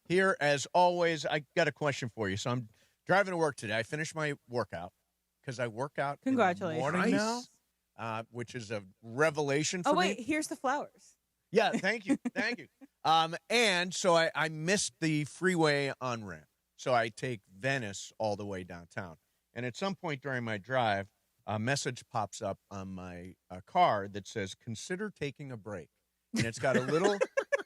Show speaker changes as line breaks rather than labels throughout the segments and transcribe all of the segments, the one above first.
here as always. I got a question for you. So I'm driving to work today. I finished my workout because I work out in the
Congratulations.
morning
Nice.
now, which is a revelation for
Oh, wait,
me.
here's the flowers.
Yeah, thank you. Thank you. And so I missed the freeway on-ramp. So I take Venice all the way downtown. And at some point during my drive, a message pops up on my car that says, consider taking a break. And it's got a little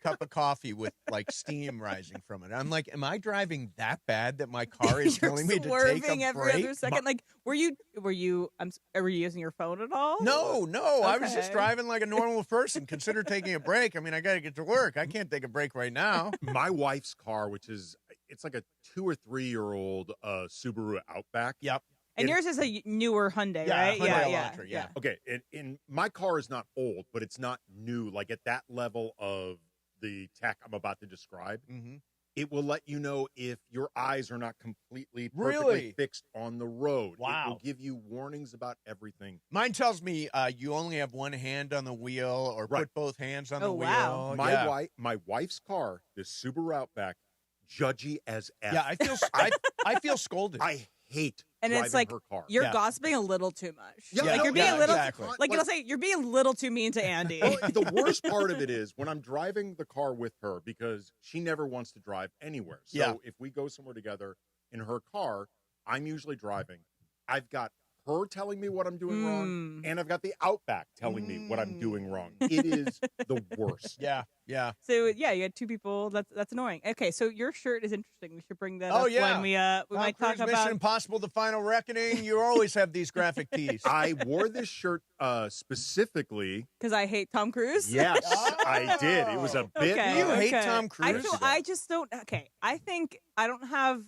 cup of coffee with like steam rising from it. I'm like, am I driving that bad that my car is telling me to take a
swerving
break?
every other second. Like, were you using your phone at all?
No. I was just
Okay.
driving like a normal person. Consider taking a break. I mean, I got to get to work. I can't take a break right now.
My wife's car, it's like a 2 or 3 year old Subaru Outback.
Yep.
And
It-
yours is a newer Hyundai,
Yeah,
right?
Hyundai Elantra, yeah.
Okay, in my car is not old, but it's not new. Like at that level of the tech I'm about to describe,
Mm-hmm.
it will let you know if your eyes are not completely perfectly
Really?
fixed on the road. It
Wow.
will give you warnings about everything.
Mine tells me you only have one hand on the wheel or
Right.
put both hands on
Oh,
the wheel.
wow.
My wife's car, this Subaru Outback, judgy as F.
Yeah, I feel scolded.
I hate
And
driving
it's like,
her car.
you're
Yeah.
gossiping a little too much.
Yeah,
like,
no,
you're being
yeah,
a little,
exactly.
like, you'll say, you're being a little too mean to Andy.
Well, the worst part of it is when I'm driving the car with her because she never wants to drive anywhere. So
Yeah.
if we go somewhere together in her car, I'm usually driving. I've got her telling me what I'm doing wrong, and I've got the Outback telling me what I'm doing wrong. It is the worst.
Yeah.
So yeah, you had two people. That's annoying. Okay, so your shirt is interesting. We should bring that
Oh,
up
yeah.
when we
Tom
might talk
Cruise, Mission
about.
Impossible: The Final Reckoning. You always have these graphic tees.
I wore this shirt specifically.
Because I hate Tom Cruise.
Yes, I did. It was a bit.
Okay,
You hate
okay.
Tom Cruise?
I just don't. Okay, I think I don't have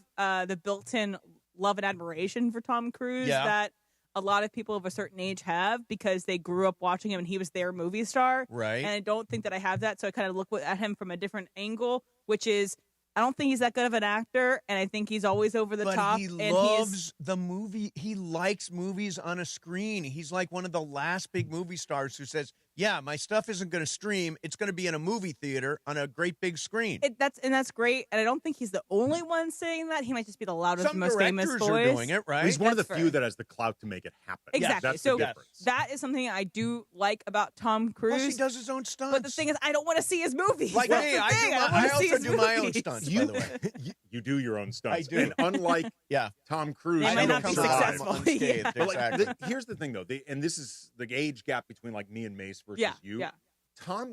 the built-in love and admiration for Tom Cruise
Yeah.
that a lot of people of a certain age have because they grew up watching him and he was their movie star.
Right.
And I don't think that I have that, so I kind of look at him from a different angle, which is I don't think he's that good of an actor, and I think he's always over the
But
top.
he
and
loves the movie. He likes movies on a screen. He's like one of the last big movie stars who says, yeah, my stuff isn't going to stream. It's going to be in a movie theater on a great big screen.
That's great, and I don't think he's the only one saying that. He might just be the loudest,
Some
most famous
directors
voice.
are doing it, right?
He's one of the
That's
few
fair.
that has the clout to make it happen.
Exactly.
That's
So
the difference.
that is something I do like about Tom Cruise.
Plus, he does his own stunts.
But the thing is, I don't want to see his movies.
Like
That's
me,
the thing. don't
I
wanna see
also
his
do my own
movies.
stunts, by the way.
You do your own stunts.
I do.
And unlike
Yeah.
Tom Cruise,
They
I
might
don't
not be
come alive
successful.
unscathed,
Yeah.
But like,
exactly.
here's the thing, though, and this is the age gap between like me and Mace versus
Yeah,
you.
yeah.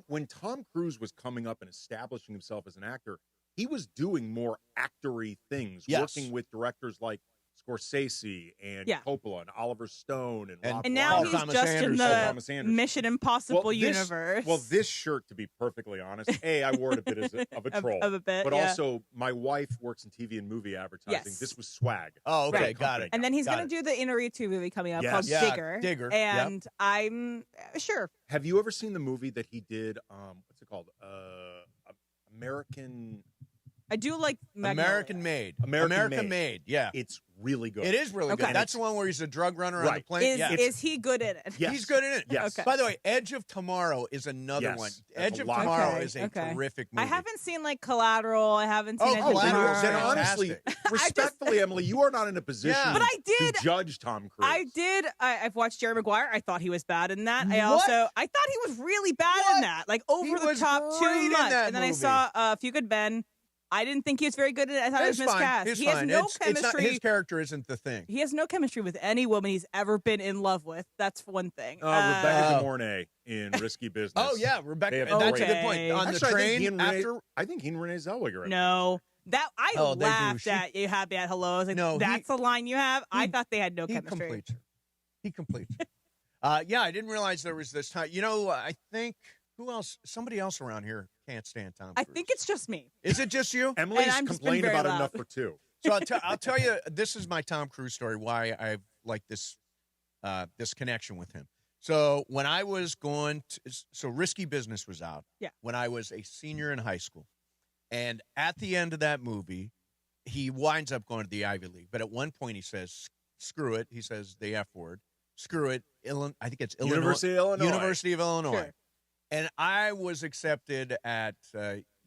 When Tom Cruise was coming up and establishing himself as an actor, he was doing more actory things,
Yes.
working with directors like Scorsese and
Yeah.
Coppola and Oliver Stone and Rob
And now
Paul
he's
Thomas
just
Anderson.
in
Paul
the
Thomas Anderson.
Mission Impossible
Well, this-
universe.
Well, this shirt, to be perfectly honest, I wore it a bit of a troll.
of a bit,
but
yeah.
also, my wife works in TV and movie advertising.
Yes.
This was swag.
Oh, okay,
Right.
got it.
And then he's
Got
going to
it.
do the Inarritu movie coming up
Yes.
called
Yeah,
Digger.
Digger, yep.
And I'm sure.
Have you ever seen the movie that he did? What's it called? American.
I do like Magnolia.
American Made.
American
Made. Yeah.
It's really good.
It is really
Okay.
good. That's the one where he's a drug runner on the
Right.
plane.
Is,
yeah.
is he good at it?
Yes.
He's good in it.
Yes.
Okay.
By the way, Edge of Tomorrow is another
Yes,
one.
that's
Edge
a
of
lot of
Tomorrow
fun.
is a
Okay.
terrific movie.
I haven't seen like Collateral. I haven't seen
Oh,
Edge of
Collateral
Tomorrow.
is
then
fantastic.
honestly, respectfully, Emily, you are not in a position
Yeah.
But I did-
to judge Tom Cruise.
I did. I've watched Jerry Maguire. I thought he was bad in that. I
What?
thought he was really bad
What?
in that, like over
He
the
was
top
great
too
in
much.
that
And then I
movie.
saw A Few Good Men. I didn't think he was very good in it. I thought
It's
it was
fine.
miscast.
It's
He
fine.
has no
It's not,
chemistry.
his character isn't the thing.
He has no chemistry with any woman he's ever been in love with. That's one thing.
Rebecca
Oh.
De Mornay in Risky Business.
Oh, yeah, Rebecca.
They have
And that's a
great-
good point. On
Actually,
the train
I think he and Renee Zellweger.
No. That I
Oh, they do.
laughed
She-
at. You happy at hello? I was like,
No,
that's the line you have. I
he-
thought they had no
He
chemistry.
completes her. He completes her. Yeah, I didn't realize there was this time. You know, I think, who else? Somebody else around here can't stand Tom
I
Cruise.
think it's just me.
Is it just you?
Emily's
And I'm just
complained
been very
about it
loud.
enough for two.
So I'll tell you, this is my Tom Cruise story, why I have like this this connection with him. So when I was so Risky Business was out
Yeah.
when I was a senior in high school. And at the end of that movie, he winds up going to the Ivy League. But at one point he says, screw it. He says the F word. Screw it. I think it's Illinois.
University of Illinois.
University of Illinois.
Sure.
And I was accepted at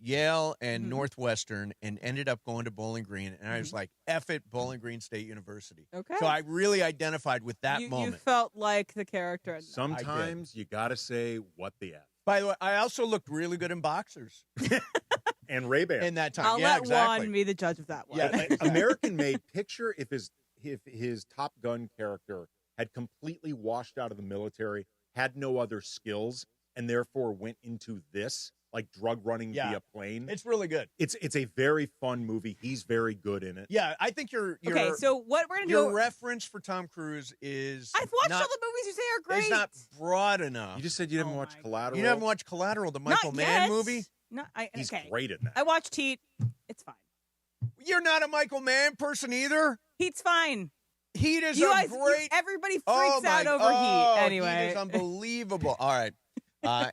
Yale and Northwestern and ended up going to Bowling Green. And I was like, F it, Bowling Green State University.
Okay.
So I really identified with that moment.
You felt like the character.
Sometimes you got to say, what the F.
By the way, I also looked really good in boxers.
And Ray-Ban.
In that time.
I'll
yeah,
let
exactly.
Juan be the judge of that one.
Yeah, American-made. Picture if his Top Gun character had completely washed out of the military, had no other skills, and therefore went into this, like drug running via plane.
It's really good.
It's a very fun movie. He's very good in it.
Yeah, I think you're
okay, so what we're going to do...
Your reference for Tom Cruise is...
I've watched all the movies you say are great.
It's not broad enough.
You just said you didn't watch Collateral.
You haven't watched Collateral, the Michael Mann movie?
No,
He's great in that.
I watched Heat. It's fine.
You're not a Michael Mann person either?
Heat's fine.
Heat is great...
Everybody freaks out over Heat. Anyway.
Heat is unbelievable. All right.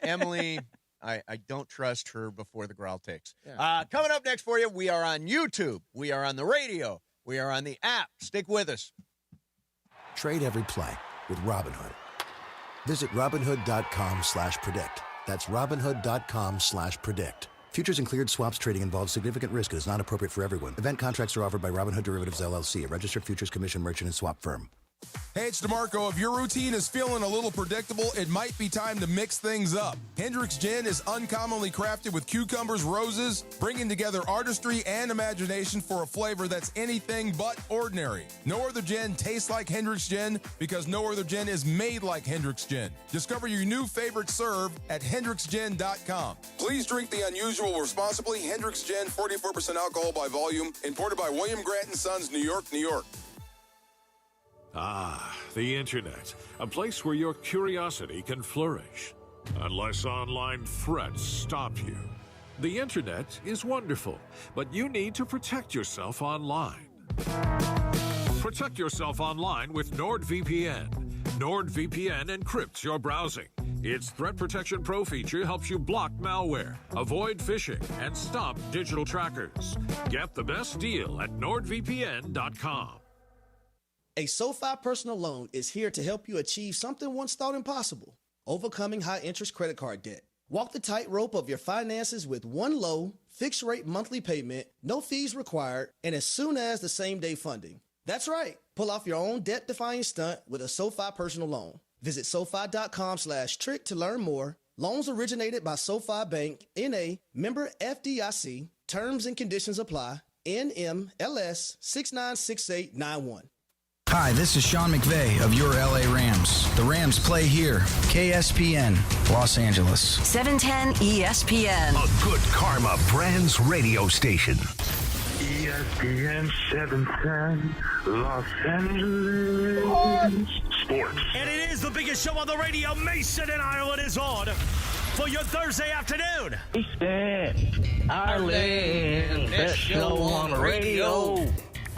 Emily... I don't trust her before the growl takes. Yeah. Coming up next for you, we are on YouTube. We are on the radio. We are on the app. Stick with us.
Trade every play with Robinhood. Visit Robinhood.com/predict. That's Robinhood.com/predict. Futures and cleared swaps trading involves significant risk and is not appropriate for everyone. Event contracts are offered by Robinhood Derivatives LLC, a registered futures commission merchant and swap firm.
Hey, it's DeMarco. If your routine is feeling a little predictable, it might be time to mix things up. Hendrick's Gin is uncommonly crafted with cucumbers, roses, bringing together artistry and imagination for a flavor that's anything but ordinary. No other gin tastes like Hendrick's Gin because no other gin is made like Hendrick's Gin. Discover your new favorite serve at hendricksgin.com. Please drink the unusual responsibly. Hendrick's Gin, 44% alcohol by volume, imported by William Grant & Sons, New York, New York.
Ah, the Internet, a place where your curiosity can flourish, unless online threats stop you. The Internet is wonderful, but you need to protect yourself online. Protect yourself online with NordVPN. NordVPN encrypts your browsing. Its Threat Protection Pro feature helps you block malware, avoid phishing, and stop digital trackers. Get the best deal at NordVPN.com.
A SoFi personal loan is here to help you achieve something once thought impossible: overcoming high-interest credit card debt. Walk the tightrope of your finances with one low, fixed-rate monthly payment, no fees required, and as soon as the same-day funding. That's right. Pull off your own debt-defying stunt with a SoFi personal loan. Visit SoFi.com/trick to learn more. Loans originated by SoFi Bank, N.A., member FDIC. Terms and conditions apply. NMLS 696891.
Hi, this is Sean McVay of your LA Rams. The Rams play here. KSPN, Los Angeles.
710 ESPN.
A good karma brands radio station.
ESPN 710, Los Angeles. Sports.
And it is the biggest show on the radio. Mason and Ireland is on for your Thursday afternoon.
Ireland, best show on the radio.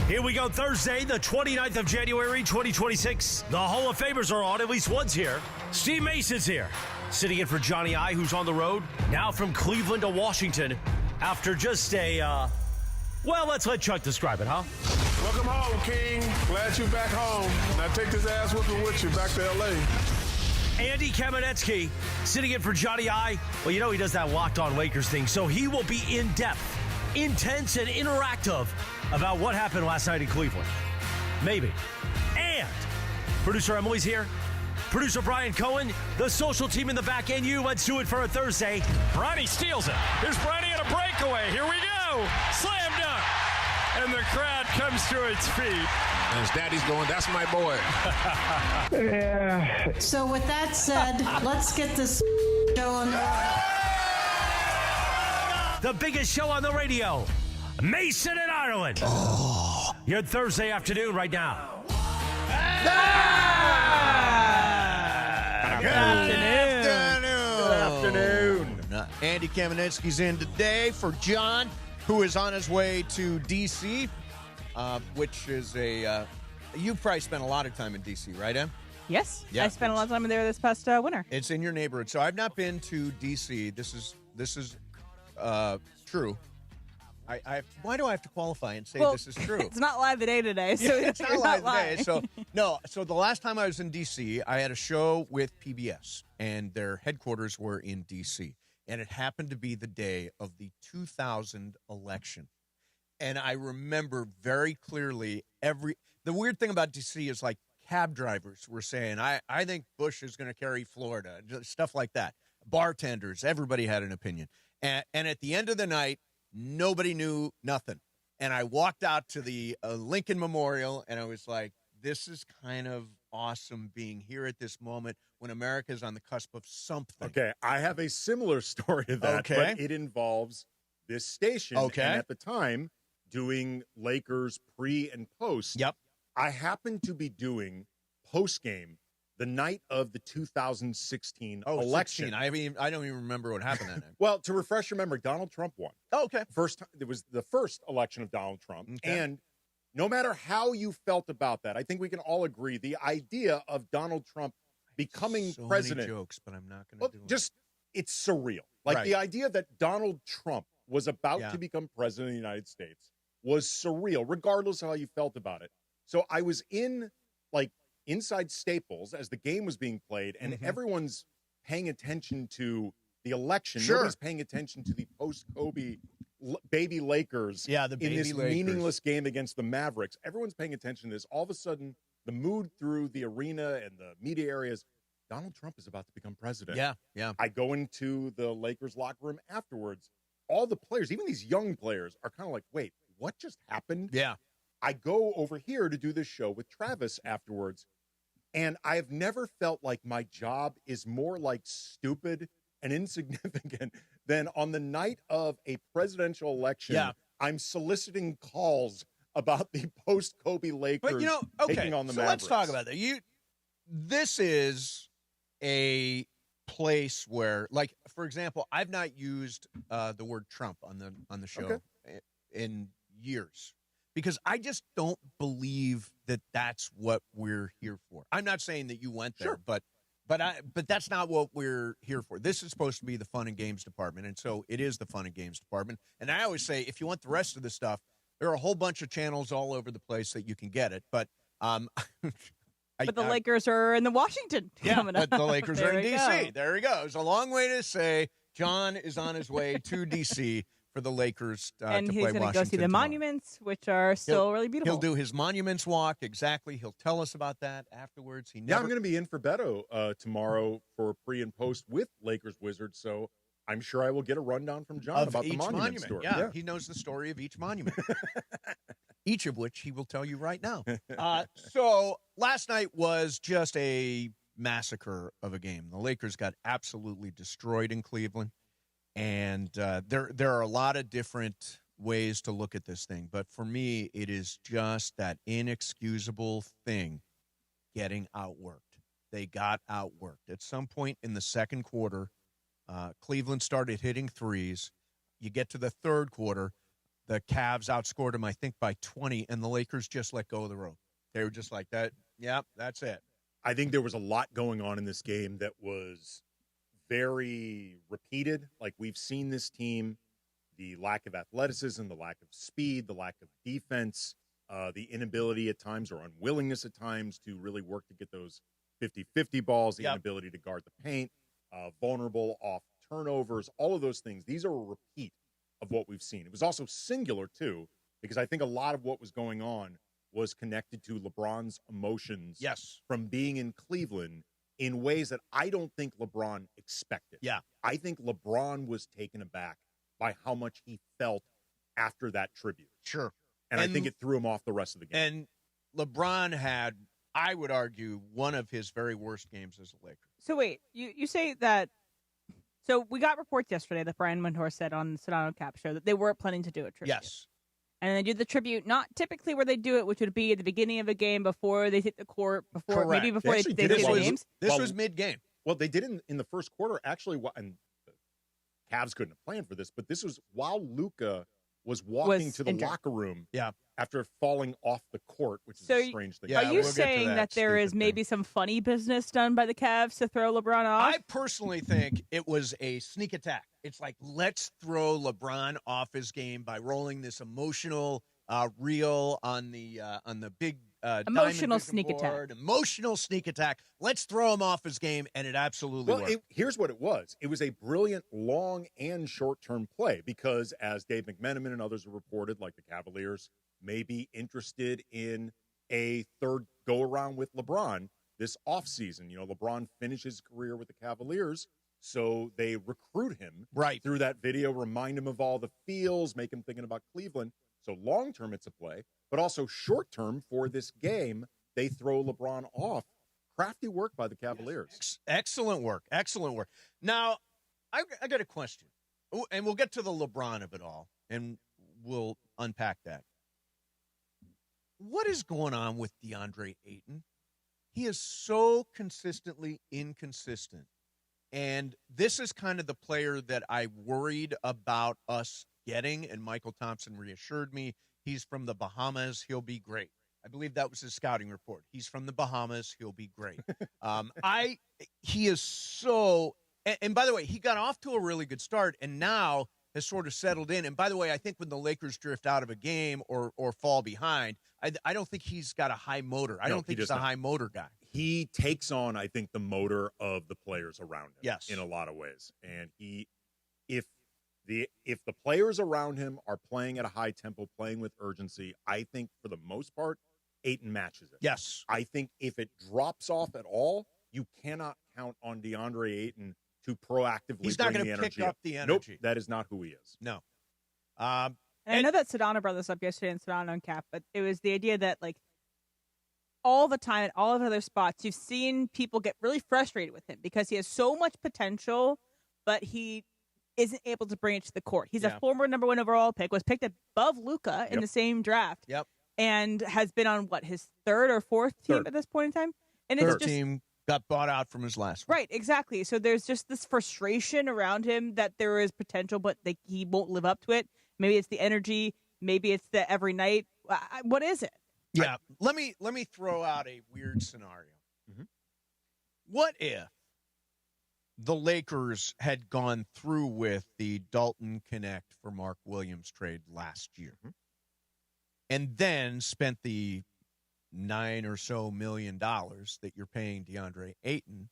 Here we go, Thursday, the 29th of January, 2026. The Hall of Famers are on. At least one's here. Steve Mason's here, sitting in for Johnny I, who's on the road, now from Cleveland to Washington, after just a, well, let's let Chuck describe it, huh?
Welcome home, King. Glad you're back home. Now take this ass whipping with you back to L.A.
Andy Kamenetsky, sitting in for Johnny I. Well, you know he does that Locked On Lakers thing, so he will be in-depth, intense, and interactive about what happened last night in Cleveland. Maybe. And producer Emily's here. Producer Brian Cohen. The social team in the back end. Let's do it for a Thursday.
Bronny steals it. Here's Bronny on a breakaway. Here we go. Slam dunk. And the crowd comes to its feet.
And his daddy's going, that's my boy.
Yeah. So with that said, let's get this going.
The biggest show on the radio. Mason in Ireland. Oh. Your Thursday afternoon right now.
Good afternoon. Andy Kamenetsky's in today for John, who is on his way to D.C., which is a... you probably spent a lot of time in D.C., right, Em?
Yes.
Yeah,
I spent a lot of time there this past winter.
It's in your neighborhood. So I've not been to D.C. This is true. Why do I have to qualify and say this is true?
It's not live today, so
it's not live today. So so the last time I was in D.C., I had a show with PBS, and their headquarters were in D.C. and it happened to be the day of the 2000 election. And I remember very clearly the weird thing about D.C. is like cab drivers were saying, I think Bush is going to carry Florida, stuff like that. Bartenders, everybody had an opinion. And at the end of the night, nobody knew nothing. And I walked out to the Lincoln Memorial, and I was like, this is kind of awesome being here at this moment when America is on the cusp of something.
Okay, I have a similar story to that, but it involves this station.
Okay.
And at the time, doing Lakers pre and post.
Yep.
I happened to be doing post game the night of the 2016 election.
16. I don't even remember what happened that night.
Well, to refresh your memory, Donald Trump won.
Oh, okay.
It was the first election of Donald Trump.
Okay.
And no matter how you felt about that, I think we can all agree the idea of Donald Trump becoming
so
president.
Many jokes, but I'm not going to do it.
It's surreal. Like
Right.
the idea that Donald Trump was about
Yeah.
to become president of the United States was surreal, regardless of how you felt about it. So I was inside Staples as the game was being played, and everyone's paying attention to the election.
Sure.
Nobody's paying attention to the post-Kobe baby Lakers
Yeah, the
in
baby
this
Lakers.
meaningless game against the Mavericks. Everyone's paying attention to this. All of a sudden, the mood through the arena and the media areas, Donald Trump is about to become president.
Yeah, yeah.
I go into the Lakers locker room afterwards. All the players, even these young players, are kind of like, wait, what just happened?
Yeah.
I go over here to do this show with Travis afterwards, and I've never felt like my job is more like stupid and insignificant than on the night of a presidential election.
Yeah.
I'm soliciting calls about the post-Kobe Lakers taking on the Mavericks.
Let's talk about that. This is a place where, like, for example, I've not used the word Trump on the show in years because I just don't believe that that's what we're here for. I'm not saying that you went there, but that's not what we're here for. This is supposed to be the fun and games department, and so it is the fun and games department. And I always say, if you want the rest of the stuff, there are a whole bunch of channels all over the place that you can get it. But
but the Lakers are in the Washington coming up.
But the Lakers are in
There we
D.C.
go.
There we go. It's a long way to say John is on his way to D.C. for the Lakers
and
to
he's
play
going to
Washington
go see the
tomorrow.
monuments, which are still really beautiful.
He'll do his monuments walk. Exactly. He'll tell us about that afterwards.
Yeah, I'm going to be in for Beto tomorrow for pre and post with Lakers Wizards, so I'm sure I will get a rundown from John
of
about the
each
monument story.
Yeah, he knows the story of each monument, each of which he will tell you right now. So last night was just a massacre of a game. The Lakers got absolutely destroyed in Cleveland, and there are a lot of different ways to look at this thing, but for me, it is just that inexcusable thing, getting outworked. They got outworked. At some point in the second quarter, Cleveland started hitting threes. You get to the third quarter, the Cavs outscored them, I think, by 20, and the Lakers just let go of the rope. They were just like that. Yep, that's it.
I think there was a lot going on in this game that was very repeated. Like, we've seen this team, the lack of athleticism, the lack of speed, the lack of defense, the inability at times or unwillingness at times to really work to get those 50-50 balls, the inability to guard the paint, vulnerable off turnovers, all of those things. These are a repeat of what we've seen. It was also singular, too, because I think a lot of what was going on was connected to LeBron's emotions from being in Cleveland in ways that I don't think LeBron expected.
Yeah.
I think LeBron was taken aback by how much he felt after that tribute.
Sure.
And I think it threw him off the rest of the game.
And LeBron had, I would argue, one of his very worst games as a Laker.
So wait, you say that. So we got reports yesterday that Brian Mentor said on the Sedano Cap show that they weren't planning to do a tribute.
Yes.
And they do the tribute not typically where they do it, which would be at the beginning of a game before they hit the court, before
Correct.
maybe before they
did
play
it
the
was-
games.
This was mid-game.
Well, they did in the first quarter, actually, and the Cavs couldn't have planned for this, but this was while Luka was walking to the
injured.
locker room
Yeah.
after falling off the court, which is
So
a strange thing.
Are you saying that there is maybe some funny business done by the Cavs to throw LeBron off?
I personally think it was a sneak attack. It's like, let's throw LeBron off his game by rolling this emotional reel on the big
Emotional
Diamond
sneak
Vision board, emotional sneak attack. Let's throw him off his game, and it absolutely worked.
Here's what it was. It was a brilliant long and short-term play because, as Dave McMenamin and others have reported, like the Cavaliers may be interested in a third go-around with LeBron this offseason. You know, LeBron finished his career with the Cavaliers, so they recruit him through that video, remind him of all the feels, make him thinking about Cleveland. So long-term, it's a play, but also short-term for this game, they throw LeBron off. Crafty work by the Cavaliers.
Excellent work. Excellent work. Now, I got a question, and we'll get to the LeBron of it all, and we'll unpack that. What is going on with Deandre Ayton? He is so consistently inconsistent. And this is kind of the player that I worried about us getting, and Michael Thompson reassured me he's from the Bahamas. He'll be great. I believe that was his scouting report. He's from the Bahamas. He'll be great. He is so, and by the way, he got off to a really good start and now has sort of settled in. And by the way, I think when the Lakers drift out of a game or fall behind, I don't think he's got a high motor. I don't think he's a high motor guy.
He takes on, I think, the motor of the players around him.
Yes.
In a lot of ways. And if the players around him are playing at a high tempo, playing with urgency, I think for the most part, Ayton matches it.
Yes.
I think if it drops off at all, you cannot count on DeAndre Ayton to proactively
He's not
bring
going
the
to
energy
pick up the energy.
Nope, that is not who he is.
No.
And I know that Sedano brought this up yesterday in Sedano and Cap, but it was the idea that, like, all the time at all of other spots, you've seen people get really frustrated with him because he has so much potential, but he isn't able to bring it to the court. He's a former number 1 overall pick, was picked above Luka in the same draft.
Yep.
And has been on, his third or fourth team at this point in time? And
Third
it's just
team got bought out from his last one.
Right, exactly. So there's just this frustration around him that there is potential, but he won't live up to it. Maybe it's the energy. Maybe it's the every night. What is it?
Yeah. Let me throw out a weird scenario. Mm-hmm. What if the Lakers had gone through with the Dalton Connect for Mark Williams trade last year and then spent the $9 or so million that you're paying DeAndre Ayton,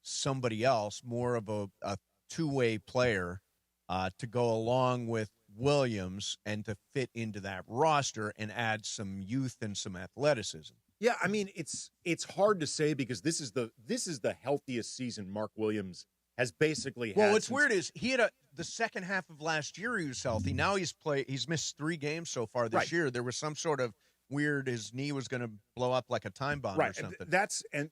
somebody else, more of a two-way player to go along with Williams and to fit into that roster and add some youth and some athleticism?
Yeah, I mean, it's hard to say because this is the healthiest season Mark Williams has basically had.
Well, what's weird is he had the second half of last year he was healthy. Now he's missed 3 games so far this year. There was some sort of weird, his knee was going to blow up like a time bomb or something.
And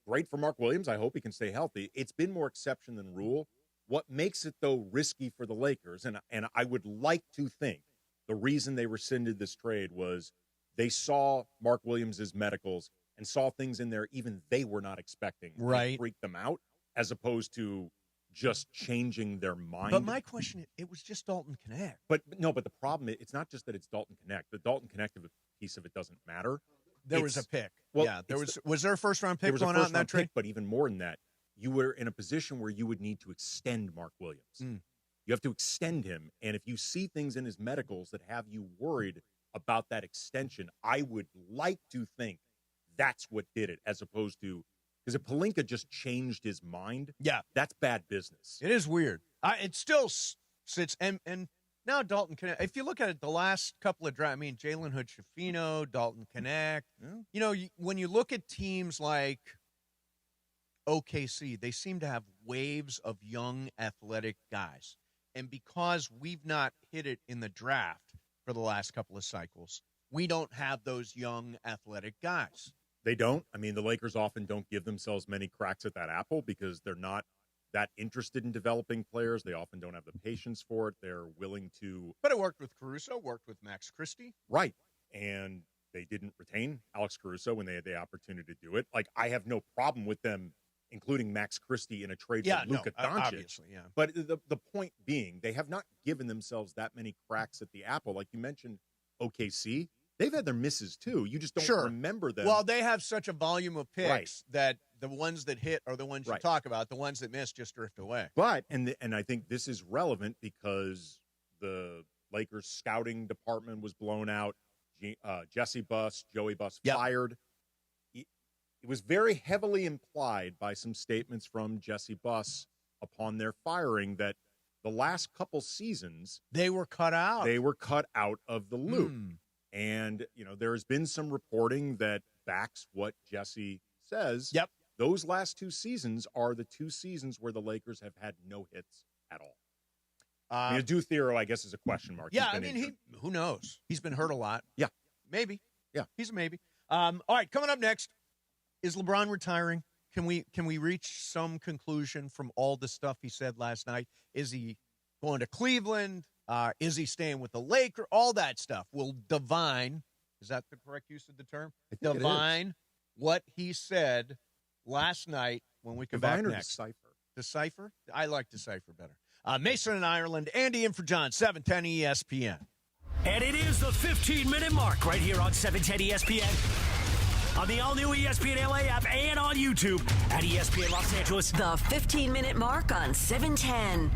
great for Mark Williams. I hope he can stay healthy. It's been more exception than rule. What makes it, though, risky for the Lakers, and I would like to think the reason they rescinded this trade was they saw Mark Williams' medicals and saw things in there even they were not expecting.
Right.
To freak them out, as opposed to just changing their mind.
But my question, it was just Dalton Connect.
But the problem is, it's not just that it's Dalton Connect. The Dalton Connect piece of it doesn't matter.
There was a pick. Well, there was there a first-round pick going out in that trade?
But even more than that, you were in a position where you would need to extend Mark Williams. You have to extend him. And if you see things in his medicals that have you worried about that extension, I would like to think that's what did it, as opposed to, because if Pelinka just changed his mind, that's bad business.
It is weird. It still sits, and now Dalton Connect, if you look at it, the last couple of drafts, I mean, Jalen Hood-Schifino, Dalton Connect, when you look at teams like OKC, they seem to have waves of young, athletic guys. And because we've not hit it in the draft for the last couple of cycles, we don't have those young, athletic guys.
They don't. I mean, the Lakers often don't give themselves many cracks at that apple because they're not that interested in developing players. They often don't have the patience for it. They're willing to.
But it worked with Caruso, worked with Max Christie.
Right. And they didn't retain Alex Caruso when they had the opportunity to do it. Like, I have no problem with them including Max Christie in a trade for Luka Doncic.
Obviously, yeah.
But the point being, they have not given themselves that many cracks at the apple. Like you mentioned, OKC, they've had their misses too. You just don't remember them.
Well, they have such a volume of picks that the ones that hit are the ones you talk about. The ones that miss just drift away.
But, and I think this is relevant because the Lakers scouting department was blown out. Jesse Buss, Joey Buss fired. It was very heavily implied by some statements from Jesse Buss upon their firing that the last couple seasons
they were cut out.
They were cut out of the loop. And, there's been some reporting that backs what Jesse says.
Yep.
Those last 2 seasons are the 2 seasons where the Lakers have had no hits at all. Theo, I guess, is a question mark.
Yeah, who knows? He's been hurt a lot.
Yeah.
Maybe.
Yeah.
He's a maybe. All right, coming up next, is LeBron retiring? Can we reach some conclusion from all the stuff he said last night? Is he going to Cleveland? Is he staying with the Lakers? All that stuff will divine. Is that the correct use of the term? Divine what he said last night when we come back next. Decipher? I like decipher better. Mason in Ireland, Andy in for John, 710 ESPN.
And it is the 15-minute mark right here on 710 ESPN. On the all-new ESPN LA app and on YouTube at ESPN Los Angeles.
The 15-minute mark on 710.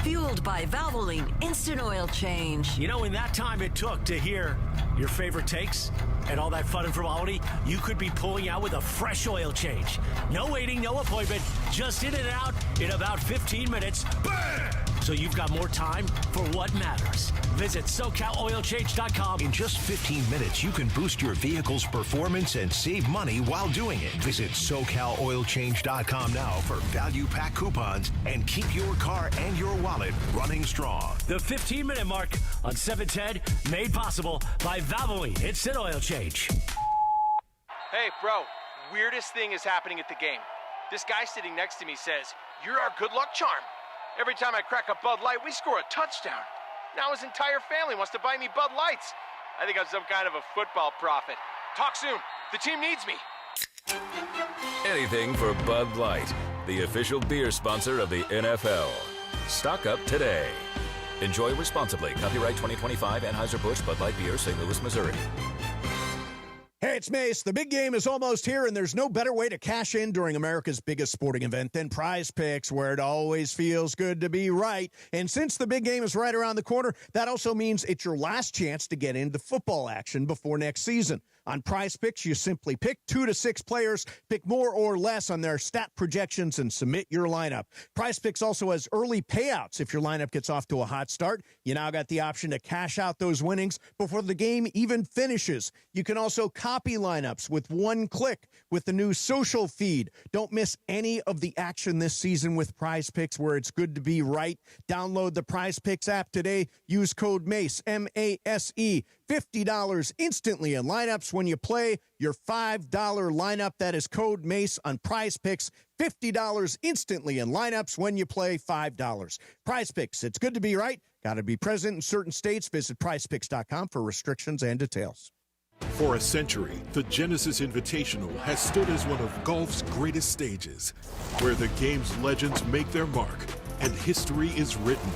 Fueled by Valvoline Instant Oil Change.
In that time it took to hear your favorite takes and all that fun and frivolity, you could be pulling out with a fresh oil change. No waiting, no appointment, just in and out in about 15 minutes. Bam! So you've got more time for what matters. Visit SoCalOilChange.com.
In just 15 minutes, you can boost your vehicle's performance and save money while doing it. Visit SoCalOilChange.com now for value pack coupons and keep your car and your wallet running strong.
The 15-minute mark on 710, made possible by Valvoline Instant Oil Change.
Hey, bro, weirdest thing is happening at the game. This guy sitting next to me says, "You're our good luck charm. Every time I crack a Bud Light, we score a touchdown. Now his entire family wants to buy me Bud Lights. I think I'm some kind of a football prophet. Talk soon. The team needs me."
Anything for Bud Light, the official beer sponsor of the NFL. Stock up today. Enjoy responsibly. Copyright 2025 Anheuser-Busch Bud Light Beer, St. Louis, Missouri.
Hey, it's Mace. The big game is almost here, and there's no better way to cash in during America's biggest sporting event than Prize Picks, where it always feels good to be right. And since the big game is right around the corner, that also means it's your last chance to get into football action before next season. On Prize Picks, you simply pick 2 to 6 players, pick more or less on their stat projections, and submit your lineup. Prize Picks also has early payouts. If your lineup gets off to a hot start, you now got the option to cash out those winnings before the game even finishes. You can also copy lineups with one click with the new social feed. Don't miss any of the action this season with Prize Picks, where it's good to be right. Download the Prize Picks app today. Use code MACE, M-A-S-E. $50 instantly in lineups when you play your $5 lineup. That is code MACE on Prize Picks. $50 instantly in lineups when you play $5. Prize Picks, it's good to be right. Got to be present in certain states. Visit prizepicks.com for restrictions and details.
For a century, the Genesis Invitational has stood as one of golf's greatest stages, where the game's legends make their mark and history is written.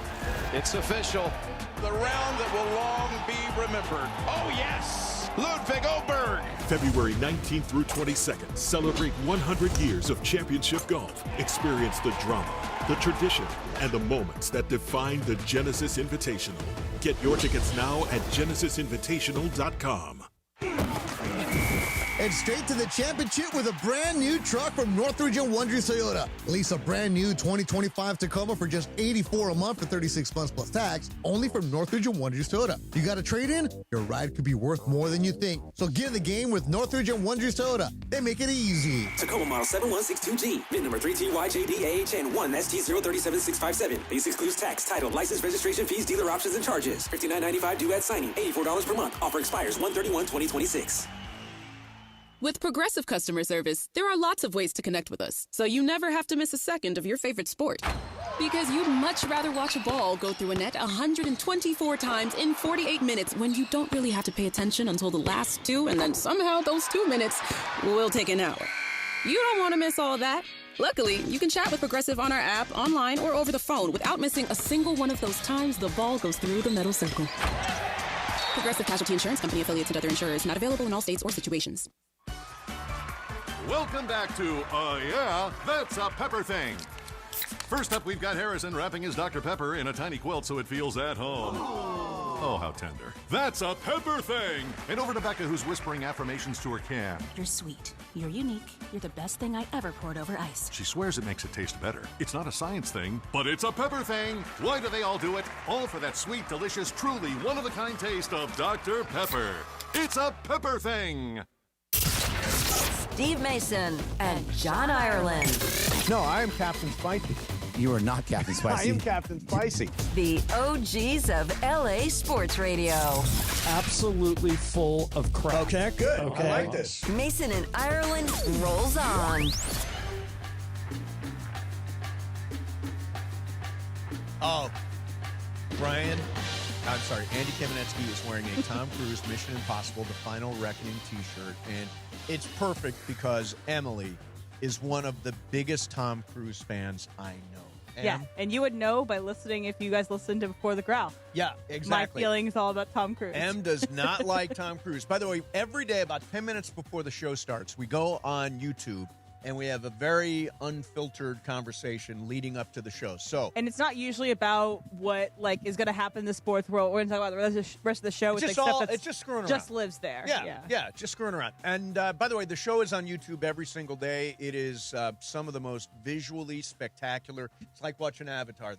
It's official. The round that will long be remembered. Oh, yes! Ludwig Oberg.
February 19th through 22nd, celebrate 100 years of championship golf. Experience the drama, the tradition, and the moments that define the Genesis Invitational. Get your tickets now at genesisinvitational.com.
And straight to the championship with a brand new truck from Northridge and Wonders Toyota. Lease a brand new 2025 Tacoma for just $84 a month for 36 months plus tax, only from Northridge and Wonders Toyota. You got a trade-in? Your ride could be worth more than you think. So get in the game with Northridge and Wonders Toyota. They make it easy.
Tacoma model 7162G, VIN number 3TYJDAHN 1ST037657. Base excludes tax, title, license, registration fees, dealer options, and charges. $59.95 due at signing. $84 per month. Offer expires 1/31/2026.
With Progressive Customer Service, there are lots of ways to connect with us, so you never have to miss a second of your favorite sport. Because you'd much rather watch a ball go through a net 124 times in 48 minutes when you don't really have to pay attention until the last 2, and then somehow those 2 minutes will take an hour. You don't want to miss all that. Luckily, you can chat with Progressive on our app, online, or over the phone without missing a single one of those times the ball goes through the metal circle. Progressive Casualty Insurance Company, affiliates, and other insurers. Not available in all states or situations.
Welcome back to Yeah, That's a Pepper Thing. First up, we've got Harrison wrapping his Dr. Pepper in a tiny quilt so it feels at home. Oh, how tender. That's a pepper thing. And over to Becca, who's whispering affirmations to her can.
You're sweet. You're unique. You're the best thing I ever poured over ice.
She swears it makes it taste better. It's not a science thing, but it's a pepper thing. Why do they all do it? All for that sweet, delicious, truly one-of-a-kind taste of Dr. Pepper. It's a pepper thing.
Steve Mason and John Ireland.
No, I am Captain Spicy.
You are not Captain Spicy.
I am Captain Spicy.
The OGs of LA Sports Radio.
Absolutely full of crap.
Okay, good.
Okay.
I like this.
Mason and Ireland rolls on.
Oh, Andy Kamenetsky is wearing a Tom Cruise Mission Impossible The Final Reckoning t-shirt, and it's perfect because Emily is one of the biggest Tom Cruise fans I know.
Yeah, and you would know by listening if you guys listened to Before the Growl.
Yeah, exactly.
My feelings all about Tom Cruise.
Em does not like Tom Cruise. By the way, every day about 10 minutes before the show starts, we go on YouTube and we have a very unfiltered conversation leading up to the show.
And it's not usually about what is going to happen in the sports world. We're going to talk about the rest of the show.
It's just screwing around.
Just lives there.
Yeah, just screwing around. And by the way, the show is on YouTube every single day. It is some of the most visually spectacular. It's like watching Avatar.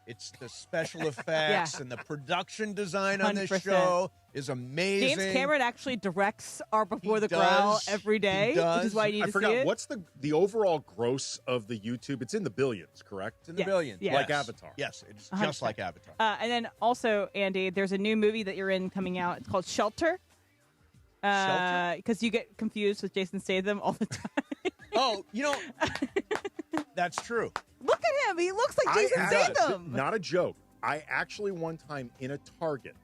It's the special effects and the production design on this
100%.
show is amazing.
James Cameron actually directs our Before the Growl every day, which is why you need to see it.
I forgot, what's the overall gross of the YouTube? It's in the billions, correct?
It's in the billions.
Yes.
Like Avatar.
Yes, it's
100%.
just like Avatar.
And then also, Andy, there's a new movie that you're in coming out. It's called Shelter.
Shelter?
Because you get confused with Jason Statham all the time.
Oh, that's true.
Look at him. He looks like Jason Statham.
Not a joke. I actually one time in a Target,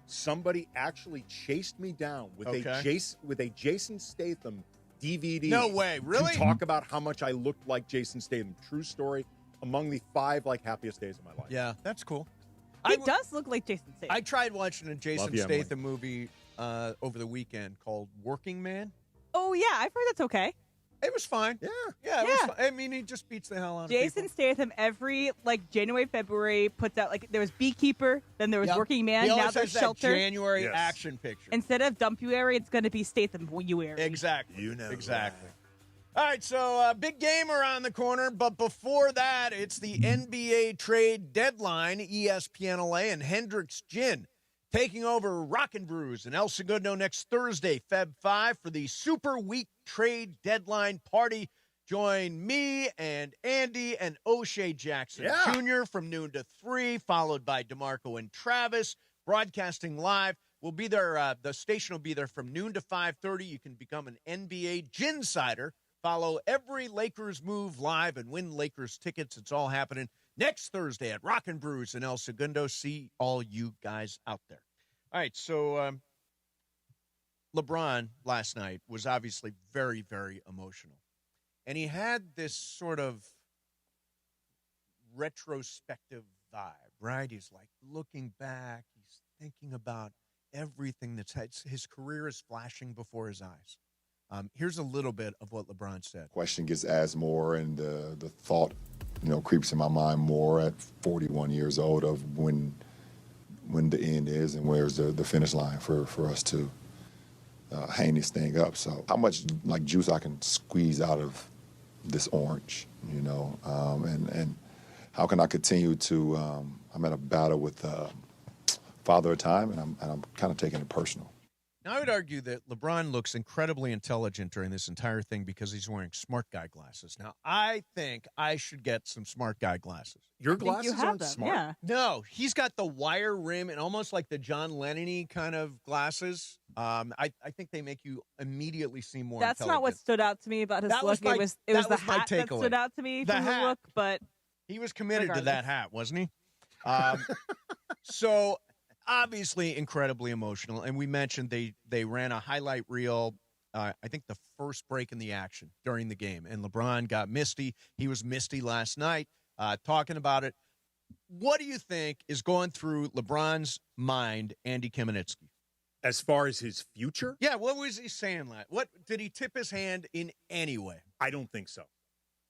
somebody actually chased me down with a Jason Statham DVD.
No way, really?
To talk about how much I looked like Jason Statham. True story. Among the 5 happiest days of my life.
Yeah, that's cool.
He does look like Jason Statham.
I tried watching a Jason
you, Emily.
Statham movie over the weekend called Working Man.
Oh yeah, I've heard that's okay.
It was fine. Yeah, it was fine. I mean, he just beats the hell out of
Jason
people.
Statham every January, February puts out there was Beekeeper, then there was Working Man,
He
now
always
there's
has
Shelter.
that January action picture.
Instead of Dumpuary, it's going to be Statham-uary.
Exactly. Exactly. All right, so big game around the corner, but before that, it's the NBA trade deadline. ESPN LA and Hendrick's Gin taking over Rockin' Brews in El Segundo next Thursday, Feb 5, for the Super Week trade deadline party. Join me and Andy and O'Shea Jackson Jr. from noon to 3, followed by DeMarco and Travis, broadcasting live. We'll be there. The station will be there from noon to 5:30. You can become an NBA Ginsider. Follow every Lakers move live and win Lakers tickets. It's all happening next Thursday at Rockin' Brews in El Segundo. See all you guys out there. All right, so LeBron last night was obviously very, very emotional. And he had this sort of retrospective vibe, right? He's like looking back. He's thinking about everything his career is flashing before his eyes. Here's a little bit of what LeBron said.
Question gets asked more, and the thought, creeps in my mind more at 41 years old of when the end is and where's the finish line for us to hang this thing up. So how much juice I can squeeze out of this orange, and how can I continue to? I'm at a battle with Father of Time, and I'm kind of taking it personal.
Now, I would argue that LeBron looks incredibly intelligent during this entire thing because he's wearing smart guy glasses. Now, I think I should get some smart guy glasses.
Your glasses aren't smart?
Yeah.
No, he's got the wire rim and almost like the John Lennon-y kind of glasses. I think they make you immediately seem more
That's not what stood out to me about his look. It was the hat that stood out to me from the look, but
he was committed to that hat, wasn't he? So obviously incredibly emotional, and we mentioned they ran a highlight reel, I think the first break in the action during the game, and LeBron got misty. He was misty last night talking about it. What do you think is going through LeBron's mind, Andy Kamenetsky?
As far as his future?
Yeah, what was he saying? What did he tip his hand in any way?
I don't think so.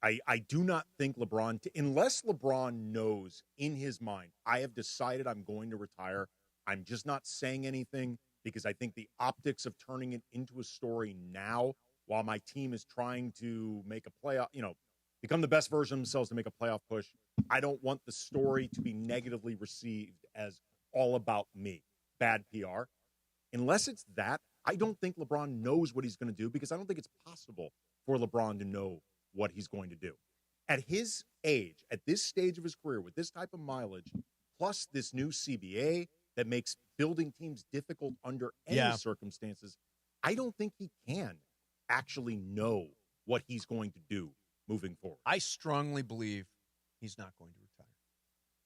I do not think LeBron, unless LeBron knows in his mind, I have decided I'm going to retire, I'm just not saying anything because I think the optics of turning it into a story now while my team is trying to make a playoff, become the best version of themselves to make a playoff push, I don't want the story to be negatively received as all about me. Bad PR. Unless it's that, I don't think LeBron knows what he's going to do because I don't think it's possible for LeBron to know what he's going to do. At his age, at this stage of his career, with this type of mileage, plus this new CBA that makes building teams difficult under any circumstances, I don't think he can actually know what he's going to do moving forward.
I strongly believe he's not going to retire.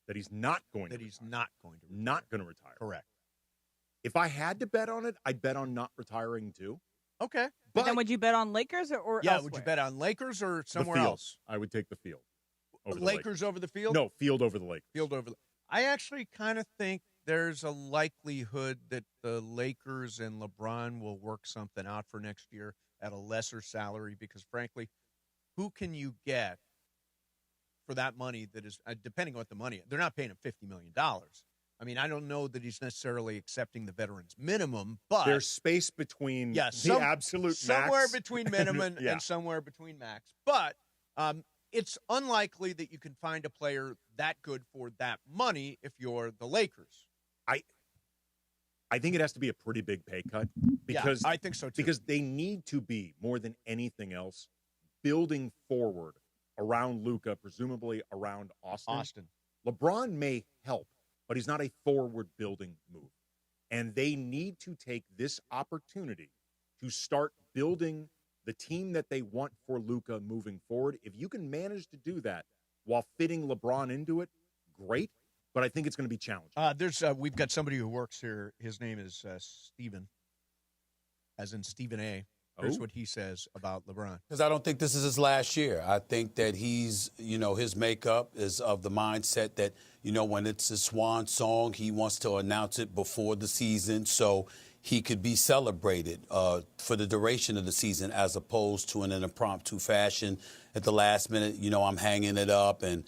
That he's not going to retire.
He's not going to retire.
Not going to retire.
Correct.
If I had to bet on it, I'd bet on not retiring too.
Okay.
But then would you bet on Lakers or elsewhere?
Would you bet on Lakers or somewhere
the field.
else?
I would take the field. Over
Lakers over the field?
No, field over the Lakers.
Field over the I actually kind of think there's a likelihood that the Lakers and LeBron will work something out for next year at a lesser salary because, frankly, who can you get for that money that is, depending on what the money, they're not paying him $50 million. I mean, I don't know that he's necessarily accepting the veterans minimum, but
there's space between the absolute
somewhere
max.
between minimum and somewhere between max. But it's unlikely that you can find a player that good for that money if you're the Lakers.
I think it has to be a pretty big pay cut because
I think so too.
Because they need to be more than anything else building forward around Luka, presumably around Austin. LeBron may help, but he's not a forward-building move. And they need to take this opportunity to start building the team that they want for Luka moving forward. If you can manage to do that while fitting LeBron into it, great. But I think it's going to be challenging.
We've got somebody who works here. His name is Stephen, as in Stephen A. Here's what he says about LeBron.
Because I don't think this is his last year. I think that he's, his makeup is of the mindset that, when it's his swan song, he wants to announce it before the season so he could be celebrated for the duration of the season as opposed to in an impromptu fashion at the last minute, I'm hanging it up and,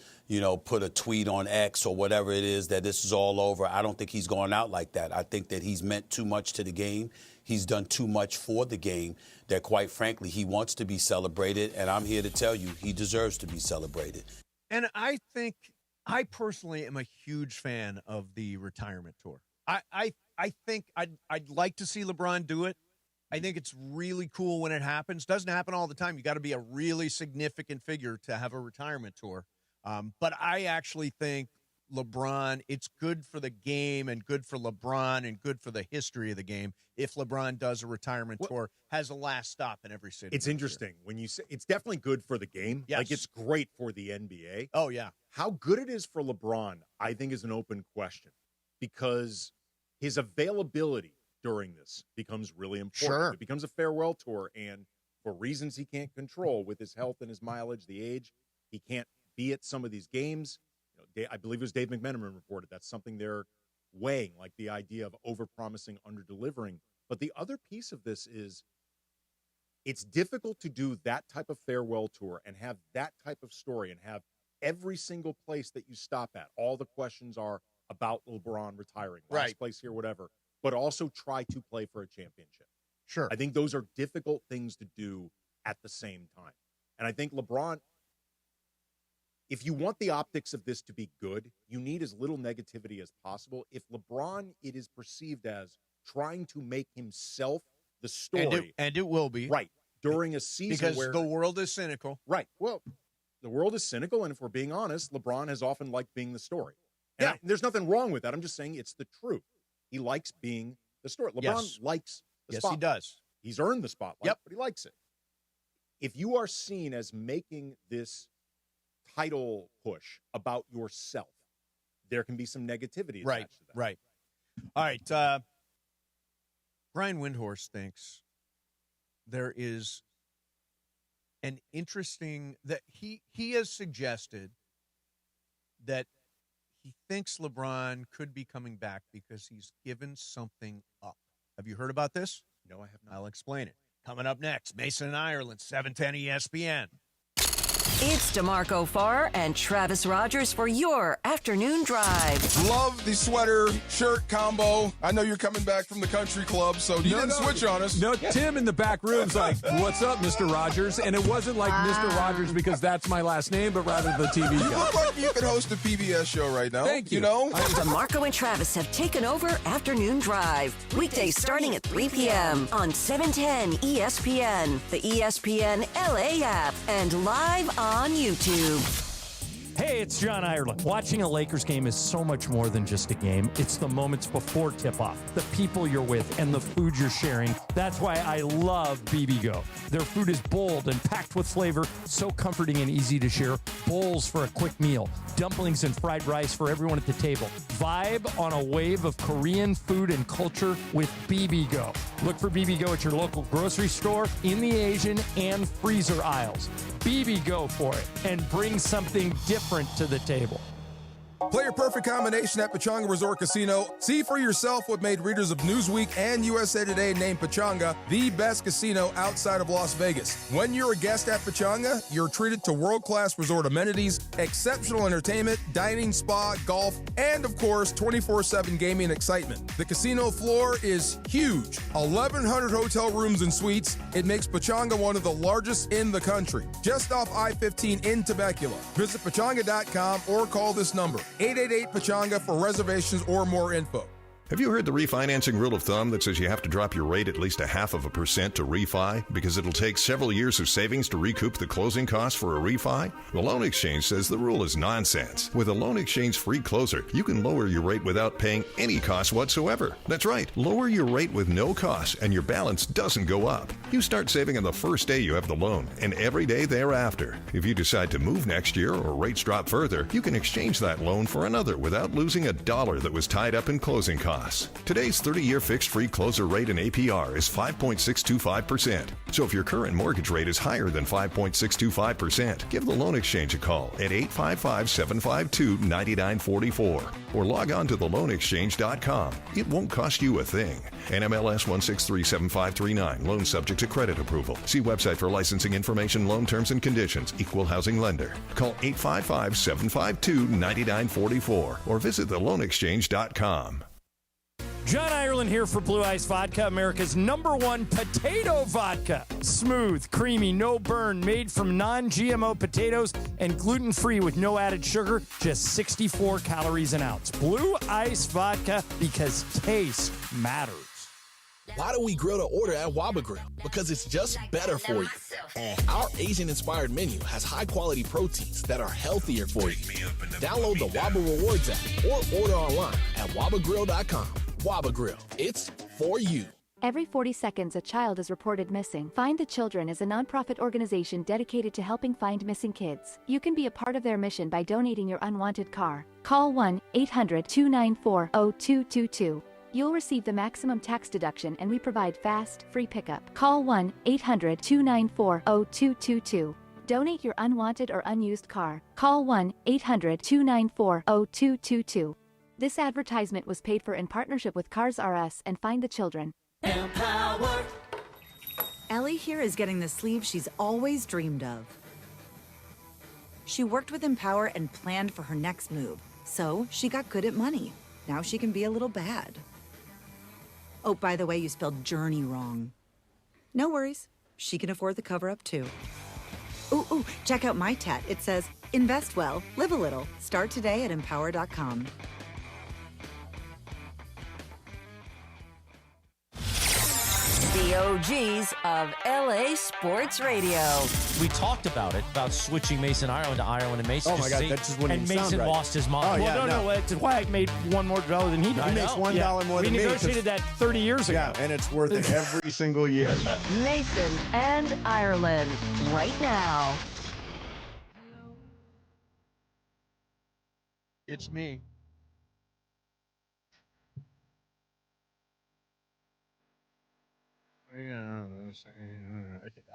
put a tweet on X or whatever it is that this is all over. I don't think he's going out like that. I think that he's meant too much to the game. He's done too much for the game that, quite frankly, he wants to be celebrated. And I'm here to tell you he deserves to be celebrated.
And I think I personally am a huge fan of the retirement tour. I think I'd like to see LeBron do it. I think it's really cool when it happens. Doesn't happen all the time. You got to be a really significant figure to have a retirement tour. But I actually think LeBron, it's good for the game and good for LeBron and good for the history of the game if LeBron does a retirement tour, has a last stop in every city.
It's interesting when you say it's definitely good for the game.
Yes.
Like it's great for the NBA.
Oh, yeah.
How good it is for LeBron, I think, is an open question because his availability during this becomes really important.
Sure.
It becomes a farewell tour, and for reasons he can't control with his health and his mileage, the age, he can't be at some of these games. I believe it was Dave McMenamin reported that's something they're weighing, like the idea of overpromising, under-delivering. But the other piece of this is it's difficult to do that type of farewell tour and have that type of story and have every single place that you stop at. All the questions are about LeBron retiring, last place here, whatever, but also try to play for a championship.
Sure.
I think those are difficult things to do at the same time. And I think LeBron, if you want the optics of this to be good, you need as little negativity as possible. If LeBron, it is perceived as trying to make himself the story.
And it will be.
Right. During a season
because
where
the world is cynical.
Right. Well, the world is cynical, and if we're being honest, LeBron has often liked being the story. And there's nothing wrong with that. I'm just saying it's the truth. He likes being the story. LeBron likes the spotlight.
Yes, he does.
He's earned the spotlight, but he likes it. If you are seen as making this title push about yourself, there can be some negativity attached to that.
Right. All right. Brian Windhorst thinks there is an interesting that he has suggested that he thinks LeBron could be coming back because he's given something up. Have you heard about this?
No, I have not.
I'll explain it. Coming up next, Mason and Ireland, 710 ESPN.
It's DeMarco Farr and Travis Rogers for your afternoon drive.
Love the sweater shirt combo. I know you're coming back from the country club, so you didn't switch on us.
No, Tim in the back room's like, "What's up, Mr. Rogers?" And it wasn't like Mr. Rogers because that's my last name, but rather the TV guy.
You look like you could host a PBS show right now.
Thank you.
You know?
DeMarco and Travis have taken over Afternoon Drive. Weekdays starting at 3 p.m. on 710 ESPN, the ESPN LA app, and live on YouTube.
Hey, it's John Ireland. Watching a Lakers game is so much more than just a game. It's the moments before tip-off, the people you're with, and the food you're sharing. That's why I love BBGO. Their food is bold and packed with flavor, so comforting and easy to share. Bowls for a quick meal, dumplings and fried rice for everyone at the table. Vibe on a wave of Korean food and culture with BBGO. Look for BBGO at your local grocery store, in the Asian and freezer aisles. BBGO for it, and bring something different to the table.
Play your perfect combination at Pechanga Resort Casino. See for yourself what made readers of Newsweek and USA Today name Pechanga the best casino outside of Las Vegas. When you're a guest at Pechanga, you're treated to world-class resort amenities, exceptional entertainment, dining, spa, golf, and of course, 24/7 gaming excitement. The casino floor is huge. 1,100 hotel rooms and suites. It makes Pechanga one of the largest in the country. Just off I-15 in Temecula. Visit Pechanga.com or call this number, 888-PECHANGA, for reservations or more info.
Have you heard the refinancing rule of thumb that says you have to drop your rate at least 0.5% to refi because it'll take several years of savings to recoup the closing costs for a refi? The Loan Exchange says the rule is nonsense. With a Loan Exchange free closer, you can lower your rate without paying any cost whatsoever. That's right, lower your rate with no cost and your balance doesn't go up. You start saving on the first day you have the loan and every day thereafter. If you decide to move next year or rates drop further, you can exchange that loan for another without losing a dollar that was tied up in closing costs. Today's 30-year fixed-free closer rate in APR is 5.625%. So if your current mortgage rate is higher than 5.625%, give the Loan Exchange a call at 855-752-9944 or log on to theloanexchange.com. It won't cost you a thing. NMLS 1637539. Loan subject to credit approval. See website for licensing information, loan terms and conditions. Equal housing lender. Call 855-752-9944 or visit theloanexchange.com.
John Ireland here for Blue Ice Vodka, America's #1 potato vodka. Smooth, creamy, no burn, made from non-GMO potatoes and gluten-free with no added sugar, just 64 calories an ounce. Blue Ice Vodka, because taste matters.
Why do we grill to order at Waba Grill? Because it's just better for you. Our Asian-inspired menu has high-quality proteins that are healthier for you. Download the Waba Rewards app or order online at wabagrill.com. Waba Grill. It's for you.
Every 40 seconds, a child is reported missing. Find the Children is a nonprofit organization dedicated to helping find missing kids. You can be a part of their mission by donating your unwanted car. Call 1-800-294-0222. You'll receive the maximum tax deduction and we provide fast, free pickup. Call 1-800-294-0222. Donate your unwanted or unused car. Call 1-800-294-0222. This advertisement was paid for in partnership with Cars R Us and Find the Children.
Empower. Ellie here is getting the sleeve she's always dreamed of. She worked with Empower and planned for her next move, so she got good at money. Now she can be a little bad. Oh, by the way, you spelled journey wrong. No worries. She can afford the cover-up, too. Ooh, check out my tat. It says, invest well, live a little. Start today at empower.com.
The OGs of LA Sports Radio.
We talked about it, about switching Mason Ireland to Ireland, and Mason
Oh my God, that just wouldn't
and
even
Mason
sound right.
lost his mind.
Oh, yeah,
No, that's why I made $1 more than he did.
He makes $1 more than me.
We negotiated that 30 years ago.
Yeah, and it's worth it every single year.
Mason and Ireland, right now.
It's me.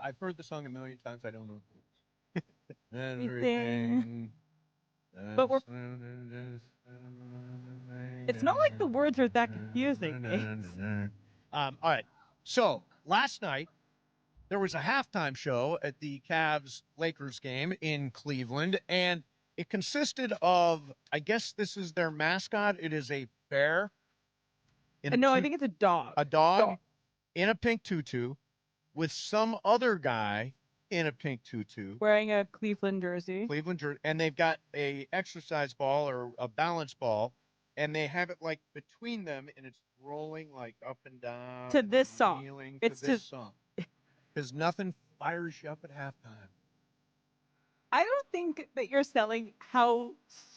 I've heard the song a million times. I don't know. Everything.
But it's not like the words are that confusing.
All right. So last night, there was a halftime show at the Cavs-Lakers game in Cleveland, and it consisted of, I guess this is their mascot. It is a bear.
No, I think it's a dog.
A dog in a pink tutu with some other guy in a pink tutu.
Wearing a Cleveland jersey.
And they've got a exercise ball or a balance ball, and they have it like between them, and it's rolling like up and down.
To this song.
It's to this song. Because nothing fires you up at halftime.
I don't think that you're selling how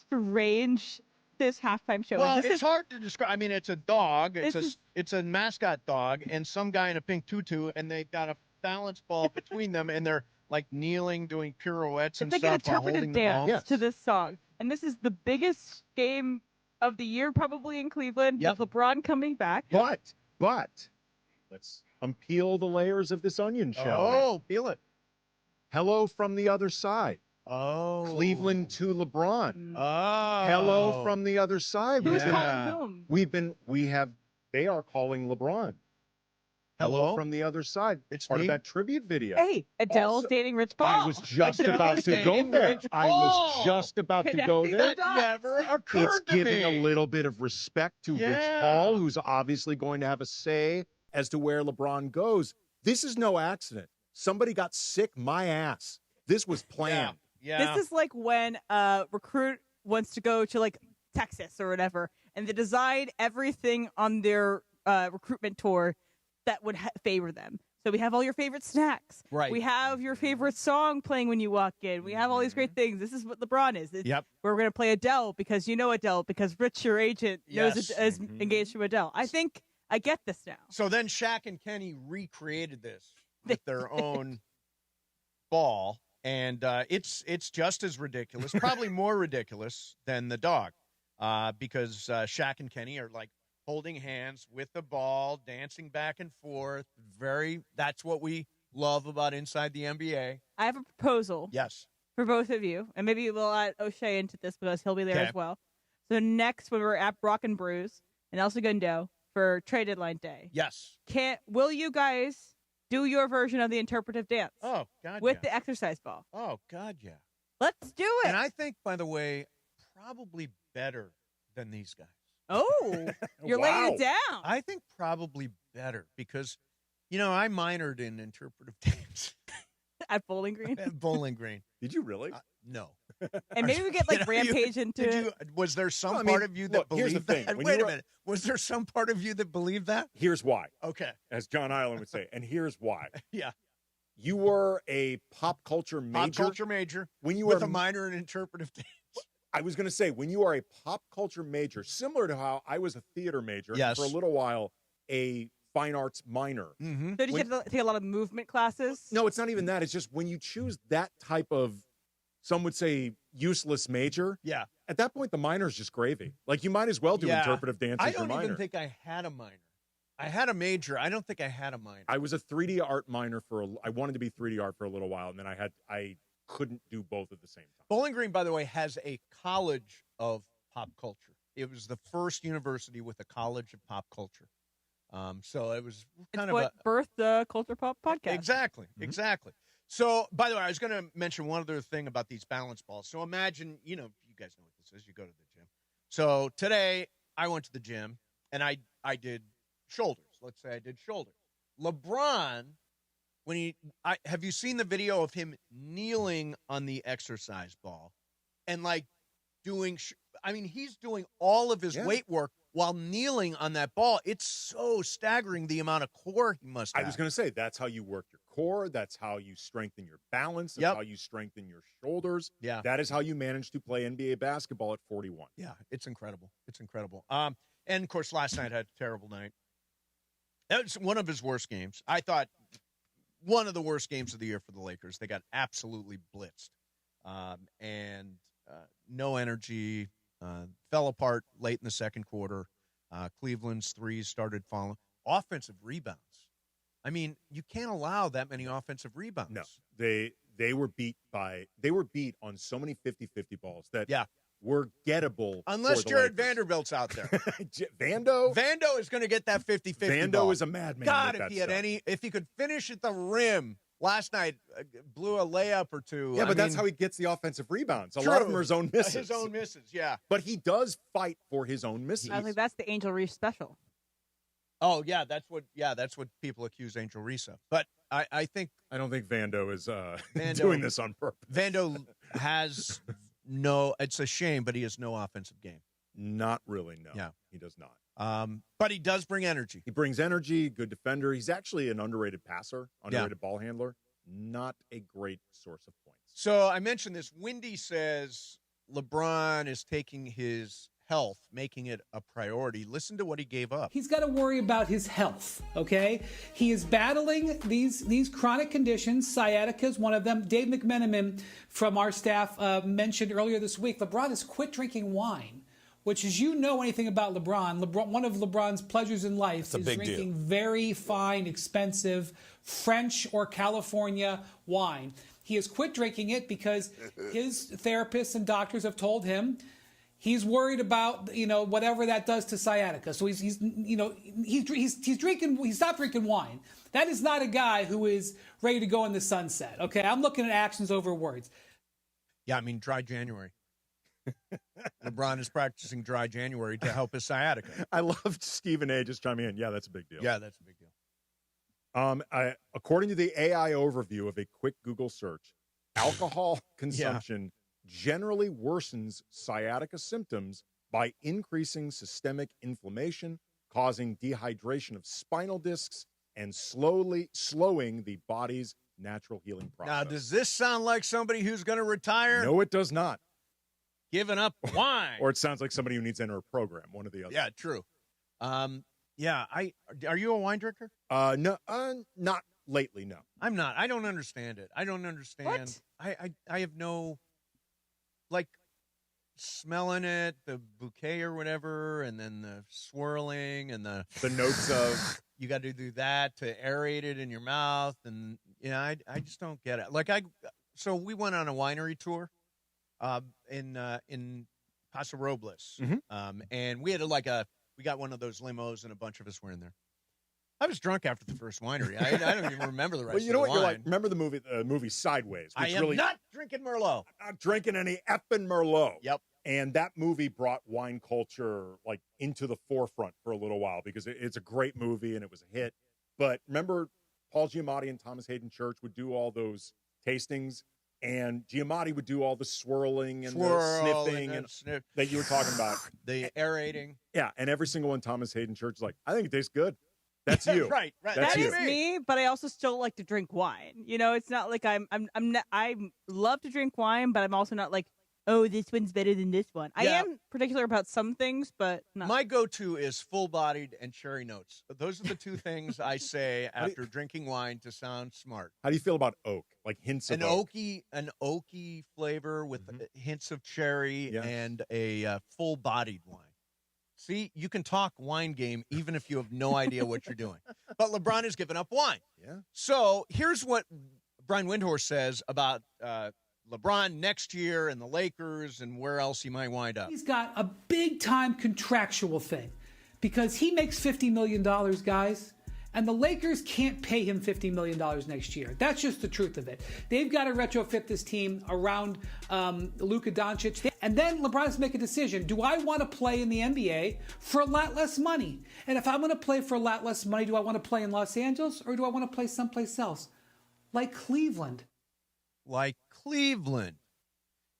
strange this halftime show
Well,
is.
it's hard to describe. I mean, it's a dog. It's a mascot dog, and some guy in a pink tutu, and they've got a balance ball between them, and they're like kneeling, doing pirouettes and
it's like
stuff.
an interpretive dance to this song. And this is the biggest game of the year, probably in Cleveland, with LeBron coming back.
But let's unpeel the layers of this onion, shall we?
Oh, peel it.
Hello from the other side.
Oh.
Cleveland to LeBron.
Oh.
Hello from the other side.
Who's calling whom?
They are calling LeBron. Hello from the other side. It's part of that tribute video.
Hey, Adele's dating Rich Paul.
I was just about to go there. I was just about to go there.
That never occurred
It's
to
giving
me.
a little bit of respect to Rich Paul, who's obviously going to have a say as to where LeBron goes. This is no accident. Somebody got sick my ass. This was planned.
This is like when a recruit wants to go to like Texas or whatever, and they design everything on their recruitment tour that would favor them. So we have all your favorite snacks.
Right.
We have your favorite song playing when you walk in. We have all these great things. This is what LeBron is. We're going to play Adele because you know Adele, because Rich, your agent, knows is engaged to Adele. I think I get this now.
So then Shaq and Kenny recreated this with their own ball, and it's just as ridiculous, probably more ridiculous than the dog, because Shaq and Kenny are like holding hands with the ball, dancing back and forth. That's what we love about Inside the NBA.
I have a proposal.
Yes.
For both of you, and maybe we'll add O'Shea into this because he'll be there
Okay.
as well. So next, when we're at Brock and Brews and El Segundo for trade deadline day,
Yes.
will you guys do your version of the interpretive dance?
Oh, God,
with
yeah.
the exercise ball.
Oh, God, yeah.
Let's do it.
And I think, by the way, probably better than these guys.
Oh, you're laying it down.
I think probably better because, I minored in interpretive dance.
At Bowling Green?
At Bowling Green.
Did you really?
No.
And maybe we get like Rampage into it.
Was there some part of you that
here's the
believed
thing.
that?
When
Wait
you
a minute. Was there some part of you that believed that?
Here's why.
Okay.
As John Ireland would say. And here's why.
Yeah.
You were a pop culture major.
Pop culture major
When you
with
were
a minor in interpretive dance.
I was going to say, when you are a pop culture major, similar to how I was a theater major,
Yes.
and for a little while, a fine arts minor.
Mm-hmm.
So did you have to take a lot of movement classes?
No, it's not even that. It's just when you choose that type of, some would say, useless major.
Yeah.
At that point, the minor is just gravy. Like, you might as well do interpretive dance
I
as your
don't
minor.
even think I had a minor. I had a major. I don't think I had a minor.
I was a 3D art minor I wanted to be 3D art for a little while, and then I couldn't do both at the same time.
Bowling Green, by the way, has a college of pop culture. It was the first university with a college of pop culture. So it was kind
It's what birthed the Culture Pop podcast.
Exactly. So, by the way, I was going to mention one other thing about these balance balls. So imagine, you guys know what this is. You go to the gym. So today I went to the gym and I did shoulders. Let's say I did shoulders. LeBron, have you seen the video of him kneeling on the exercise ball and like doing, he's doing all of his weight work while kneeling on that ball. It's so staggering the amount of core he must have.
I was going to say, that's how you work your core. That's how you strengthen your balance. That's how you strengthen your shoulders.
Yeah.
That is how you manage to play NBA basketball at 41.
Yeah, it's incredible. And, of course, last night I had a terrible night. That was one of his worst games. I thought one of the worst games of the year for the Lakers. They got absolutely blitzed. And no energy. Fell apart late in the second quarter. Cleveland's threes started falling. Offensive rebounds. You can't allow that many offensive rebounds.
No, they were beat on so many 50-50 balls that were gettable.
Unless
for the
Jared
Lakers.
Vanderbilt's out there.
Vando
is going to get that 50-50
Vando
ball.
is a madman.
God,
with
if
that
he had
stuff.
if he could finish at the rim last night, blew a layup or two.
Yeah, but that's
mean,
how he gets the offensive rebounds. A
true.
lot of them are his own misses.
His own misses, yeah.
But he does fight for his own misses.
I was like, that's the Angel Reese special.
Oh yeah, that's what people accuse Angel Reese of. But I
don't think Vando is
Vando,
doing this on purpose.
Vando has no. It's a shame, but he has no offensive game.
Not really. No.
Yeah,
he does not.
But he does bring energy.
He brings energy. Good defender. He's actually an underrated passer, underrated ball handler. Not a great source of points.
So I mentioned this. Wendy says LeBron is taking his health, making it a priority. Listen to what he gave up.
He's got to worry about his health, okay? He is battling these chronic conditions. Sciatica is one of them. Dave McMenamin from our staff mentioned earlier this week, LeBron has quit drinking wine, which, as you know anything about LeBron, one of LeBron's pleasures in life is drinking very fine, expensive French or California wine. He has quit drinking it because his therapists and doctors have told him he's worried about, whatever that does to sciatica. So he's stopped drinking wine. That is not a guy who is ready to go in the sunset. Okay, I'm looking at actions over words.
Yeah, I mean, dry January. LeBron is practicing dry January to help his sciatica.
I loved Stephen A. just chiming in. Yeah, that's a big deal.
Yeah, that's a big deal.
According to the AI overview of a quick Google search, alcohol consumption generally worsens sciatica symptoms by increasing systemic inflammation, causing dehydration of spinal discs, and slowing the body's natural healing process.
Now, does this sound like somebody who's going to retire?
No, it does not.
Giving up wine.
Or it sounds like somebody who needs to enter a program, one or the other.
Yeah, true. Yeah, are you a wine drinker?
No, not lately, no.
I'm not. I don't understand it. I don't understand.
What?
I have no, like, smelling it, the bouquet or whatever, and then the swirling and the
notes of
you got to do that to aerate it in your mouth, and I just don't get it. Like so we went on a winery tour, in Paso Robles, and we had we got one of those limos, and a bunch of us were in there. I was drunk after the first winery. I don't even remember the rest.
Well, you know
of
what?
the
You're
wine.
like. Remember the movie Sideways?
I am not drinking Merlot.
I'm not drinking any effing Merlot.
Yep.
And that movie brought wine culture like into the forefront for a little while because it's a great movie and it was a hit. But remember, Paul Giamatti and Thomas Hayden Church would do all those tastings, and Giamatti would do all the swirling and the sniffing and that you were talking about.
The aerating.
Yeah, and every single one, Thomas Hayden Church is like, I think it tastes good. That's you.
Right.
That's
That
you.
is me, but I also still like to drink wine. It's not like I'm not, I love to drink wine, but I'm also not like, oh, this one's better than this one. I am particular about some things, but not.
My go-to is full-bodied and cherry notes. Those are the two things I say after drinking wine to sound smart.
How do you feel about oak? Like hints of oak?
An oaky flavor with hints of cherry and a full-bodied wine. See, you can talk wine game even if you have no idea what you're doing. But LeBron has given up wine.
Yeah.
So here's what Brian Windhorst says about LeBron next year and the Lakers and where else he might wind up.
He's got a big-time contractual thing because he makes $50 million, guys, and the Lakers can't pay him $50 million next year. That's just the truth of it. They've got to retrofit this team around Luka Doncic. And then LeBron has to make a decision. Do I want to play in the NBA for a lot less money? And if I'm going to play for a lot less money, do I want to play in Los Angeles or do I want to play someplace else? Like Cleveland.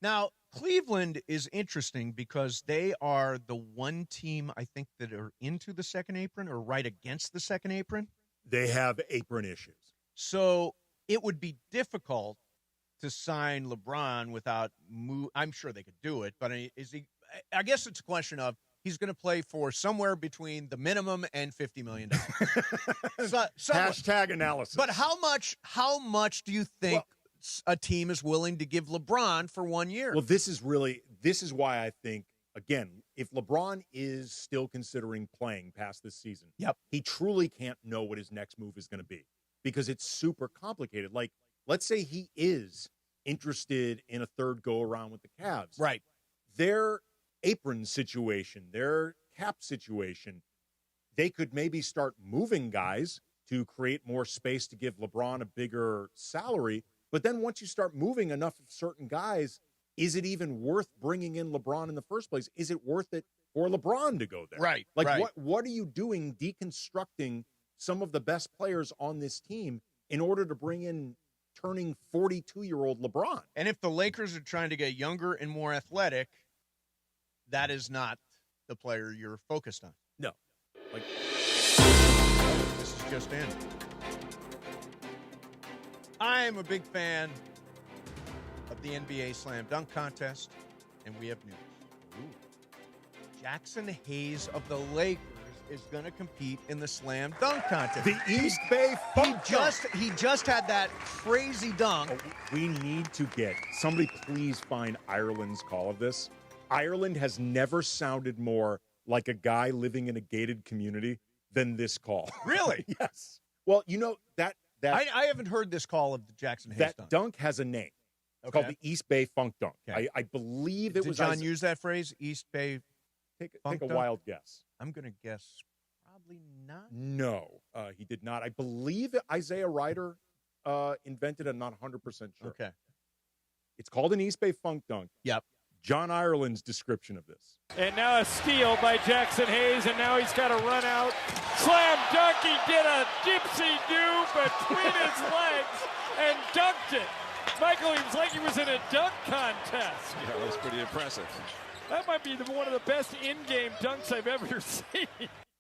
Now, Cleveland is interesting because they are the one team, I think, that are into the second apron or right against the second apron.
They have apron issues.
So it would be difficult to sign LeBron without I'm sure they could do it, but I guess it's a question of he's going to play for somewhere between the minimum and $50 million.
Hashtag analysis.
But how much do you think a team is willing to give LeBron for 1 year?
Well, this is why I think, again, if LeBron is still considering playing past this season, he truly can't know what his next move is going to be because it's super complicated. Like, let's say he is interested in a third go around with the Cavs.
Right.
their apron situation, their cap situation, they could maybe start moving guys to create more space to give LeBron a bigger salary. But then once you start moving enough of certain guys, is it even worth bringing in LeBron in the first place? Is it worth it for LeBron to go there?
Right.
Like,
right.
what are you doing deconstructing some of the best players on this team in order to bring in turning 42-year-old LeBron?
And if the Lakers are trying to get younger and more athletic, that is not the player you're focused on.
No. Like,
this is just in. I am a big fan of the NBA Slam Dunk Contest, and we have news. Jackson Hayes of the Lakers is going to compete in the Slam Dunk Contest.
The East Bay Funk
He just had that crazy dunk.
Oh, we need to get somebody. Please find Ireland's call of this. Ireland has never sounded more like a guy living in a gated community than this call.
Really?
Yes. Well, you know that
I haven't heard this call of the Jackson Hayes
that dunk has a name. It's called the East Bay Funk Dunk.
Okay.
I believe it
Did
was.
John use that phrase? East Bay.
Take
Funk
a
Dunk?
wild guess.
I'm going to guess probably not.
No, he did not. I believe Isaiah Ryder invented it. I'm not 100% sure.
Okay.
It's called an East Bay Funk Dunk.
Yep.
John Ireland's description of this.
And now a steal by Jackson Hayes, and now he's got to run out. Slam dunk, he did a gypsy-do between his legs and dunked it. Michael, he was like he was in a dunk contest.
Yeah, that was pretty impressive.
That might be one of the best in-game dunks I've ever seen.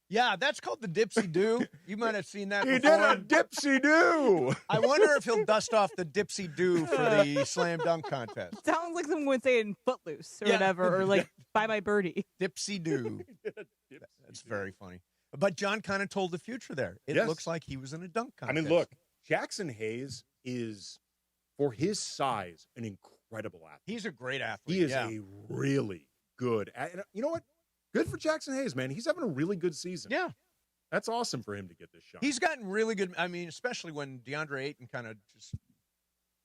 Yeah, that's called the Dipsy-Do. You might have seen that
He
before.
did a Dipsy-Do.
I wonder if he'll dust off the Dipsy-Do for the Slam Dunk Contest.
Sounds like someone would say in Footloose or whatever, or like Bye Bye Birdie.
Dipsy-Do. That's very funny. But John kind of told the future there. It
Yes.
looks like he was in a dunk contest.
I mean, look, Jackson Hayes is, for his size, an incredible athlete.
He's a great athlete.
He is a really good. And you know what? Good for Jackson Hayes, man. He's having a really good season.
Yeah.
That's awesome for him to get this shot.
He's gotten really good. I mean, especially when Deandre Ayton kind of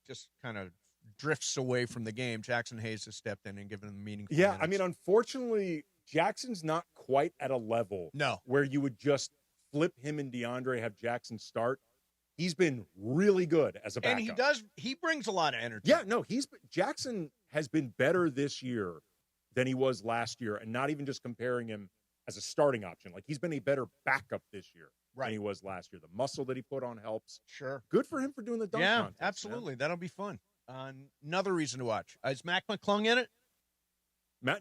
just kind of drifts away from the game. Jackson Hayes has stepped in and given him meaningful minutes.
I mean, unfortunately, Jackson's not quite at a level where you would just flip him and DeAndre, have Jackson start. He's been really good as a backup.
And he brings a lot of energy.
Yeah, no, Jackson has been better this year than he was last year, and not even just comparing him as a starting option. Like, he's been a better backup this year than he was last year. The muscle that he put on helps.
Sure.
Good for him for doing the dunk contest.
Absolutely. Man. That'll be fun. Another reason to watch. Is Mac McClung in it?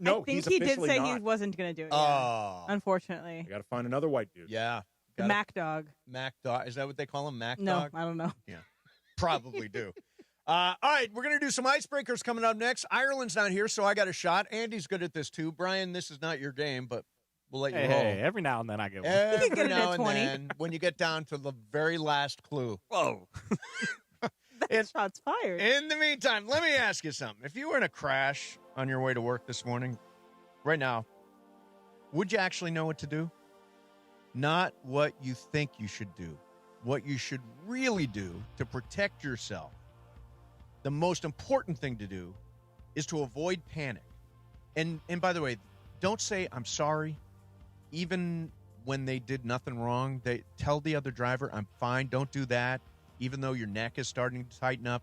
No,
I think he did say he wasn't going to do it.
Oh.
Unfortunately.
I got to find another white dude.
Yeah.
The Mac Dog.
Mac Dog. Is that what they call him? Mac
No,
Dog?
I don't know.
Yeah. Probably do. All right, we're going to do some icebreakers coming up next. Ireland's not here, so I got a shot. Andy's good at this, too. Brian, this is not your game, but we'll let you roll.
Hey, every now and then I get one.
Every
get it
now
at
and
20.
then, when you get down to the very last clue.
Whoa.
Shots fired.
In the meantime, let me ask you something. If you were in a crash on your way to work this morning, right now, would you actually know what to do? Not what you think you should do. What you should really do to protect yourself. The most important thing to do is to avoid panic. And by the way, don't say, I'm sorry. Even when they did nothing wrong, they tell the other driver, I'm fine. Don't do that. Even though your neck is starting to tighten up.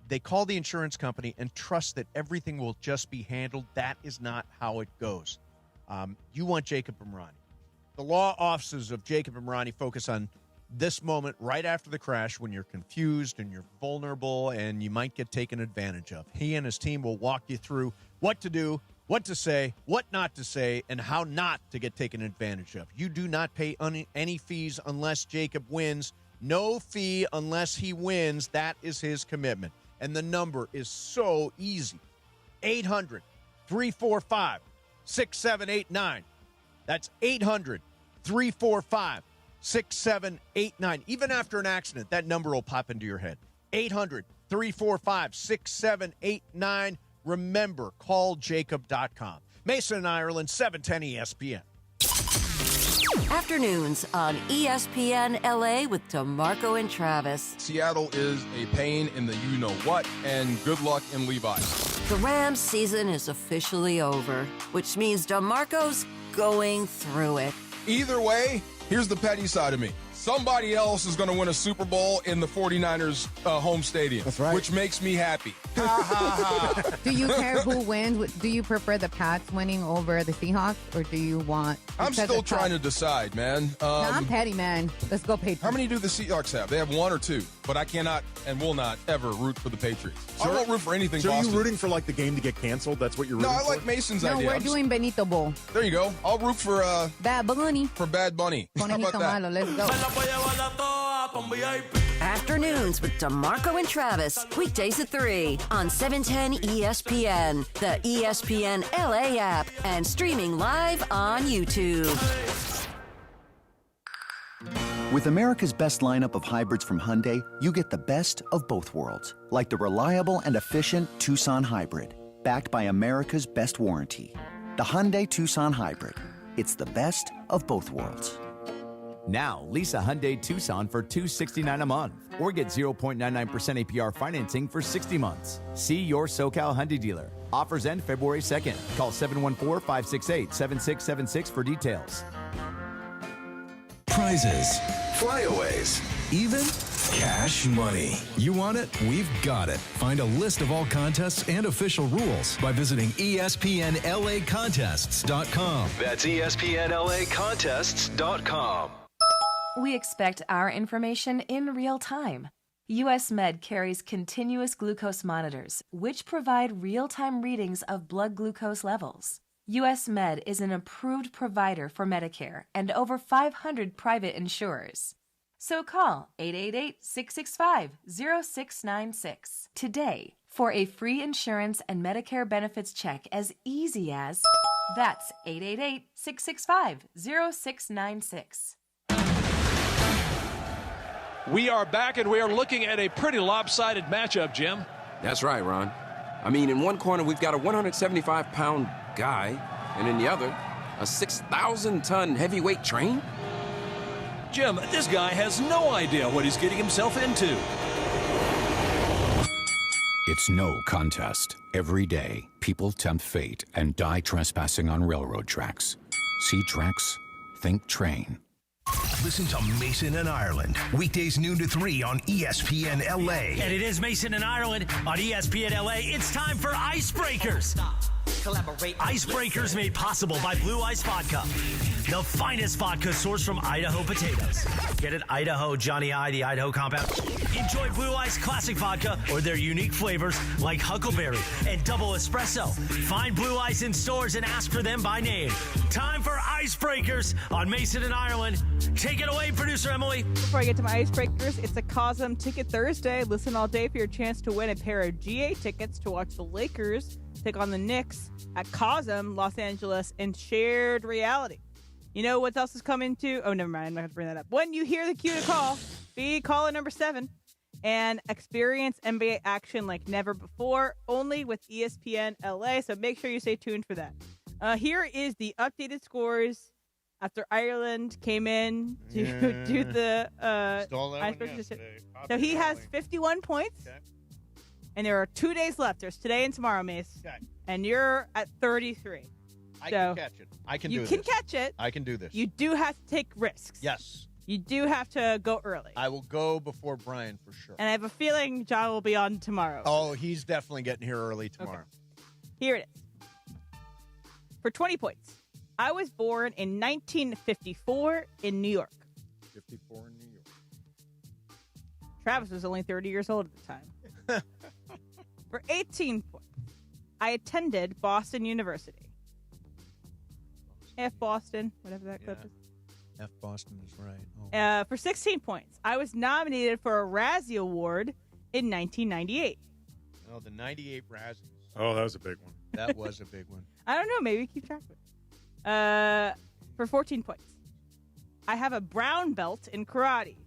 They call the insurance company and trust that everything will just be handled. That is not how it goes. You want Jacob Imrani. The law offices of Jacob Imrani focus on this moment right after the crash when you're confused and you're vulnerable and you might get taken advantage of. He and his team will walk you through what to do, what to say, what not to say, and how not to get taken advantage of. You do not pay any fees unless Jacob wins. No fee unless he wins. That is his commitment. And the number is so easy. 800-345-6789. That's 800-345-6789. Even after an accident, that number will pop into your head. 800-345-6789. Remember, call Jacob.com. Mason and Ireland, 710 ESPN.
Afternoons on ESPN LA with DeMarco and Travis.
Seattle is a pain in the you-know-what, and good luck in Levi.
The Rams season is officially over, which means DeMarco's going through it.
Either way, here's the petty side of me. Somebody else is going to win a Super Bowl in the 49ers home stadium. That's right. Which makes me happy. Ha, ha, ha.
Do you care who wins? Do you prefer the Pats winning over the Seahawks, or do you want...
I'm still trying to decide, man.
No, I'm petty, man. Let's go Patriots.
How many do the Seahawks have? They have one or two, but I cannot and will not ever root for the Patriots. I won't root for anything
So
Boston.
are you rooting for, like, the game to get canceled? That's what you're rooting for?
No, I like Mason's idea.
No, we're doing Benito Bowl.
There you go. I'll root for...
Bad Bunny.
For Bad Bunny. How about that?
Malo, let's go.
Afternoons with DeMarco and Travis. Weekdays at 3 on 710 ESPN, the ESPN LA app, and streaming live on YouTube.
With America's best lineup of hybrids from Hyundai, you get the best of both worlds. Like the reliable and efficient Tucson Hybrid, backed by America's best warranty. The Hyundai Tucson Hybrid. It's the best of both worlds.
Now, lease a Hyundai Tucson for $269 a month or get 0.99% APR financing for 60 months. See your SoCal Hyundai dealer. Offers end February 2nd. Call 714-568-7676 for details.
Prizes, flyaways, even cash money. You want it? We've got it. Find a list of all contests and official rules by visiting ESPNLAcontests.com.
That's ESPNLAcontests.com.
We expect our information in real time. US Med carries continuous glucose monitors, which provide real-time readings of blood glucose levels. US Med is an approved provider for Medicare and over 500 private insurers. So call 888-665-0696 today for a free insurance and Medicare benefits check as easy as... That's 888-665-0696.
We are back, and we are looking at a pretty lopsided matchup, Jim.
That's right, Ron. I mean, in one corner, we've got a 175-pound guy, and in the other, a 6,000-ton heavyweight train.
Jim, this guy has no idea what he's getting himself into.
It's no contest. Every day, people tempt fate and die trespassing on railroad tracks. See tracks, think train.
Listen to Mason and Ireland, weekdays noon to 3 on ESPN LA.
And it is Mason and Ireland on ESPN LA. It's time for Icebreakers. Icebreakers made possible by Blue Ice Vodka, the finest vodka sourced from Idaho potatoes. Get it? Idaho, Johnny I, the Idaho compound. Enjoy Blue Ice Classic Vodka or their unique flavors like Huckleberry and Double Espresso. Find Blue Ice in stores and ask for them by name. Time for Icebreakers on Mason and Ireland. Take it away, producer Emily.
Before I get to my Icebreakers, it's a Cosm Ticket Thursday. Listen all day for your chance to win a pair of GA tickets to watch the Lakers take on the Knicks at Cosm, Los Angeles, in shared reality. You know what else is coming to? Oh, never mind. I'm not going to bring that up. When you hear the cue to call, be caller number 7 and experience NBA action like never before, only with ESPN LA. So make sure you stay tuned for that. Here is the updated scores after Ireland came in to do the icebreaker. So he has 51 points. Okay. And there are 2 days left. There's today and tomorrow, Mace. Okay. And you're at 33.
I can catch it. I can do this.
You can catch it.
I can do this.
You do have to take risks.
Yes.
You do have to go early.
I will go before Brian for sure.
And I have a feeling John will be on tomorrow.
Oh, he's definitely getting here early tomorrow.
Okay. Here it is. For 20 points. I was born in 1954 in New York.
54 in New York.
Travis was only 30 years old at the time. For 18 points, I attended Boston University. F Boston, whatever that clip is.
F Boston is right.
For 16 points, I was nominated for a Razzie Award in 1998.
Oh, the 98 Razzies.
Oh, that was a big one.
That was a big one.
I don't know. Maybe keep track of it. For 14 points, I have a brown belt in karate.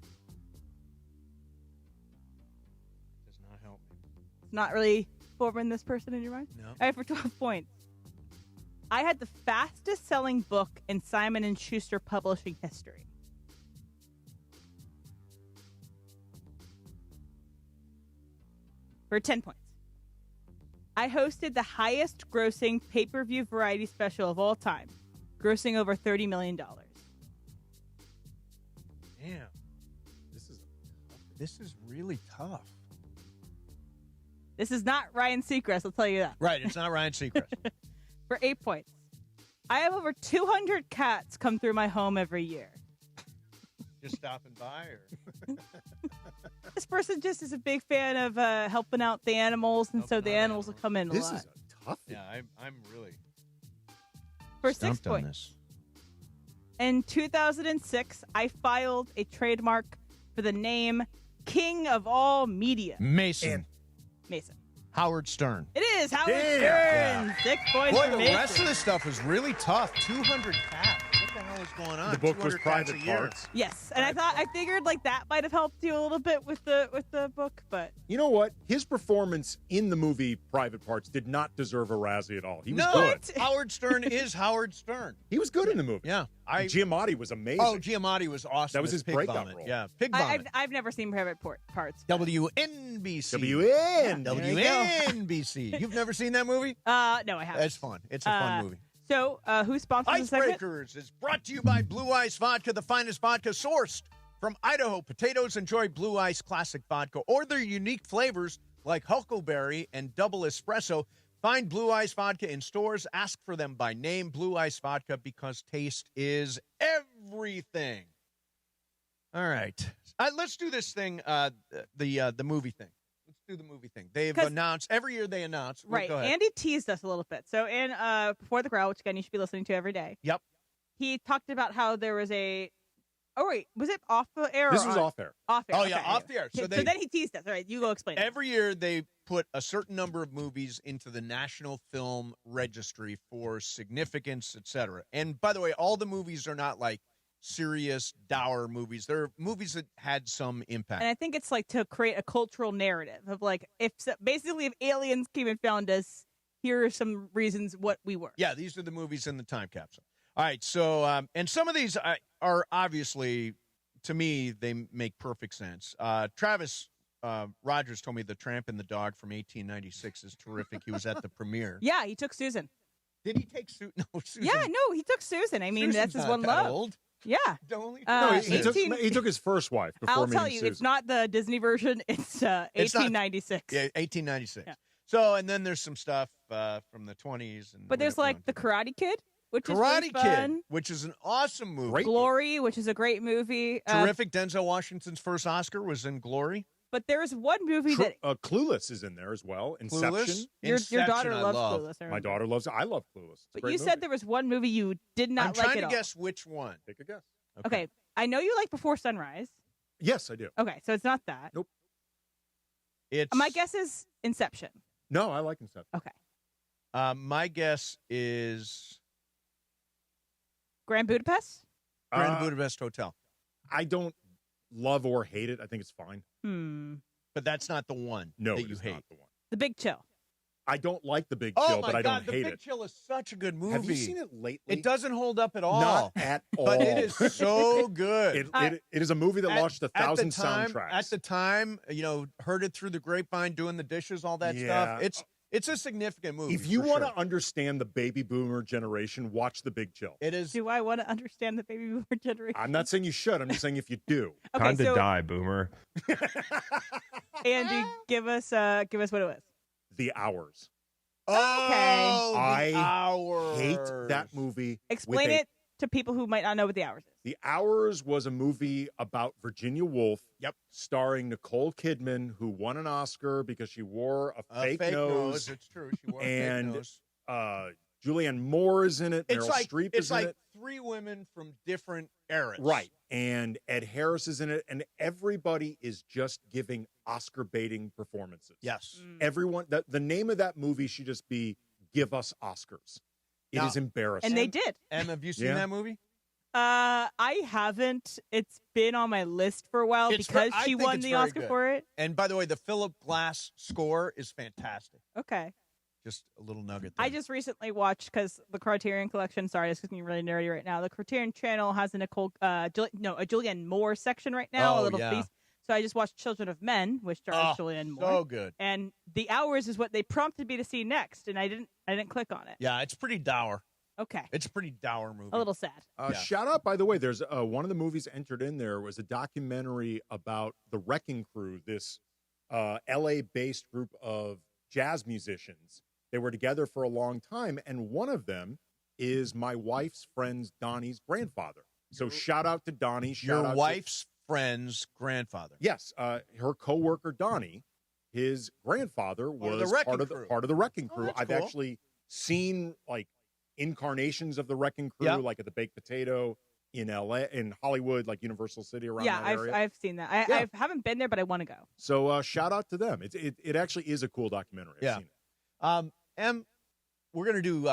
Does not help me.
It's not really forming this person in your mind?
No.
All right, for 12 points, I had the fastest selling book in Simon & Schuster publishing history. For 10 points. I hosted the highest grossing pay-per-view variety special of all time, grossing over $30 million.
Damn. This is really tough.
This is not Ryan Seacrest, I'll tell you that.
Right, it's not Ryan Seacrest.
For 8 points. I have over 200 cats come through my home every year.
Just stopping by, or
This person just is a big fan of helping out the animals, and so the animals will come in a lot.
This is a tough.
Yeah, I'm really
For 6
stumped on
points.
this.
In 2006, I filed a trademark for the name King of All Media.
Mason.
Mason.
Howard Stern.
It is Howard Stern.
Yeah.
6 points
Boy,
for
the
Mason.
rest of this stuff is really tough. 200 cats. What the hell is going on?
The book was
200 cats
Private
a year.
Parts.
Yes, and I figured like that might have helped you a little bit with the book, but
You know what? His performance in the movie Private Parts did not deserve a Razzie at all. He was
No,
good.
Howard Stern is Howard Stern.
He was good in the movie.
Yeah.
Giamatti was amazing.
Oh, Giamatti was awesome.
That was
as
his
Pig
breakout
Vomit.
role.
Yeah, Pig Vomit.
I've never seen Private Parts.
WNBC. WNBC. You've never seen that movie?
No, I haven't.
It's fun. It's a fun movie.
So, who sponsors the segment?
Icebreakers is brought to you by Blue Ice Vodka, the finest vodka sourced from Idaho. Potatoes enjoy Blue Ice Classic Vodka or their unique flavors like Huckleberry and Double Espresso. Find Blue Ice Vodka in stores. Ask for them by name. Blue Ice Vodka, because taste is everything. All right. Let's do this thing, the movie thing. Let's do the movie thing. They've announced, every year they announce.
Right.
Go ahead.
Andy teased us a little bit. So, in Before the Crowd, which again you should be listening to every day.
Yep.
He talked about how there was a. Oh wait, was it off the air?
This
or
was
on?
off air.
Off air.
Oh,
okay,
yeah, off the air. So
then he teased us. All right, you go explain.
Every year they put a certain number of movies into the National Film Registry for significance, etc. And by the way, all the movies are not like serious, dour movies. They're movies that had some impact.
And I think it's like to create a cultural narrative of like basically if aliens came and found us, here are some reasons what we were.
Yeah, these are the movies in the time capsule. All right, so and some of these are obviously, to me, they make perfect sense. Travis Rogers told me The Tramp and the Dog from 1896 is terrific. He was at the premiere.
Yeah, he took Susan.
Did he take Susan? No, Susan.
Yeah, no, he took Susan. I mean,
Susan's
that's his
not
one
that
love.
old.
Yeah.
No, he took his first wife before
I'll
meeting
tell you,
Susan.
it's not the Disney version. It's 1896.
Yeah, 1896.
Yeah.
So, and then there's some stuff from the 20s.
But there's like The Karate Kid, which is
Karate
really fun.
Kid, which is an awesome movie.
Glory, which is a great movie.
Terrific. Denzel Washington's first Oscar was in Glory.
But there's one movie that
Clueless is in there as well. Inception.
Clueless?
Your
Inception,
daughter
I
loves
love.
Clueless. I
My
remember.
daughter loves it. I love Clueless. It's a
But
great
you
movie.
said there was one movie you did not
I'm
like
trying
at
to
all.
guess which one.
Take a guess.
Okay, I know you like Before Sunrise.
Yes, I do.
Okay, so it's not that.
Nope.
It's
My guess is Inception.
No, I like Inception.
Okay.
My guess is
Grand Budapest?
Grand Budapest Hotel.
I don't love or hate it. I think it's fine.
But that's not the one
No,
that
it
you
is
hate.
not the one.
The Big Chill.
I don't like The Big
Oh
Chill,
my
but I
God,
don't
The
hate
Big
it.
Chill is such a good movie.
Have you seen it lately?
It doesn't hold up at all.
Not at all.
But it is so good.
It is a movie that launched 1,000 soundtracks.
At the time, heard it through the grapevine, doing the dishes, all that stuff. It's a significant movie.
If you
for
want
sure.
to understand the baby boomer generation, watch The Big Chill.
It is.
Do I want to understand the baby boomer generation?
I'm not saying you should. I'm just saying if you do.
Okay,
Time to
so-
die, boomer.
Andy, give us what it was.
The Hours.
Okay.
I
Hours.
hate that movie.
Explain it to people who might not know what The Hours is.
The Hours was a movie about Virginia Woolf.
Yep.
Starring Nicole Kidman, who won an Oscar because she wore a fake nose.
It's true. She wore a
And
fake nose.
Julianne Moore is in it.
It's
Meryl
like
Streep
it's
is
like
in it.
three women from different eras.
Right. And Ed Harris is in it. And everybody is just giving Oscar baiting performances.
Yes.
Everyone, the name of that movie should just be Give Us Oscars. It is embarrassing.
And they did.
Em, have you seen
Yeah.
that movie?
I haven't. It's been on my list for a while
I
because she
think
won
it's
the
very
Oscar
good.
for it.
And by the way, the Philip Glass score is fantastic.
Okay.
Just a little nugget there.
I just recently watched, because the Criterion Collection, sorry, this is getting really nerdy right now. The Criterion Channel has a Julianne Moore section right now, a little piece. So I just watched Children of Men, which stars Julianne Moore.
So good.
And The Hours is what they prompted me to see next, and I didn't click on it.
Yeah, it's pretty dour.
Okay.
It's a pretty dour movie.
A little sad.
Shout out, by the way, there's one of the movies entered in there was a documentary about the Wrecking Crew, this LA-based group of jazz musicians. They were together for a long time, and one of them is my wife's friend's Donnie's grandfather. So shout out to Donnie.
Your wife's friend's grandfather.
Yes, her coworker Donnie, his grandfather was part of the Wrecking Crew. I've
cool.
actually seen like incarnations of the Wrecking Crew, like at the Baked Potato in LA, in Hollywood, like Universal City around that area.
I've seen that. I haven't been there, but I want to go.
So shout out to them. It actually is a cool documentary. I've seen it.
Em, we're going to do,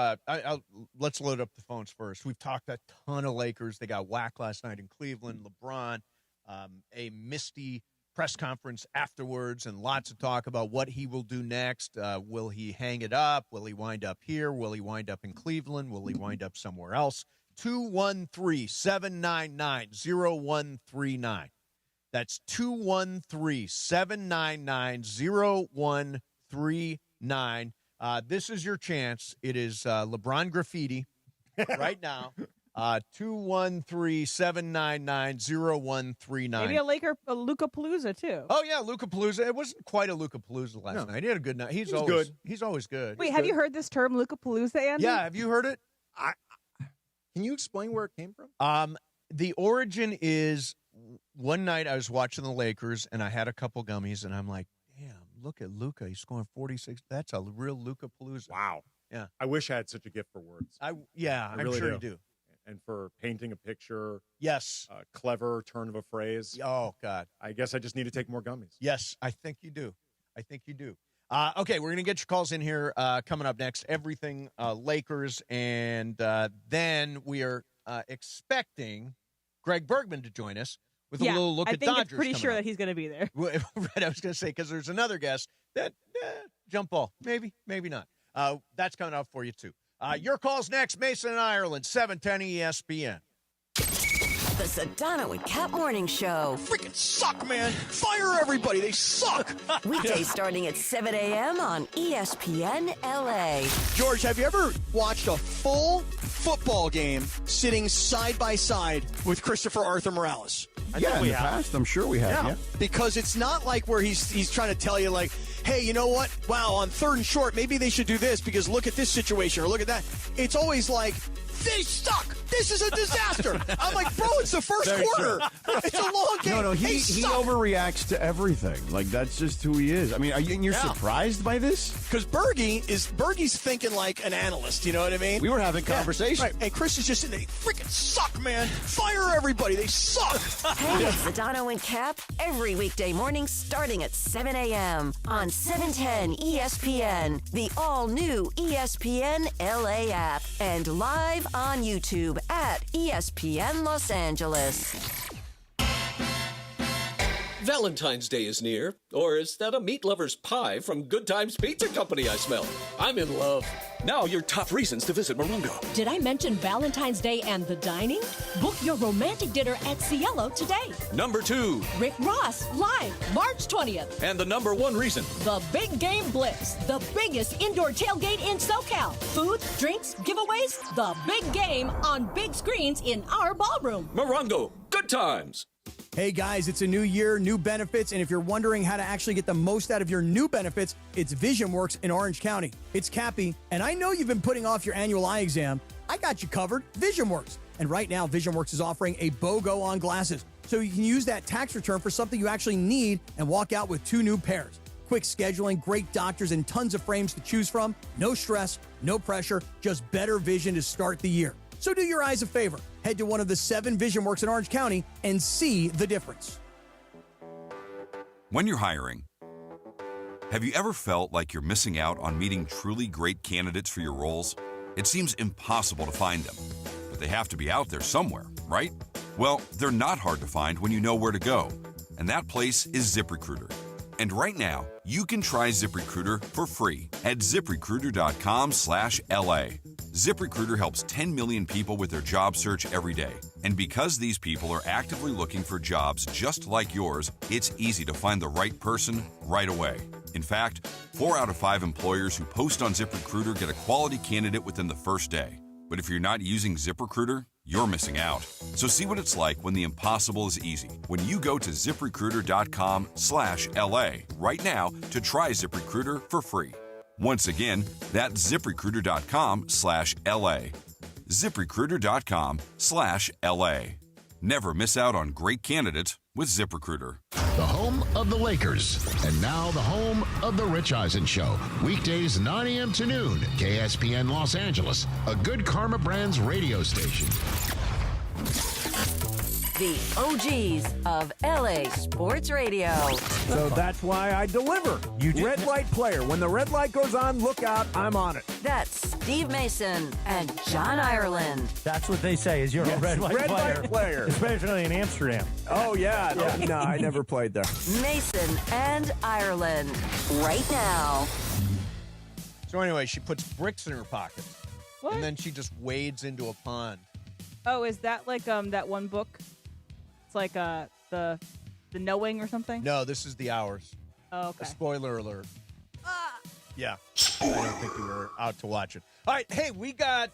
let's load up the phones first. We've talked a ton of Lakers. They got whacked last night in Cleveland. LeBron, a misty press conference afterwards, and lots of talk about what he will do next. Will he hang it up? Will he wind up here? Will he wind up in Cleveland? Will he wind up somewhere else? 213-799-0139. That's 213-799-0139. This is your chance. It is LeBron graffiti right now. 213-799-0139.
Maybe a Luka Palooza too.
Oh yeah, Luka Palooza. It wasn't quite a Luka Palooza last night. He had a good night. He's always good. He's always good.
Wait, have you heard this term, Luka Palooza, Andy?
Yeah, have you heard it?
Can you explain where it came from?
The origin is one night I was watching the Lakers and I had a couple gummies and I'm like, damn, look at Luka. He's scoring 46. That's a real Luka Palooza.
Wow.
Yeah.
I wish I had such a gift for words.
I'm
really
sure you do.
And for painting a picture.
Yes.
A clever turn of a phrase.
Oh, God.
I guess I just need to take more gummies.
Yes, I think you do. Okay, we're going to get your calls in here coming up next. Everything Lakers. And then we are expecting Greg Bergman to join us with a little look at Dodgers.
I think it's pretty sure that he's going to be there.
Right, I was going to say, because there's another guest that, jump ball. Maybe not. That's coming up for you, too. Your call's next. Mason in Ireland, 710 ESPN.
The Sedano and Cap Morning Show.
Freaking suck, man. Fire everybody. They suck.
Weekdays starting at 7 a.m. on ESPN LA.
George, have you ever watched a full football game sitting side by side with Christopher Arthur Morales?
In the past, I'm sure we have. Yeah.
Because it's not like where he's trying to tell you, like, hey, you know what? Wow, on 3rd and short, maybe they should do this because look at this situation or look at that. It's always like, they suck. This is a disaster. I'm like, bro, it's the first quarter. It's a long game.
No, he overreacts to everything. Like, that's just who he is. I mean, you're surprised by this?
Because Bergie's thinking like an analyst, you know what I mean?
We were having conversation.
Right. And Chris is just saying, they freaking suck, man. Fire everybody. They suck.
Hang with Sedano and Cap every weekday morning starting at 7 a.m. on 710 ESPN, the all-new ESPN LA app, and live on YouTube at ESPN Los Angeles.
Valentine's Day is near. Or is that a meat lover's pie from Good Times Pizza Company I smell? I'm in love. Now your top reasons to visit Morongo.
Did I mention Valentine's Day and the dining? Book your romantic dinner at Cielo today.
Number 2.
Rick Ross, live, March 20th.
And the number 1 reason.
The Big Game Blitz, the biggest indoor tailgate in SoCal. Food, drinks, giveaways, the big game on big screens in our ballroom.
Morongo, good times.
Hey guys, it's a new year, new benefits, and if you're wondering how to actually get the most out of your new benefits, it's VisionWorks in Orange County. It's Cappy, and I know you've been putting off your annual eye exam. I got you covered, VisionWorks. And right now, VisionWorks is offering a BOGO on glasses, so you can use that tax return for something you actually need and walk out with 2 new pairs. Quick scheduling, great doctors, and tons of frames to choose from. No stress, no pressure, just better vision to start the year. So do your eyes a favor. Head to one of the 7 VisionWorks in Orange County and see the difference.
When you're hiring, have you ever felt like you're missing out on meeting truly great candidates for your roles? It seems impossible to find them, but they have to be out there somewhere, right? Well, they're not hard to find when you know where to go, and that place is ZipRecruiter. And right now, you can try ZipRecruiter for free at ZipRecruiter.com/LA. ZipRecruiter helps 10 million people with their job search every day. And because these people are actively looking for jobs just like yours, it's easy to find the right person right away. In fact, 4 out of 5 employers who post on ZipRecruiter get a quality candidate within the first day. But if you're not using ZipRecruiter, you're missing out. So see what it's like when the impossible is easy. When you go to ZipRecruiter.com/LA right now to try ZipRecruiter for free. Once again, that's ZipRecruiter.com/LA. ZipRecruiter.com/LA. Never miss out on great candidates with ZipRecruiter.
The home of the Lakers. And now the home of the Rich Eisen Show. Weekdays 9 a.m. to noon. KSPN Los Angeles. A Good Karma Brands radio station.
The OGs of LA Sports Radio.
So that's why I deliver. Red light player. When the red light goes on, look out, I'm on it.
That's Steve Mason and John Ireland.
That's what they say is you're a red light player. Especially in Amsterdam.
Oh, yeah. No, I never played there.
Mason and Ireland. Right now.
So anyway, she puts bricks in her pocket. What? And then she just wades into a pond.
Oh, is that like that one book? It's like the Knowing or something?
No, this is The Hours.
Oh, okay.
A spoiler alert. Yeah. I don't think you were out to watch it. All right. Hey, we got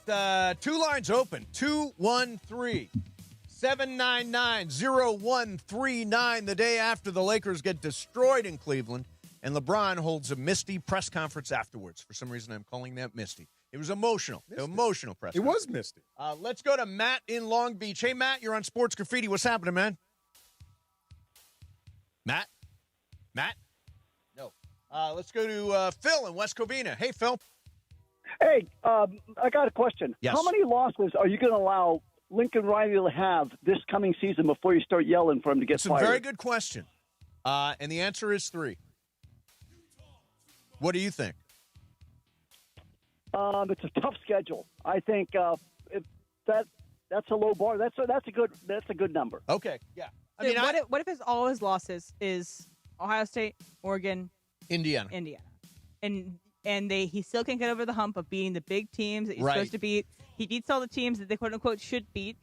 2 lines open. 213-799-0139 the day after the Lakers get destroyed in Cleveland. And LeBron holds a misty press conference afterwards. For some reason, I'm calling that misty. It was emotional. Emotional press conference.
It was misty.
Let's go to Matt in Long Beach. Hey, Matt, you're on Sports Graffiti. What's happening, man? Matt? No. Let's go to Phil in West Covina. Hey, Phil.
Hey, I got a question.
Yes.
How many losses are you going to allow Lincoln Riley to have this coming season before you start yelling for him to get fired?
It's a very good question. And the answer is 3. What do you think?
It's a tough schedule. I think that's a low bar. That's a good number.
Okay, yeah.
What if his all his losses is Ohio State, Oregon,
Indiana,
and he still can't get over the hump of beating the big teams that he's supposed to beat. He beats all the teams that they quote unquote should beat,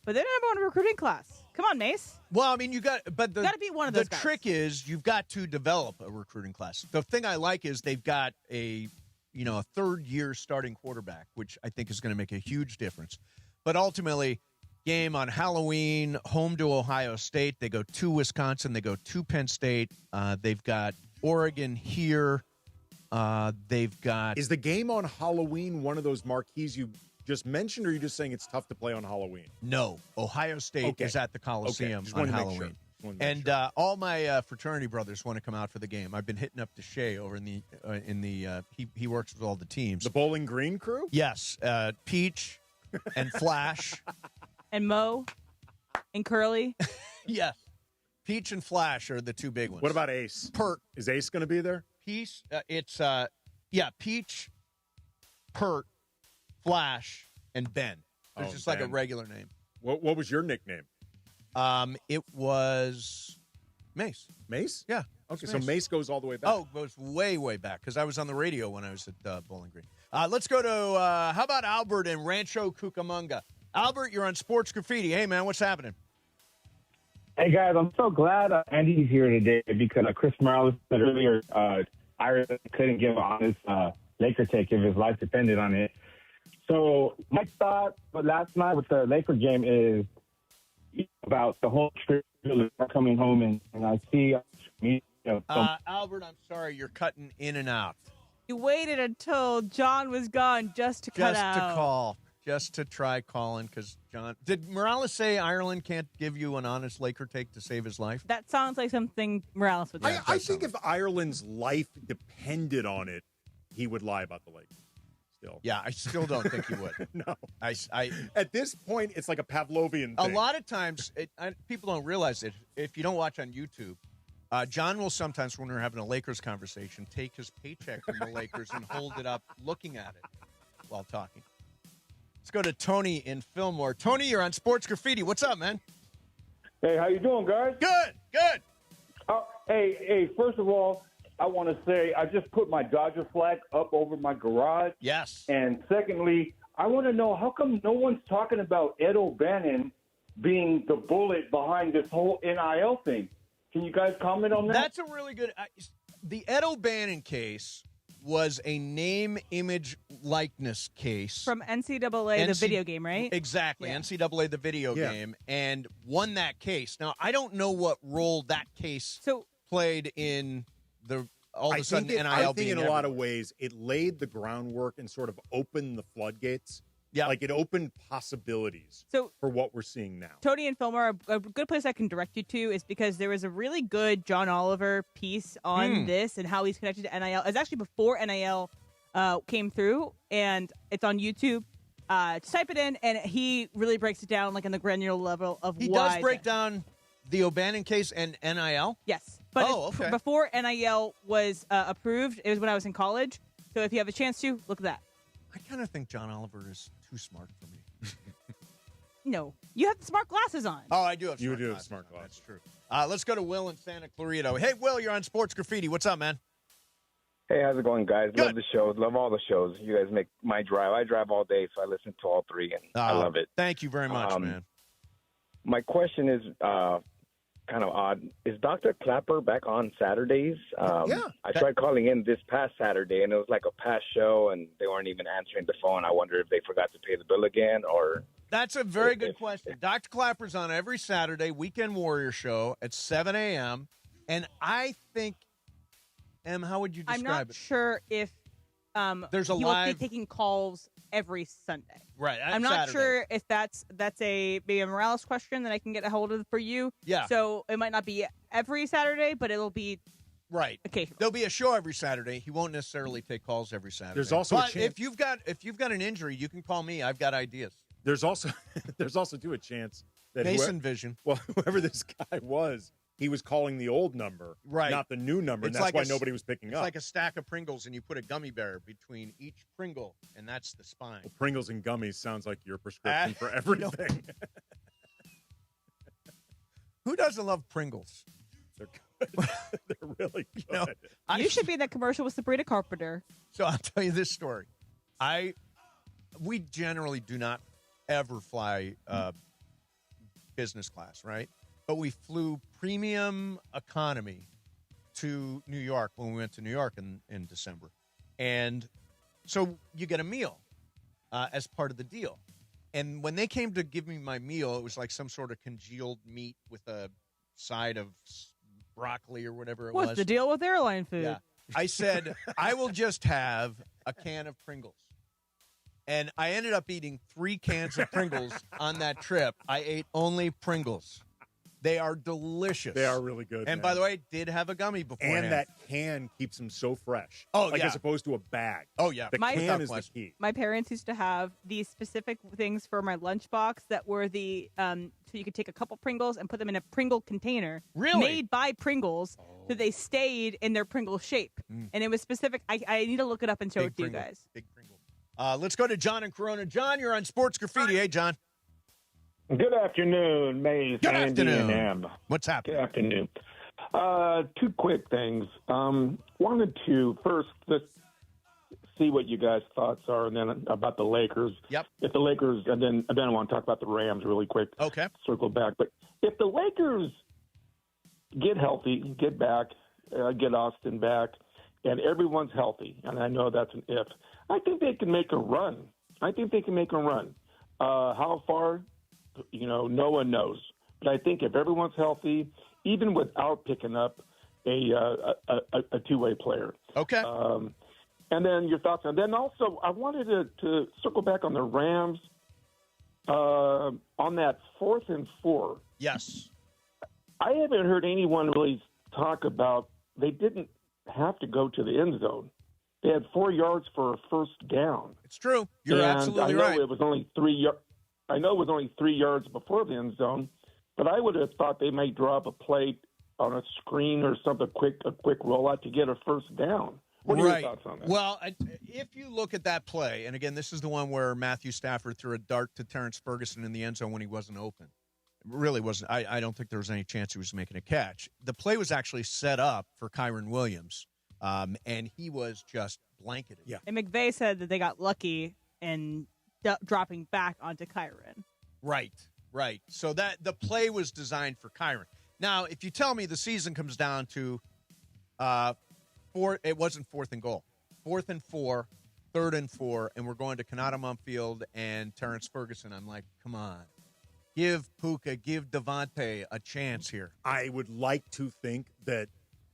but they're number one recruiting class. Come on, Mace.
Well, I mean, you got to
beat one of those guys.
The trick is you've got to develop a recruiting class. The thing I like is they've got a third-year starting quarterback, which I think is going to make a huge difference. But ultimately, game on Halloween, home to Ohio State. They go to Wisconsin. They go to Penn State. They've got Oregon here. They've got...
Is the game on Halloween one of those marquees you just mentioned, or are you just saying it's tough to play on Halloween?
No. Ohio State is at the Coliseum on Halloween. And all my fraternity brothers want to come out for the game. I've been hitting up Deshay over in the he works with all the teams.
The Bowling Green crew?
Yes. Peach and Flash.
And Mo and Curly.
Yes. Peach and Flash are the 2 big ones.
What about Ace?
Pert.
Is Ace going to be there?
Peach, Peach, Pert, Flash, and Ben. It's just like a regular name.
What was your nickname?
It was Mace.
Mace?
Yeah.
Okay, so Mace goes all the way back.
Oh, it goes way, way back because I was on the radio when I was at Bowling Green. Let's go to, how about Albert in Rancho Cucamonga? Albert, you're on Sports Graffiti. Hey, man, what's happening?
Hey, guys, I'm so glad Andy's here today because Chris Morales said earlier Ireland couldn't give an honest Laker take if his life depended on it. So my thought last night with the Laker game is about the whole trip coming home, and I see me.
Albert, I'm sorry, you're cutting in and out.
You waited until John was gone just to cut out.
Just to call. Just to try calling because John... Did Morales say Ireland can't give you an honest Laker take to save his life?
That sounds like something Morales would do.
I think if Ireland's life depended on it, he would lie about the Lakers. Still.
Yeah, I still don't think he would.
No.
I
At this point, it's like a Pavlovian thing.
A lot of times, people don't realize it. If you don't watch on YouTube, John will sometimes, when we're having a Lakers conversation, take his paycheck from the Lakers and hold it up looking at it while talking. Let's go to Tony in Fillmore. Tony, you're on Sports Graffiti. What's up, man?
Hey, how you doing, guys?
Good.
Hey, first of all, I want to say I just put my Dodger flag up over my garage.
Yes.
And secondly, I want to know how come no one's talking about Ed O'Bannon being the bullet behind this whole NIL thing? Can you guys comment on that?
That's a really good. The Ed O'Bannon case was a name, image, likeness case
from NCAA, the video game, right?
Exactly, yeah. NCAA, the video game, and won that case. Now, I don't know what role that case played in the all of a sudden NIL being
I think in
everywhere.
a lot of ways it laid the groundwork and sort of opened the floodgates.
Yeah,
like it opened possibilities for what we're seeing now.
Tony and Fillmore, a good place I can direct you to is because there was a really good John Oliver piece on this and how he's connected to NIL. It's actually before NIL came through, and it's on YouTube. Just type it in, and he really breaks it down like on the granular level of
He
why.
does break down the O'Bannon case and NIL?
Yes. But
okay.
Before NIL was approved, it was when I was in college. So if you have a chance to, look at that.
I kind of think John Oliver is too smart for me.
No. You have smart glasses on.
Oh, I do have
You
smart
do have
glasses.
smart glasses.
That's true. Let's go to Will in Santa Clarita. Hey, Will, you're on Sports Graffiti. What's up, man?
Hey, how's it going, guys?
Good.
Love the show. Love all the shows. You guys make my drive. I drive all day, so I listen to all three, and I love it.
Thank you very much, man.
My question is kind of odd. Is Dr. Clapper back on Saturdays?
Yeah.
I tried calling in this past Saturday, and it was like a past show, and they weren't even answering the phone. I wonder if they forgot to pay the bill again, or...
That's a very good question. Dr. Clapper's on every Saturday, Weekend Warrior Show at 7 a.m., and I think, Em, how would you describe
I'm not
it?
sure if
There's a
he
live...
will be taking calls every Sunday.
Right.
I'm not
Saturday.
sure if that's maybe a Morales question that I can get a hold of for you.
Yeah.
So it might not be every Saturday, but it'll be occasionally.
There'll be a show every Saturday. He won't necessarily take calls every Saturday.
There's also a
but
chance-
if you've got an injury, you can call me. I've got ideas.
There's also too a chance that
Mason Vision.
Well, whoever this guy was, he was calling the old number,
right?
Not the new number, and
It's
that's
like
why nobody was picking
It's
up.
like a stack of Pringles, and you put a gummy bear between each Pringle, and that's the spine.
Well, Pringles and gummies sounds like your prescription for everything.
Who doesn't love Pringles?
They're good. They're really good.
You should be in that commercial with Sabrina Carpenter.
So I'll tell you this story. We generally do not ever fly business class, right? But we flew premium economy to New York when we went to New York in December. And so you get a meal as part of the deal. And when they came to give me my meal, it was like some sort of congealed meat with a side of broccoli or whatever it was.
What's the deal with airline food?
Yeah. I said, I will just have a can of Pringles. And I ended up eating 3 cans of Pringles on that trip. I ate only Pringles. They are delicious.
They are really good.
And
man.
by the way, did have a gummy beforehand.
And that can keeps them so fresh.
Oh,
like
yeah.
as opposed to a bag.
Oh, yeah.
The can is the key.
My parents used to have these specific things for my lunchbox that were the so you could take a couple Pringles and put them in a Pringle container.
Really?
Made by Pringles, so they stayed in their Pringle shape. And it was specific. I need to look it up and show it to you guys.
Big Pringle. Let's go to John in Corona. John, you're on Sports Graffiti. Hey, John.
Good afternoon, Maze.
Good
Andy
afternoon.
And Em.
What's happening?
Good afternoon. 2 quick things. Wanted to first just see what you guys' thoughts are, and then about the Lakers.
Yep.
If the Lakers, and then I want to talk about the Rams really quick.
Okay.
Circle back, but if the Lakers get healthy, get back, get Austin back, and everyone's healthy, and I know that's an if, I think they can make a run. How far? No one knows. But I think if everyone's healthy, even without picking up a two-way player.
Okay.
And then your thoughts. And then also, I wanted to circle back on the Rams on that 4th and 4.
Yes.
I haven't heard anyone really talk about they didn't have to go to the end zone. They had 4 yards for a first down.
It's true. You're absolutely
right.
right.
It was only 3 yards. I know it was only 3 yards before the end zone, but I would have thought they might draw up a play on a screen or something, a quick rollout to get a first down. What are your thoughts on that?
Well, if you look at that play, and again, this is the one where Matthew Stafford threw a dart to Terrence Ferguson in the end zone when he wasn't open. really wasn't. I don't think there was any chance he was making a catch. The play was actually set up for Kyron Williams, and he was just blanketed.
Yeah.
And McVay said that they got lucky in dropping back onto Kyron.
Right. So that the play was designed for Kyron. Now, if you tell me the season comes down to it wasn't 4th and goal, 4th and 4, 3rd and 4, and we're going to Kanata Mumfield and Terrence Ferguson, I'm like, come on. Give Puka, give Devontae a chance here.
I would like to think that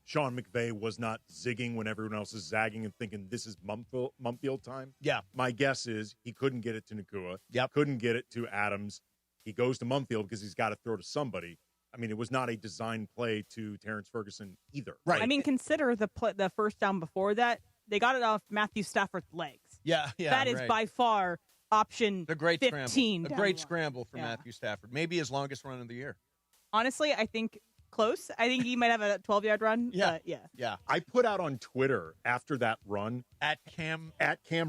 Sean McVay was not zigging when everyone else is zagging and thinking this is Mumfield time.
Yeah.
My guess is he couldn't get it to Nakua.
Yep.
Couldn't get it to Adams. He goes to Mumfield because he's got to throw to somebody. I mean, it was not a design play to Terrence Ferguson either.
Right.
I mean, consider the first down before that. They got it off Matthew Stafford's legs.
Yeah.
That is by far option
the great
15.
Scramble. A great scramble for Matthew Stafford. Maybe his longest run of the year.
Honestly, I think close. I think he might have a 12-yard run.
Yeah.
Yeah.
I put out on Twitter after that run
at Cam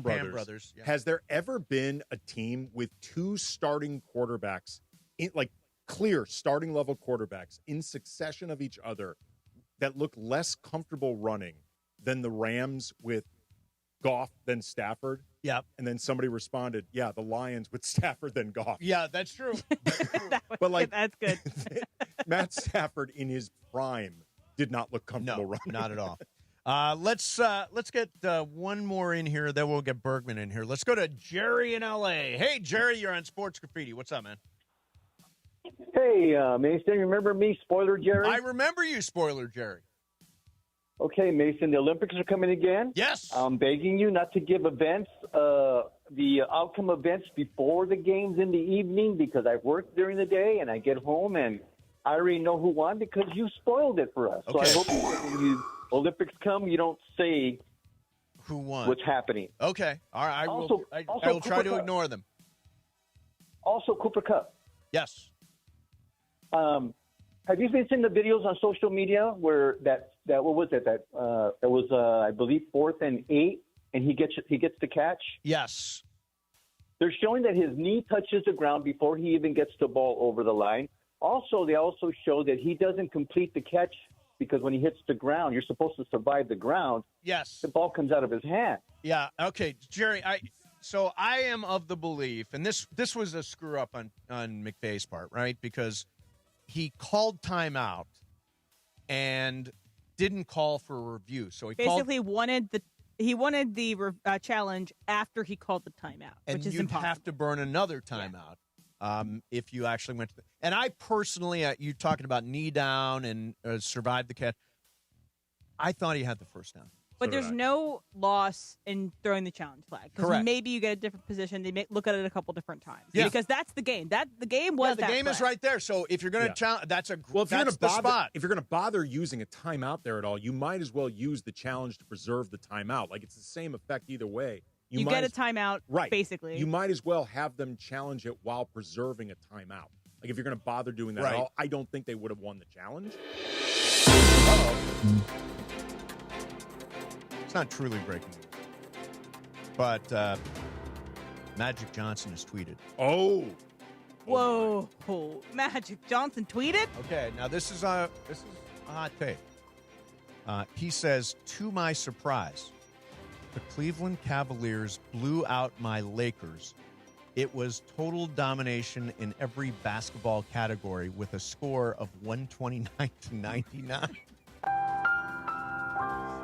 Brothers.
Yeah.
Has there ever been a team with 2 starting quarterbacks, clear starting level quarterbacks in succession of each other that look less comfortable running than the Rams with Goff than Stafford?
Yeah.
And then somebody responded, yeah, the Lions with Stafford than Goff.
Yeah, that's true.
That's good.
Matt Stafford in his prime did not look comfortable running.
Not at all. Let's get one more in here, then we'll get Bergman in here. Let's go to Jerry in L.A. Hey, Jerry, you're on Sports Graffiti. What's up, man?
Hey, Mason, remember me, Spoiler Jerry?
I remember you, Spoiler Jerry.
Okay, Mason, the Olympics are coming again.
Yes.
I'm begging you not to give events, the outcome events before the games in the evening because I work during the day and I get home and I already know who won because you spoiled it for us.
Okay.
So I hope when you Olympics come, you don't say
who won,
what's happening.
Okay. All right. I will try to ignore them.
Also, Cooper Kupp.
Yes.
Have you been seeing the videos on social media where that what was it that it was I believe 4th and 8 and he gets the catch?
Yes.
They're showing that his knee touches the ground before he even gets the ball over the line. Also, they also show that he doesn't complete the catch because when he hits the ground, you're supposed to survive the ground.
Yes.
The ball comes out of his hand.
Yeah. Okay, Jerry. So I am of the belief, and this was a screw up on McVay's part, right? Because he called timeout and didn't call for a review. So he
basically wanted the challenge after he called the timeout, which is
you'd
impossible.
have to burn another timeout if you actually went to the. And I personally, you talking about knee down and survived the catch. I thought he had the first down.
But there's no loss in throwing the challenge flag.
Correct.
Maybe you get a different position. They may look at it a couple different times.
Yeah.
Because that's the game. The game was
the game is right there. So if you're going to challenge, that's the spot.
If you're going to bother using a timeout there at all, you might as well use the challenge to preserve the timeout. Like it's the same effect either way.
You get a timeout,
right?
Basically,
you might as well have them challenge it while preserving a timeout. Like if you're going to bother doing that at all, I don't think they would have won the challenge.
It's not truly breaking news, but Magic Johnson has tweeted.
Whoa! Magic Johnson tweeted.
Okay, now this is a hot take. He says, "To my surprise, the Cleveland Cavaliers blew out my Lakers. It was total domination in every basketball category with a score of 129-99."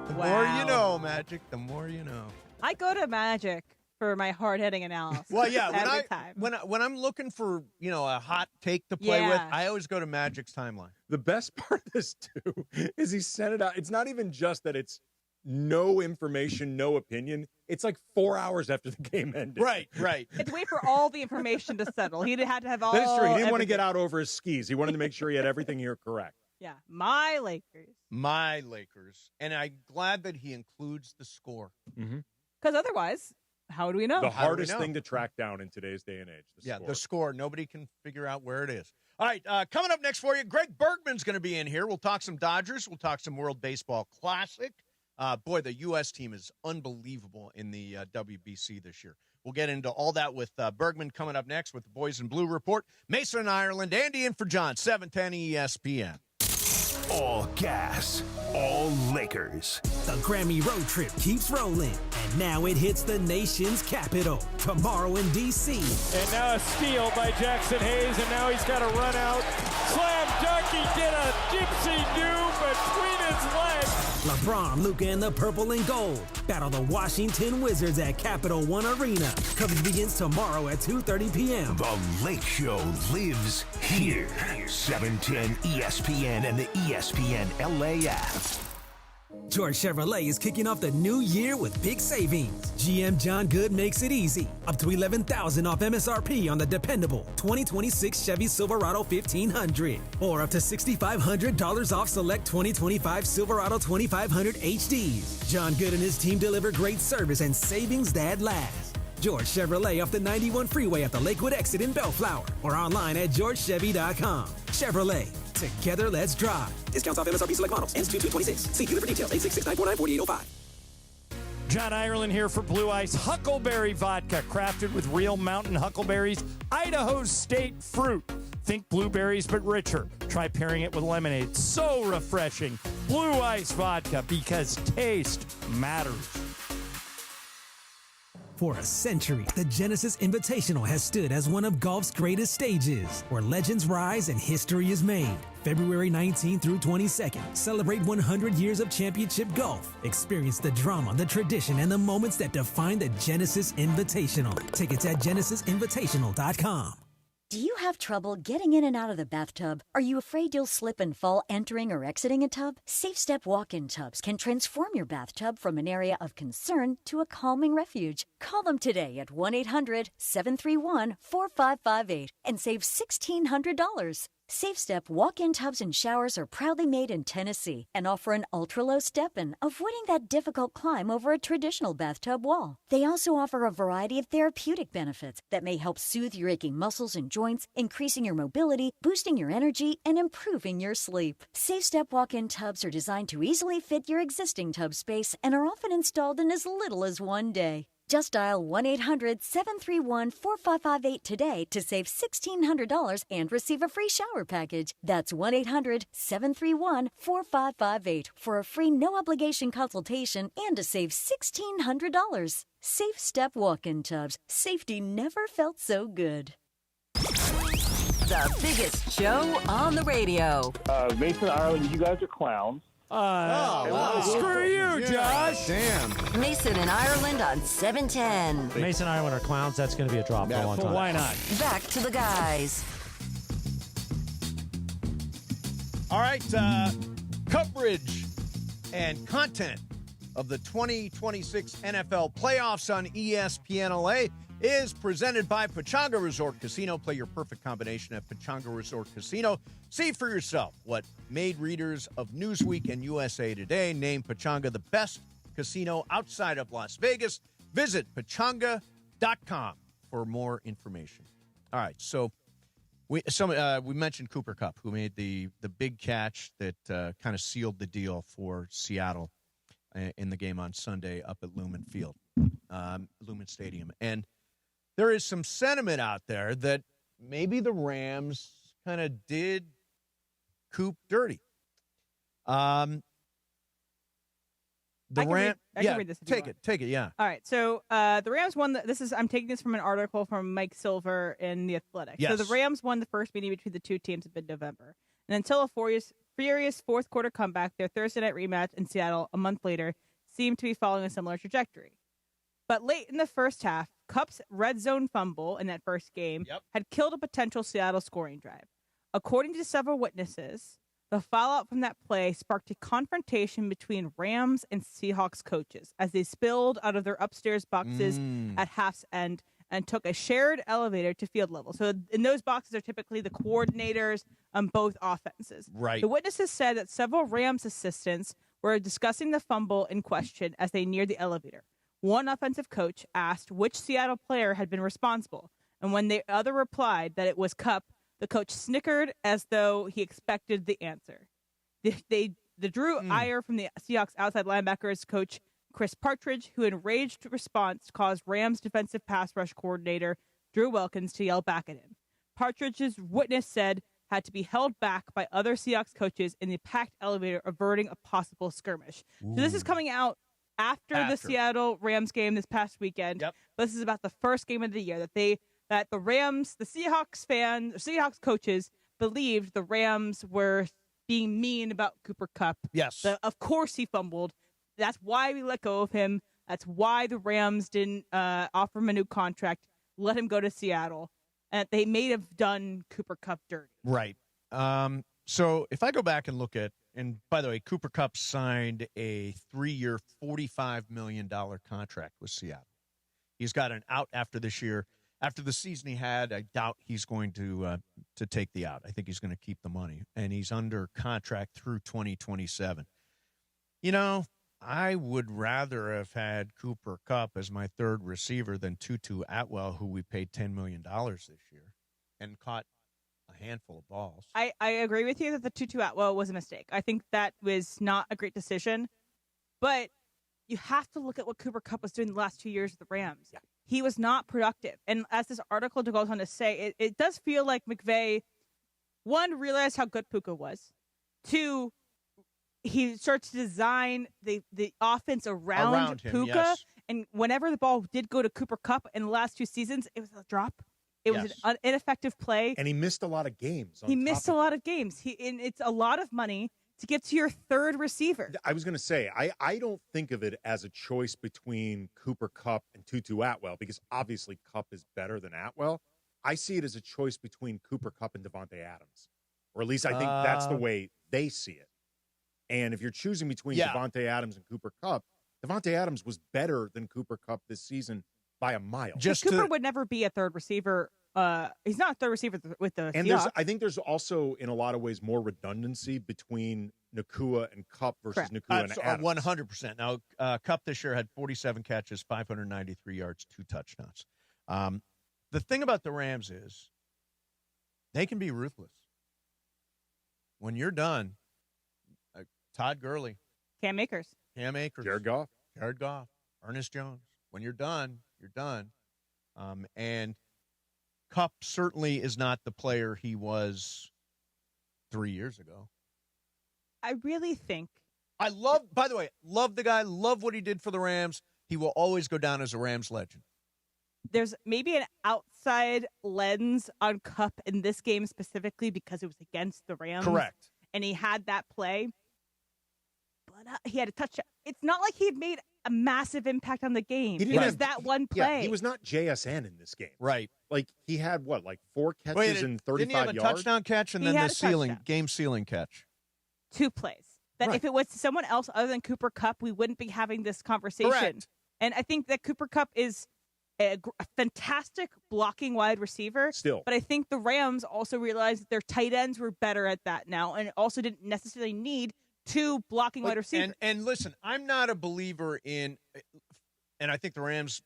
The more you know, Magic, the more you know.
I go to Magic for my hard-hitting analysis.
Well, yeah,
every time.
When I'm looking for, a hot take to play with, I always go to Magic's timeline.
The best part of this, too, is he sent it out. It's not even just that it's no information, no opinion. It's like 4 hours after the game ended.
Right.
It's wait for all the information to settle. He had to have all.
That is true. He didn't want to
everything.
get out over his skis. He wanted to make sure he had everything here correct.
Yeah, my Lakers.
And I'm glad that he includes the score.
Because otherwise, how do we know?
The hardest thing to track down in today's day and age.
The score. Nobody can figure out where it is. All right, coming up next for you, Greg Bergman's going to be in here. We'll talk some Dodgers. We'll talk some World Baseball Classic. Boy, the U.S. team is unbelievable in the WBC this year. We'll get into all that with Bergman coming up next with the Boys in Blue Report. Mason in Ireland, Andy in for John, 710 ESPN.
All gas, all Lakers.
The Grammy road trip keeps rolling, and now it hits the nation's capital tomorrow in D.C.
And now a steal by Jackson Hayes, and now he's got to run out. Slam dunk, he did a gypsy do between his legs.
LeBron, Luka, and the purple and gold battle the Washington Wizards at Capital One Arena. Coverage begins tomorrow at 2:30 p.m.
The Lake Show lives here. 710 ESPN and the ESPN LA app.
George Chevrolet is kicking off the new year with big savings. GM John Good makes it easy. Up to $11,000 off MSRP on the dependable 2026 Chevy Silverado 1500. Or up to $6,500 off select 2025 Silverado 2500 HDs. John Good and his team deliver great service and savings that last. George Chevrolet off the 91 freeway at the Lakewood exit in Bellflower. Or online at georgechevy.com. Chevrolet. Together, let's drive. Discounts off MSRP select models. Ends 2/2/26. See dealer for details. 866-949-4805.
John Ireland here for Blue Ice Huckleberry Vodka, crafted with real mountain huckleberries, Idaho State fruit. Think blueberries, but richer. Try pairing it with lemonade. So refreshing. Blue Ice Vodka, because taste matters.
For a century, the Genesis Invitational has stood as one of golf's greatest stages, where legends rise and history is made. February 19th through 22nd, celebrate 100 years of championship golf. Experience the drama, the tradition, and the moments that define the Genesis Invitational. Tickets at genesisinvitational.com.
Do you have trouble getting in and out of the bathtub? Are you afraid you'll slip and fall entering or exiting a tub? Safe Step walk-in tubs can transform your bathtub from an area of concern to a calming refuge. Call them today at 1-800-731-4558 and save $1,600. Safe Step walk-in tubs and showers are proudly made in Tennessee and offer an ultra-low step-in, avoiding that difficult climb over a traditional bathtub wall. They also offer a variety of therapeutic benefits that may help soothe your aching muscles and joints, increasing your mobility, boosting your energy, and improving your sleep. Safe Step walk-in tubs are designed to easily fit your existing tub space and are often installed in as little as one day. Just dial 1-800-731-4558 today to save $1,600 and receive a free shower package. That's 1-800-731-4558 for a free no-obligation consultation and to save $1,600. Safe Step walk-in tubs. Safety never felt so good.
The biggest show on the radio.
Mason, Ireland, you guys are clowns.
Screw you, Josh.
Damn.
Mason and Ireland on 710.
Mason and Ireland are clowns. That's going to be a drop for a long time.
Why not?
Back to the guys.
All right, coverage and content of the 2026 NFL playoffs on ESPN LA is presented by Pechanga Resort Casino. Play your perfect combination at Pechanga Resort Casino. See for yourself what made readers of Newsweek and USA Today name Pechanga the best casino outside of Las Vegas. Visit pechanga.com for more information. All right, so we mentioned Cooper Kupp, who made the big catch that kind of sealed the deal for Seattle in the game on Sunday up at Lumen Stadium. And there is some sentiment out there that maybe the Rams kind of did Coop dirty.
I can read this.
Take it. Yeah.
All right. So the Rams won. I'm taking this from an article from Mike Silver in The Athletic.
Yes.
So the Rams won the first meeting between the two teams in mid-November, and until a furious fourth quarter comeback, their Thursday night rematch in Seattle a month later seemed to be following a similar trajectory. But late in the first half, Kupp's red zone fumble in that first game had killed a potential Seattle scoring drive. According to several witnesses, the fallout from that play sparked a confrontation between Rams and Seahawks coaches as they spilled out of their upstairs boxes at half's end and took a shared elevator to field level. So in those boxes are typically the coordinators on both offenses.
Right.
The witnesses said that several Rams assistants were discussing the fumble in question as they neared the elevator. One offensive coach asked which Seattle player had been responsible, and when the other replied that it was Kupp, the coach snickered as though he expected the answer. They drew ire from the Seahawks outside linebackers coach Chris Partridge, who enraged response caused Rams defensive pass rush coordinator Drew Wilkins to yell back at him. Partridge's witness said had to be held back by other Seahawks coaches in the packed elevator, averting a possible skirmish.
Ooh.
So this is coming out after the Seattle Rams game this past weekend.
Yep.
This is about the first game of the year that the Rams, the Seahawks coaches believed the Rams were being mean about Cooper Kupp.
Yes.
Of course he fumbled. That's why we let go of him. That's why the Rams didn't offer him a new contract, let him go to Seattle. And they may have done Cooper Kupp dirty.
Right. So if I go back and look at, and by the way, Cooper Kupp signed a 3-year, $45 million contract with Seattle. He's got an out after this year. After the season he had, I doubt he's going to take the out. I think he's going to keep the money. And he's under contract through 2027. You know, I would rather have had Cooper Kupp as my third receiver than Tutu Atwell, who we paid $10 million this year and caught a handful of balls.
I agree with you that the Tutu Atwell was a mistake. I think that was not a great decision. But you have to look at what Cooper Kupp was doing the last 2 years with the Rams. Yeah. He was not productive. And as this article goes on to say, it does feel like McVay, one, realized how good Puka was. Two, he starts to design the offense around
him,
Puka.
yes.
And whenever the ball did go to Cooper Kupp in the last 2 seasons, it was a drop. It was an ineffective play.
And he missed a lot of games.
He missed a lot of games. And it's a lot of money to give to your third receiver.
I was going to say, I don't think of it as a choice between Cooper Kupp and Tutu Atwell, because obviously Kupp is better than Atwell. I see it as a choice between Cooper Kupp and Davante Adams. Or at least I think that's the way they see it. And if you're choosing between Davante Adams and Cooper Kupp, Davante Adams was better than Cooper Kupp this season by a mile.
Cooper would never be a third receiver. He's not a third receiver with the Seahawks.
I think there's also, in a lot of ways, more redundancy between Nakua and Kupp versus Nakua and Adams.
100%. Now, Kupp this year had 47 catches, 593 yards, 2 touchdowns. The thing about the Rams is they can be ruthless. When you're done, Todd Gurley,
Cam Akers,
Jared Goff,
Ernest Jones. When you're done, you're done. And Kupp certainly is not the player he was 3 years ago.
I really think.
By the way, love the guy, love what he did for the Rams. He will always go down as a Rams legend.
There's maybe an outside lens on Kupp in this game specifically because it was against the Rams.
Correct.
And he had that play. But he had a touchdown. It's not like he had made a massive impact on the game. It was that one play.
Yeah, he was not JSN in this game.
Right.
Like, he had, 4 catches and 35
didn't he have a
yards?
touchdown catch and then the game-sealing catch?
2 plays. That if it was someone else other than Cooper Kupp, we wouldn't be having this conversation.
Correct.
And I think that Cooper Kupp is a fantastic blocking wide receiver.
Still.
But I think the Rams also realized that their tight ends were better at that now and also didn't necessarily need 2 blocking wide receivers.
And listen, I'm not a believer in, and I think the Rams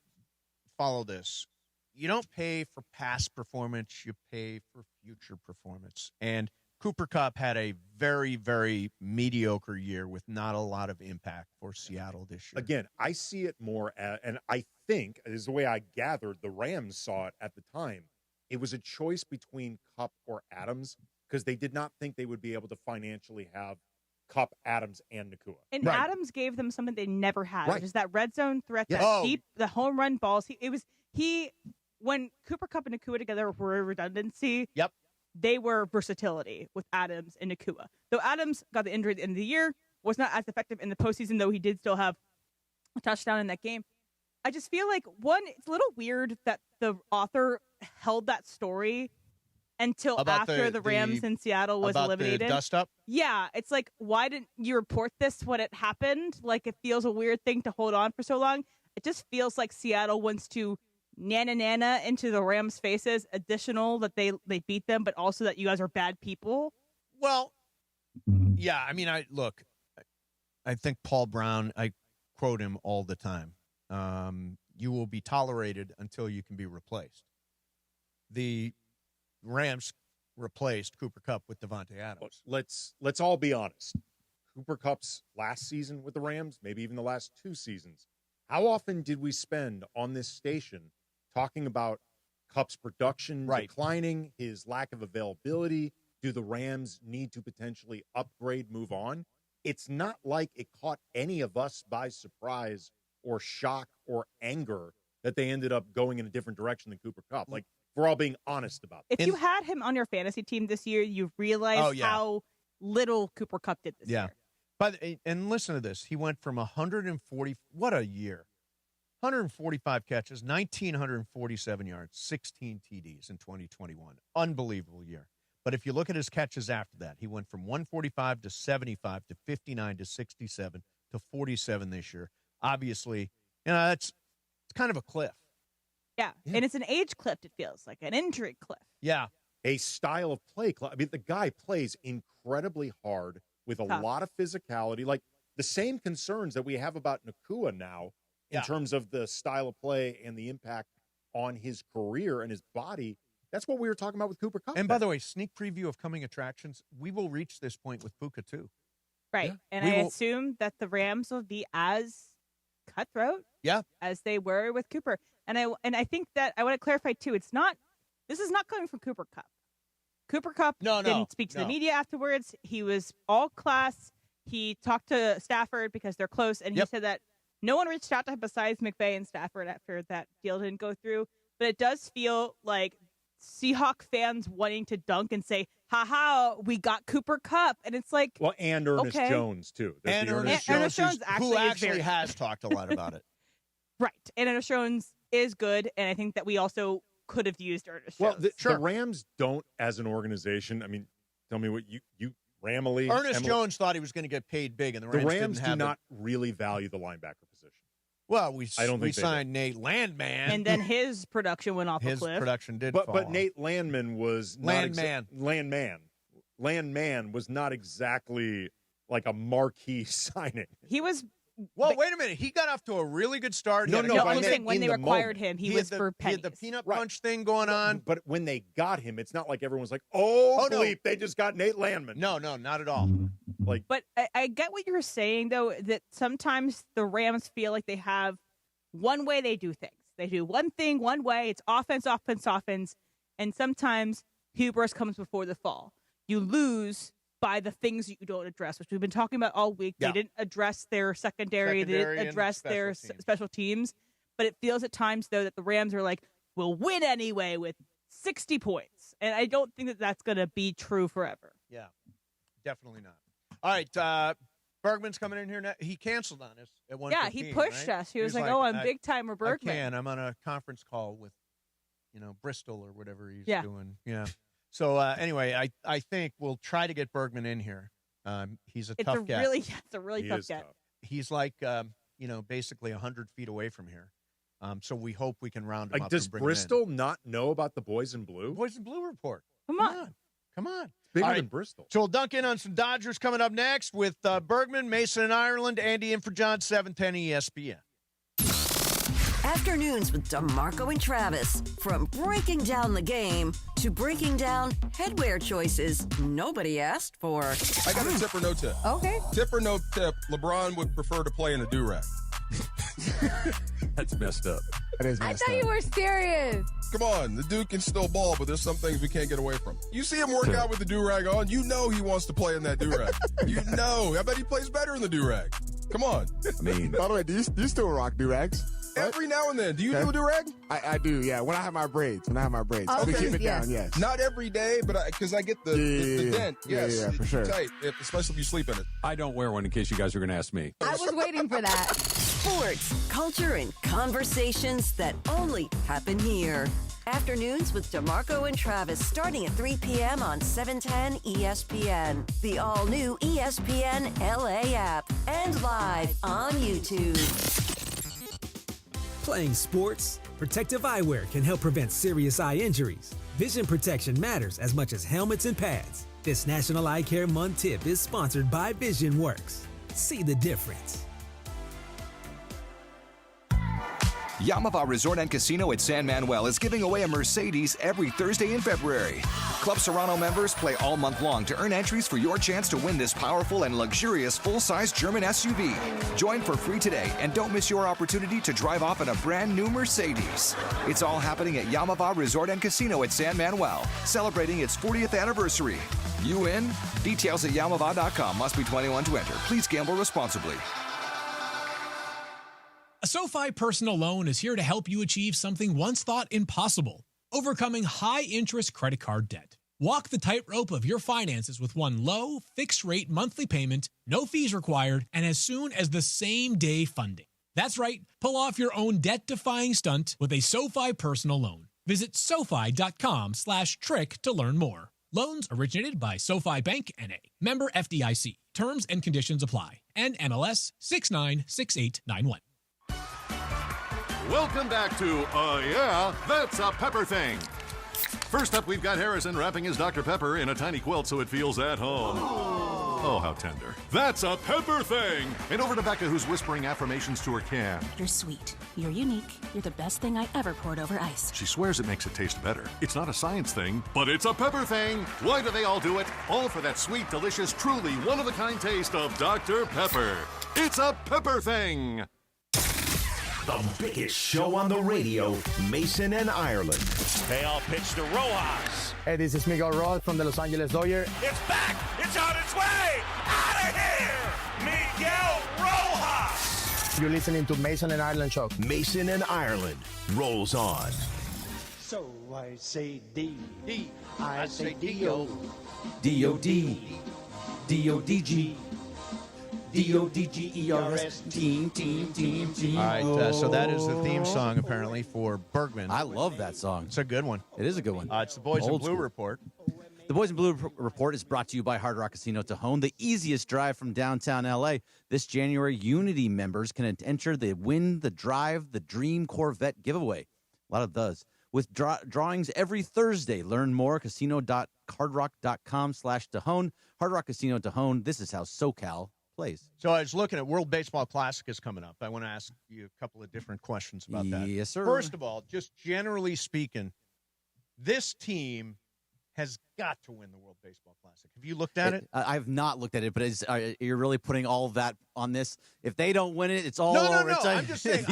follow this, you don't pay for past performance, you pay for future performance. And Cooper Kupp had a very, very mediocre year with not a lot of impact for Seattle this year.
Again, I see it more as, and I think, is the way I gathered, the Rams saw it at the time. It was a choice between Kupp or Adams because they did not think they would be able to financially have Kupp, Adams, and Nakua.
And Adams gave them something they never had, which is that red zone threat, deep, the home run balls. When Cooper Kupp and Nakua together were redundancy.
Yep.
They were versatility with Adams and Nakua. Though Adams got the injury at the end of the year, was not as effective in the postseason, though he did still have a touchdown in that game. I just feel like, one, it's a little weird that the author held that story until after the Rams in Seattle was eliminated.
The dust up?
Yeah, it's like, why didn't you report this when it happened? Like, it feels a weird thing to hold on for so long. It just feels like Seattle wants to nana into the Rams' faces, additional that they beat them, but also that you guys are bad people.
Well, yeah, I mean, I think Paul Brown, I quote him all the time. You will be tolerated until you can be replaced. The Rams replaced Cooper Kupp with Davante Adams.
Let's all be honest. Cooper Kupp's last season with the Rams, maybe even the last 2 seasons, how often did we spend on this station talking about Kupp's production declining, his lack of availability? Do the Rams need to potentially upgrade, move on? It's not like it caught any of us by surprise or shock or anger that they ended up going in a different direction than Cooper Kupp. Like, we're all being honest about it.
If you had him on your fantasy team this year, you realize how little Cooper Kupp did this year.
And listen to this. He went from 140, what a year. 145 catches, 1,947 yards, 16 TDs in 2021. Unbelievable year. But if you look at his catches after that, he went from 145 to 75 to 59 to 67 to 47 this year. Obviously, it's kind of a cliff.
Yeah, and it's an age cliff, it feels like, an injury cliff.
Yeah.
A style of play. I mean, the guy plays incredibly hard with a lot of physicality. Like, the same concerns that we have about Nacua now in terms of the style of play and the impact on his career and his body. That's what we were talking about with Cooper Kupp.
And by the way, sneak preview of coming attractions, we will reach this point with Puka too.
Right. Yeah. And I assume that the Rams will be as cutthroat as they were with Cooper. And I think that I want to clarify too, this is not coming from Cooper Kupp. Cooper Kupp didn't speak to the media afterwards. He was all class. He talked to Stafford because they're close, and he said that no one reached out to him besides McVay and Stafford after that deal didn't go through. But it does feel like Seahawk fans wanting to dunk and say, ha, we got Cooper Kupp. And it's like,
well, and Ernest Jones, too.
And Ernest Jones actually has talked a lot about it.
Right. And Ernest Jones is good, and I think that we also could have used Ernest Jones.
Well, the Rams don't, as an organization, I mean, tell me what you Ramily.
Ernest Jones thought he was going to get paid big, and the Rams
do not really value the linebacker position.
Well, we signed Nate Landman.
And then his production went off a cliff.
His production did
fall
off.
Nate Landman was Landman was not exactly like a marquee signing.
He was.
Well, wait a minute. He got off to a really good start.
I'm saying when they acquired him, he was for pennies.
He had the peanut punch thing going on.
But when they got him, it's not like everyone's like, oh bleep, they just got Nate Landman.
No, not at all.
But I get what you're saying, though, that sometimes the Rams feel like they have one way they do things. They do one thing one way. It's offense. And sometimes hubris comes before the fall. You lose by the things you don't address, which we've been talking about all week. They didn't address their secondary. They didn't address their special teams. But it feels at times, though, that the Rams are like, we'll win anyway with 60 points. And I don't think that that's going to be true forever.
Yeah, definitely not. All right, Bergman's coming in here now. He canceled on us at 1:15.
Yeah, he pushed us. He was like, I'm big-timer Bergman.
I'm on a conference call with, Bristol or whatever he's doing. Yeah. So, anyway, I think we'll try to get Bergman in here. He's a tough guy.
It's a really tough guy.
He's like, basically 100 feet away from here. So we hope we can round him up.
Does
and bring
Bristol
him in.
not know about the Boys in Blue?
Boys in Blue report.
Come on.
It's bigger than Bristol.
So we'll dunk in on some Dodgers coming up next with Bergman, Mason in Ireland, Andy in for John, 710 ESPN.
Afternoons with DeMarco and Travis. From breaking down the game to breaking down headwear choices nobody asked for.
I got a tip or no tip.
Okay.
Tip or no tip, LeBron would prefer to play in a do-rag.
That's messed up.
That is
I thought you were serious.
Come on, the dude can still ball, but there's some things we can't get away from. You see him work out with the do-rag on, you know he wants to play in that do-rag. You know. I bet he plays better in the do-rag. Come on.
I mean,
by the way, do you still rock do-rags?
Every now and then. Do you do a do-rag?
I do, yeah. When I have my braids.
Okay.
To keep it down, yes.
Not every day, but because I get the dent. Yes.
Yeah, for sure.
Tight, especially if you sleep in it.
I don't wear one in case you guys are going to ask me.
I was waiting for that.
Sports, culture, and conversations that only happen here. Afternoons with DeMarco and Travis starting at 3 p.m. on 710 ESPN. The all-new ESPN LA app and live on YouTube.
Playing sports? Protective eyewear can help prevent serious eye injuries. Vision protection matters as much as helmets and pads. This National Eye Care Month tip is sponsored by VisionWorks. See the difference.
Yamava Resort and Casino at San Manuel is giving away a Mercedes every Thursday in February. Club Serrano members play all month long to earn entries for your chance to win this powerful and luxurious full-size German SUV. Join for free today and don't miss your opportunity to drive off in a brand new Mercedes. It's all happening at Yamava Resort and Casino at San Manuel, celebrating its 40th anniversary. You in? Details at Yamava.com. Must be 21 to enter. Please gamble responsibly.
A SoFi personal loan is here to help you achieve something once thought impossible: overcoming high-interest credit card debt. Walk the tightrope of your finances with one low, fixed-rate monthly payment, no fees required, and as soon as the same-day funding. That's right. Pull off your own debt-defying stunt with a SoFi personal loan. Visit SoFi.com/trick to learn more. Loans originated by SoFi Bank N.A. Member FDIC. Terms and conditions apply. NMLS 696891.
Welcome back to Yeah, That's a Pepper Thing. First up, we've got Harrison wrapping his Dr. Pepper in a tiny quilt so it feels at home. Oh, how tender. That's a Pepper Thing. And over to Becca, who's whispering affirmations to her can.
You're sweet. You're unique. You're the best thing I ever poured over ice.
She swears it makes it taste better. It's not a science thing, but it's a Pepper Thing. Why do they all do it? All for that sweet, delicious, truly one-of-a-kind taste of Dr. Pepper. It's a Pepper Thing.
The biggest show on the radio, Mason and Ireland.
They all pitch to Rojas.
Hey, this is Miguel Rojas from the Los Angeles Dodgers.
It's back! It's on its way! Out of here! Miguel Rojas!
You're listening to Mason and Ireland Show.
Mason and Ireland rolls on.
So I say D. I say D-O.
D-O-D. D-O-D-G. D-O-D-G-E-R-S. Team.
All right, so that is the theme song, apparently, for Bergman.
I love that song.
It's a good one.
It is a good one.
It's the Boys in Blue
school.
Report.
The Boys in Blue Report is brought to you by Hard Rock Casino Tejon, the easiest drive from downtown L.A. This January, Unity members can enter the Win, the Drive, the Dream Corvette giveaway. A lot of those. With drawings every Thursday. Learn more at casino.hardrock.com/Tejon. Hard Rock Casino Tejon. This is how SoCal plays.
So I was looking at World Baseball Classic is coming up. I want to ask you a couple of different questions about that.
Yes, sir.
First of all, just generally speaking, this team has got to win the World Baseball Classic. Have you looked at it?
I have not looked at it, but you're really putting all of that on this. If they don't win it, it's all over.
No. I'm just saying.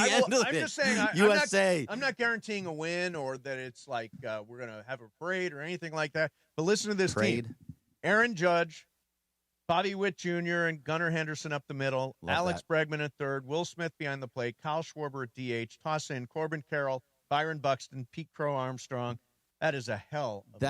USA.
I'm not guaranteeing a win or that it's like we're going to have a parade or anything like that. But listen to this team. Aaron Judge, Bobby Witt Jr. and Gunnar Henderson up the middle, Alex Bregman at third, Will Smith behind the plate, Kyle Schwarber at DH, toss in Corbin Carroll, Byron Buxton, Pete Crow Armstrong. That is a hell of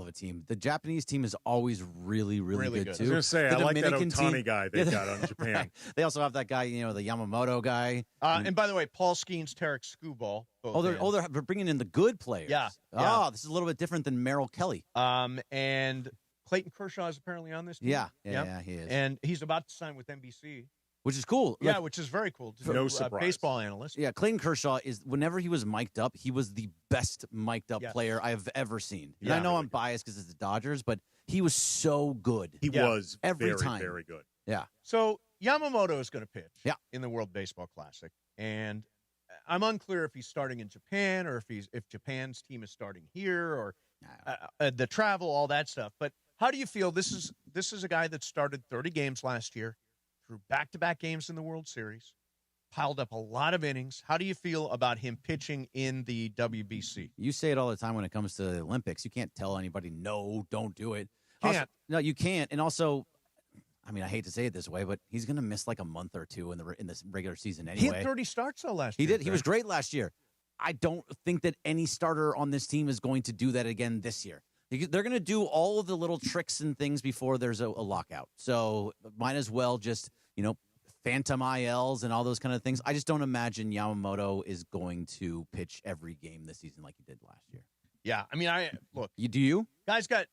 a team.
The Japanese team is always really, really good, too.
I was going to say, I like that Ohtani guy they got on Japan.
Right. They also have that guy, the Yamamoto guy.
And by the way, Paul Skeens, Tarek Skubal.
They're bringing in the good players.
Yeah.
This is a little bit different than Merrill Kelly.
And Clayton Kershaw is apparently on this team.
Yeah, he is.
And he's about to sign with NBC.
Which is cool.
Yeah, which is very cool.
No surprise.
Baseball analyst.
Yeah, Clayton Kershaw whenever he was mic'd up, he was the best mic'd up player I have ever seen. And I know I'm biased because it's the Dodgers, but he was so good.
He was
every
very,
time.
very good.
Yeah.
So Yamamoto is going to pitch in the World Baseball Classic. And I'm unclear if he's starting in Japan or if Japan's team is starting here or the travel, all that stuff. But how do you feel? This is a guy that started 30 games last year, threw back-to-back games in the World Series, piled up a lot of innings. How do you feel about him pitching in the WBC?
You say it all the time when it comes to the Olympics. You can't tell anybody, no, don't do it.
Can't.
Also, no, you can't. And also, I mean, I hate to say it this way, but he's going to miss like a month or two in this regular season anyway.
He had 30 starts last
year.
He
did. He was great last year. I don't think that any starter on this team is going to do that again this year. They're going to do all of the little tricks and things before there's a lockout. So might as well just, phantom ILs and all those kind of things. I just don't imagine Yamamoto is going to pitch every game this season like he did last year.
Yeah, I mean, look.
Do you?
He's got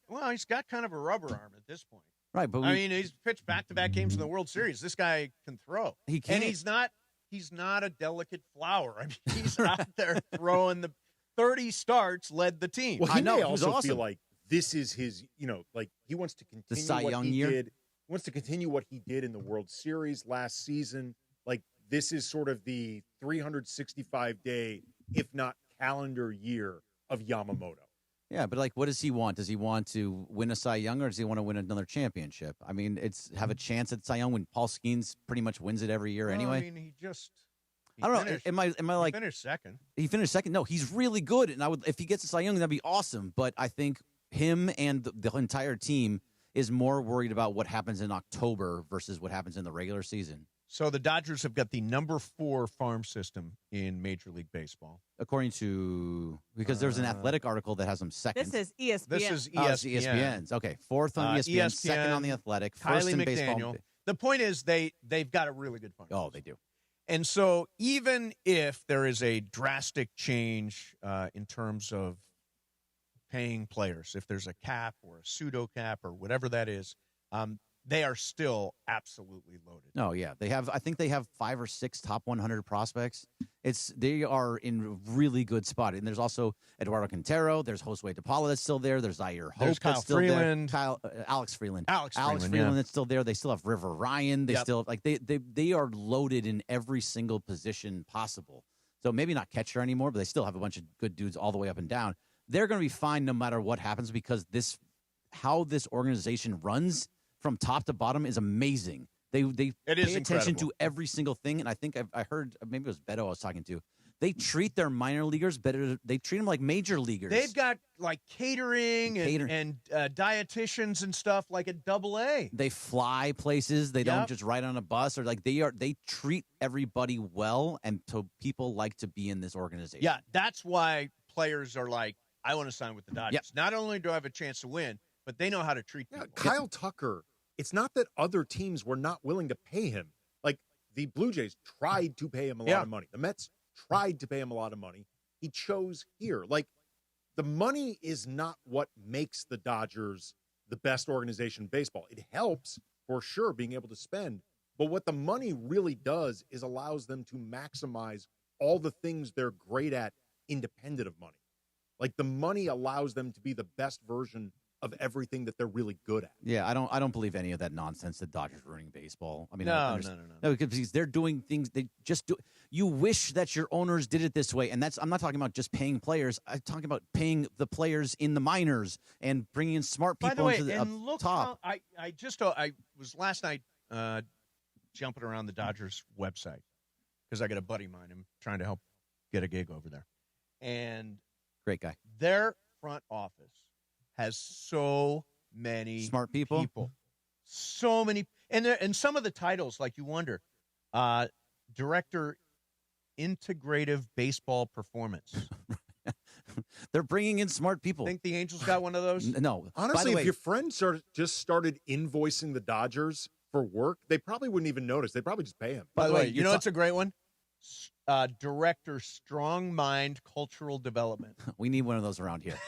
kind of a rubber arm at this point.
Right, but
he's pitched back-to-back games in the World Series. This guy can throw.
He can.
And he's not a delicate flower. I mean, he's out there throwing 30 starts, led the team.
Well, he may also feel like this is his, he wants to continue
the Cy
what
Young
he
year.
did. He wants to continue what he did in the World Series last season. Like, this is sort of the 365-day, if not calendar year of Yamamoto.
Yeah, but like, what does he want? Does he want to win a Cy Young, or does he want to win another championship? I mean, it's have a chance at Cy Young when Paul Skeens pretty much wins it every year anyway.
I mean,
I don't know. Am I like
finished second?
He finished second. No, he's really good, and if he gets a Cy Young, that'd be awesome. But I think him and the entire team is more worried about what happens in October versus what happens in the regular season.
So the Dodgers have got the number 4 farm system in Major League Baseball.
According to, because there's an Athletic article that has them second.
This is ESPN.
This is
Oh, it's ESPN's. Okay, 4th on ESPN, second on the Athletic, first
Kylie
in
McDaniel.
baseball.
The point is they've got a really good farm.
Oh, they do.
And so even if there is a drastic change in terms of paying players, if there's a cap or a pseudo cap or whatever that is, they are still absolutely loaded.
Oh yeah, I think they have 5 or 6 top 100 prospects. They are in a really good spot. And there's also Eduardo Quintero. There's Josue DePaula that's still there. There's Zaire Hope
There's Kyle
that's still
Freeland.
there. Alex Freeland.
Alex Freeland
that's still there. They still have River Ryan. They still like they are loaded in every single position possible. So maybe not catcher anymore, but they still have a bunch of good dudes all the way up and down. They're going to be fine no matter what happens because how this organization runs from top to bottom is amazing. They pay attention to every single thing, and I think I heard, maybe it was Beto I was talking to, they treat their minor leaguers better. They treat them like major leaguers.
They've got like catering and dietitians and stuff like at AA.
They fly places. They don't just ride on a bus, or like they treat everybody well, and so people like to be in this organization.
Yeah, that's why players are like, I want to sign with the Dodgers.
Yep.
Not only do I have a chance to win, but they know how to treat people.
Kyle Tucker, it's not that other teams were not willing to pay him. Like, the Blue Jays tried to pay him a lot of money. The Mets tried to pay him a lot of money. He chose here. Like, the money is not what makes the Dodgers the best organization in baseball. It helps, for sure, being able to spend. But what the money really does is allows them to maximize all the things they're great at independent of money. Like, the money allows them to be the best version of everything that they're really good at.
Yeah, I don't believe any of that nonsense that Dodgers ruining baseball. I mean,
No,
because they're doing things they just do. You wish that your owners did it this way, and I'm not talking about just paying players. I'm talking about paying the players in the minors and bringing in smart people
By the way,
into the
and look
top.
how I was last night jumping around the Dodgers website because I got a buddy of mine. I'm trying to help get a gig over there, and
great guy.
Their front office has so many
smart people.
So many, and some of the titles, like you wonder, Director Integrative Baseball Performance.
They're bringing in smart people.
Think the Angels got one of those?
No.
Honestly,
By the
if your friend just started invoicing the Dodgers for work, they probably wouldn't even notice. They'd probably just pay him.
By the way, you know what's a great one? Director Strong Mind Cultural Development.
We need one of those around here.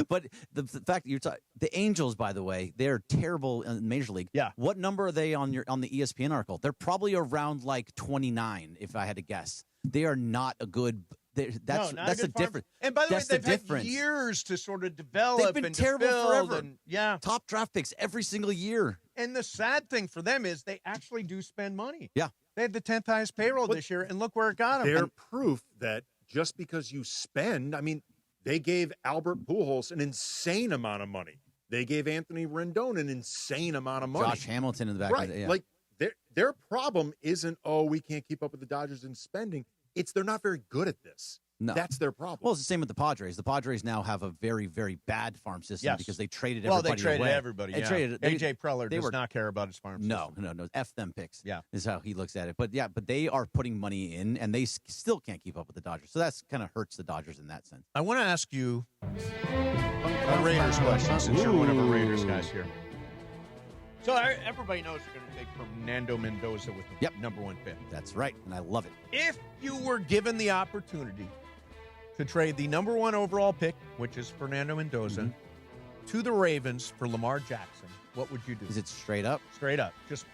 But the fact that you're talking, the Angels, by the way, they're terrible in Major League.
Yeah.
What number are they on the ESPN article? They're probably around like 29, if I had to guess. They are not a good. That's the difference.
And by the way,
that's
they've
the
had
difference.
years to sort of develop.
They've been
and
terrible
build
forever.
And, yeah.
Top draft picks every single year.
And the sad thing for them is they actually do spend money.
Yeah.
They had the 10th highest payroll this year, and look where it got them.
They're proof that just because you spend, I mean, they gave Albert Pujols an insane amount of money. They gave Anthony Rendon an insane amount of money.
Josh Hamilton in the back.
Right.
Of the, yeah.
Like, their problem isn't, we can't keep up with the Dodgers in spending. It's they're not very good at this.
No.
That's their problem.
Well, it's the same with the Padres. The Padres now have a very, very bad farm system because they traded everybody
Well, they traded
away.
everybody.
They
Yeah.
traded
AJ Preller does not care about his farm system.
No. F them picks.
Yeah.
Is how he looks at it. But they are putting money in, and they still can't keep up with the Dodgers. So that's kind of hurts the Dodgers in that sense.
I want to ask you a Raiders question since you're one of our Raiders guys here. So everybody knows you're going to take Fernando Mendoza with the number 1 pick.
That's right, and I love it.
If you were given the opportunity to trade the number 1 overall pick, which is Fernando Mendoza, to the Ravens for Lamar Jackson, what would you do?
Is it straight up?
Straight up. Just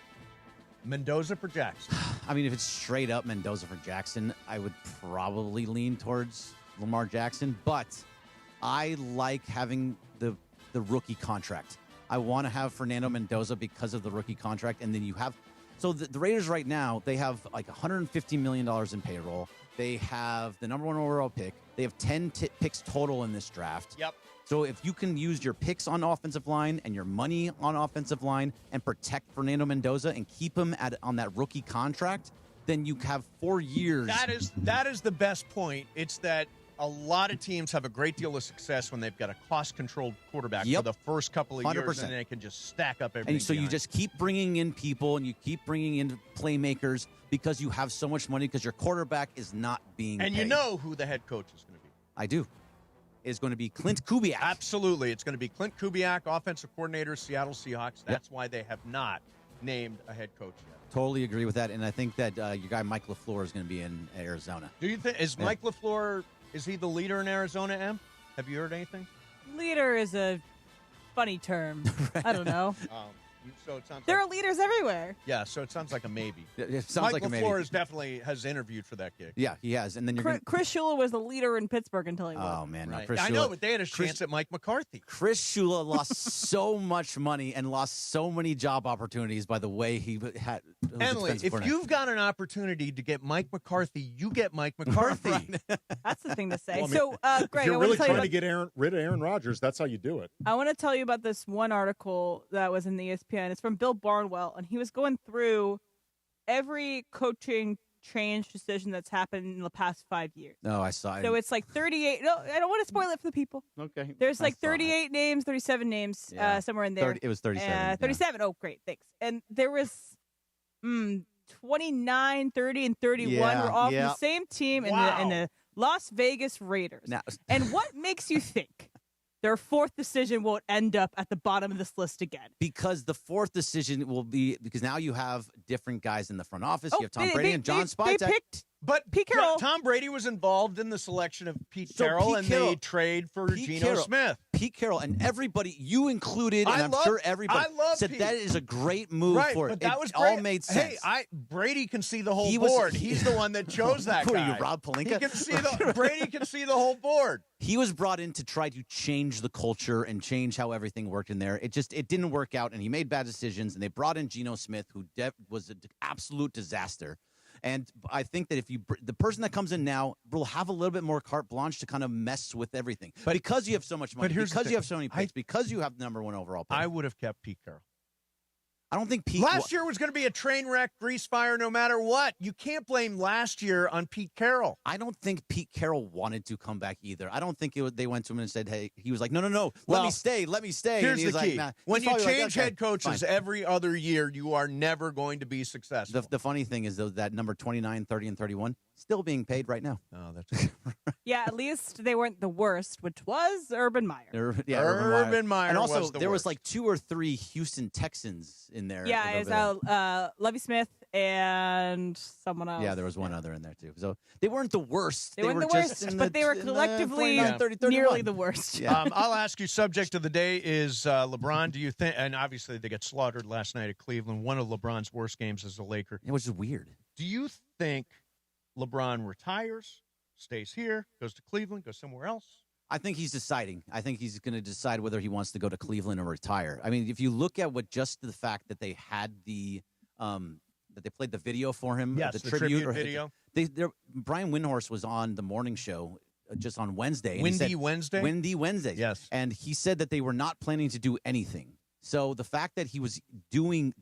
Mendoza for Jackson.
I mean, if it's straight up Mendoza for Jackson, I would probably lean towards Lamar Jackson, but I like having the rookie contract. I want to have Fernando Mendoza because of the rookie contract, and then you have So the Raiders right now, they have like $150 million in payroll. They have the number 1 overall pick. They have 10 picks total in this draft.
Yep.
So if you can use your picks on offensive line and your money on offensive line and protect Fernando Mendoza and keep him on that rookie contract, then you have 4 years.
That is the best point. It's that a lot of teams have a great deal of success when they've got a cost-controlled quarterback for the first couple of
100%.
years, and then they can just stack up everything.
And so you
behind.
just keep bringing in people and you keep bringing in playmakers because you have so much money because your quarterback is not being
And
paid.
you know who the head coach is going to be.
I do. Is going to be Clint Kubiak.
Absolutely. It's going to be Clint Kubiak, offensive coordinator, Seattle Seahawks. That's why they have not named a head coach yet.
Totally agree with that. And I think that your guy Mike LaFleur is going to be in Arizona.
Do you think Mike LaFleur, is he the leader in Arizona, Em? Have you heard anything?
Leader is a funny term. I don't know.
So it sounds
there
like,
are leaders everywhere.
Yeah, so it sounds like a maybe.
It sounds like a maybe.
Mike LaFleur definitely has interviewed for that gig.
Yeah, he has. And then you're
Chris Shula was the leader in Pittsburgh until he won.
Oh, man.
Right.
No, Chris
I
Shula,
know, but they had a chance at Mike McCarthy.
Chris Shula lost so much money and lost so many job opportunities by the way he had.
Emily, if you've got an opportunity to get Mike McCarthy, you get Mike McCarthy.
That's the thing to say.
Well, I mean,
So, Greg,
if you're
I want
really
to tell you
trying
about,
to get rid of Aaron Rodgers, that's how you do it.
I want to tell you about this one article that was in the ESPN. It's from Bill Barnwell, and he was going through every coaching change decision that's happened in the past 5 years.
No, I saw it.
So it's like 38. No, I don't want to spoil it for the people.
Okay.
There's
I
like
saw it.
38 names, 37 names,
Yeah.
somewhere in there.
30 it was 37.
37. Oh, great. Thanks. And there was 29, 30, and 31
Yeah,
were all from
yeah.
the same team in
Wow.
the Las Vegas Raiders.
Now,
And what makes you think their fourth decision won't end up at the bottom of this list again?
because the fourth decision will be because now you have different guys in the front office.
Oh,
You have Tom Brady and John
They
Spivak.
picked
But
Pete Carroll.
Tom Brady was involved in the selection of Pete
So
Carroll,
Pete
and
Carroll-
they trade for
Pete
Geno
Carroll-
Smith.
Pete Carroll and everybody, you included, and
I
I'm
love-
sure everybody
I love
said
Pete.
that is a great move
Right,
for
but
it.
that
It
was
all
great.
made sense.
Hey, Brady can see the whole
He was-
board. He's the one that chose that
Who
guy.
are you, Rob Pelinka?
He can see Brady can see the whole board.
He was brought in to try to change the culture and change how everything worked in there. It didn't work out, and he made bad decisions. And they brought in Geno Smith, who was an absolute disaster. And I think that if the person that comes in now will have a little bit more carte blanche to kind of mess with everything, but because you have so much money,
here's the
because
thing.
you have so many picks, because you have the number 1 overall pick.
I would have kept Pete Carroll.
I don't think Pete
Last year was going to be a train wreck, grease fire, no matter what. You can't blame last year on Pete Carroll.
I don't think Pete Carroll wanted to come back either. I don't think they went to him and said, "Hey," he was like, "No, let me stay, let me stay."
Here's
and he's
the
like,
key:
nah.
when
He's
you
probably
change
like, okay,
head coaches
fine.
every other year, you are never going to be successful.
The funny thing is, though, that number 29, 30, and 31 still being paid right now.
Oh, that's
Yeah, at least they weren't the worst, which was Urban Meyer.
Urban Meyer
and also
was the
there was
worst.
like 2 or 3 Houston Texans in there.
Yeah, it was Lovie Smith and someone else.
Yeah, there was one other in there too. So they weren't the worst.
They weren't
were
the
just
worst,
in
but they were
in
collectively
29, 30, 31.
nearly the worst.
Yeah.
I'll ask you. Subject of the day is LeBron. Do you think? And obviously they got slaughtered last night at Cleveland. One of LeBron's worst games as a Laker.
It was just weird.
Do you think LeBron retires, stays here, goes to Cleveland, goes somewhere else?
I think he's deciding. I think he's going to decide whether he wants to go to Cleveland or retire. I mean, if you look at what just the fact that they had that they played the video for him,
Yes, the tribute video.
Brian Windhorst was on the morning show just on Wednesday. And
Windy Wednesday?
Windy Wednesday.
Yes.
And he said that they were not planning to do anything. So the fact that he was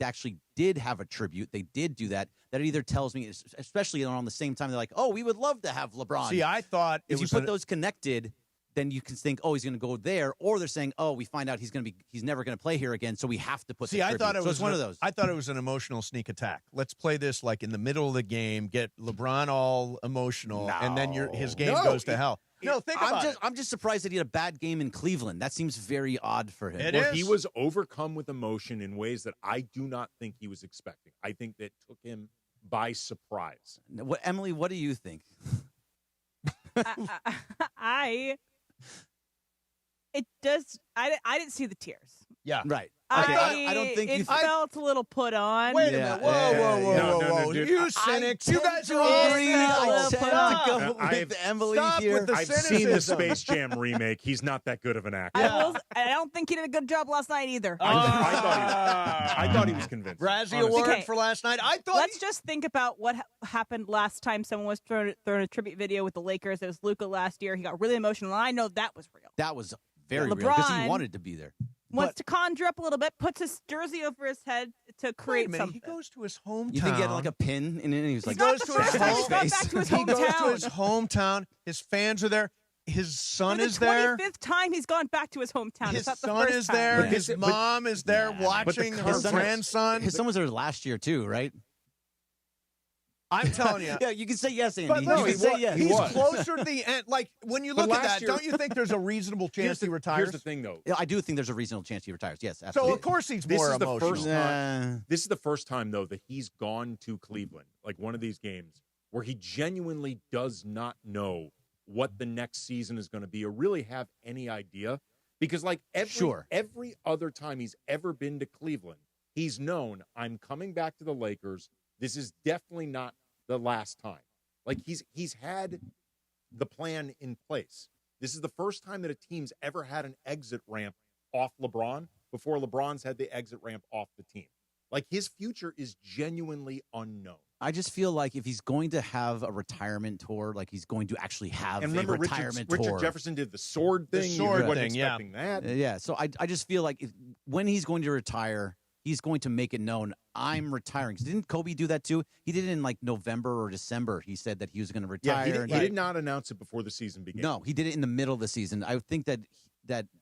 actually did have a tribute, they did do that. That either tells me, especially around the same time, they're like, "Oh, we would love to have LeBron."
See, I thought
if you put those connected, then you can think, "Oh, he's going to go there," or they're saying, "Oh, we find out he's never going to play here again, so we have to put."
See,
the
I
tribute."
thought it
So
was
it's one of those.
I thought it was an emotional sneak attack. Let's play this like in the middle of the game, get LeBron all emotional, and then his game goes to hell. No, think about it.
I'm just surprised that he had a bad game in Cleveland. That seems very odd for him.
He was overcome with emotion in ways that I do not think he was expecting. I think that took him by surprise.
Emily, what do you think?
I didn't see the tears.
Yeah.
Right. I don't think
it felt a little put on.
Wait a minute. Whoa.
dude.
You cynics. You guys are all
agree. I tend to go
I've-
with Emily
stop
here.
with the
I've seen the
cynicism.
Space Jam remake. He's not that good of an actor.
I don't think he did a good job last night either.
I thought he was convinced.
Razzie
honestly.
Award
Okay.
for last night. I thought
Let's just think about what happened last time someone was throwing a tribute video with the Lakers. It was Luka last year. He got really emotional, and I know that was real.
That was very real because he
LeBron
wanted to be there.
Wants to conjure up a little bit, puts his jersey over his head to create
Wait a minute.
something.
He goes to his hometown.
You think he had like a pin in it? And he was like,
not the first time he's gone back to his
He goes to
hometown.
his hometown. His fans are there. His son
For the
is there.
25th time he's gone back to his hometown.
His
It's not the
son
first
is
time.
there.
But
His mom is there watching her
son-
grandson.
His son was there last year too, right?
I'm telling you.
Yeah, you can say yes, Andy.
But
you
no,
can say yes.
he's closer to the end. Like, when you
But
look at
last
that,
year-
don't you think there's a reasonable chance he retires?
Here's the thing, though.
Yeah, I do think there's a reasonable chance he retires. Yes,
So,
absolutely.
of course, he's
This
more
is the
emotional.
first time. This is the first time, though, that he's gone to Cleveland, like one of these games, where he genuinely does not know what the next season is going to be or really have any idea. Because, like, every other time he's ever been to Cleveland, he's known, I'm coming back to the Lakers. This is definitely not the last time. Like, he's had the plan in place. This is the first time that a team's ever had an exit ramp off LeBron before LeBron's had the exit ramp off the team. Like, his future is genuinely unknown.
I just feel like if he's going to have a retirement tour, like he's going to actually have
And remember,
a retirement tour.
Richard Jefferson did the sword thing. You wasn't expecting that.
Yeah, so I just feel like when he's going to retire, he's going to make it known, I'm retiring. 'Cause didn't Kobe do that too? He did it in like November or December. He said that he was going to retire.
Yeah, he did not announce it before the season began.
No, he did it in the middle of the season. I would think that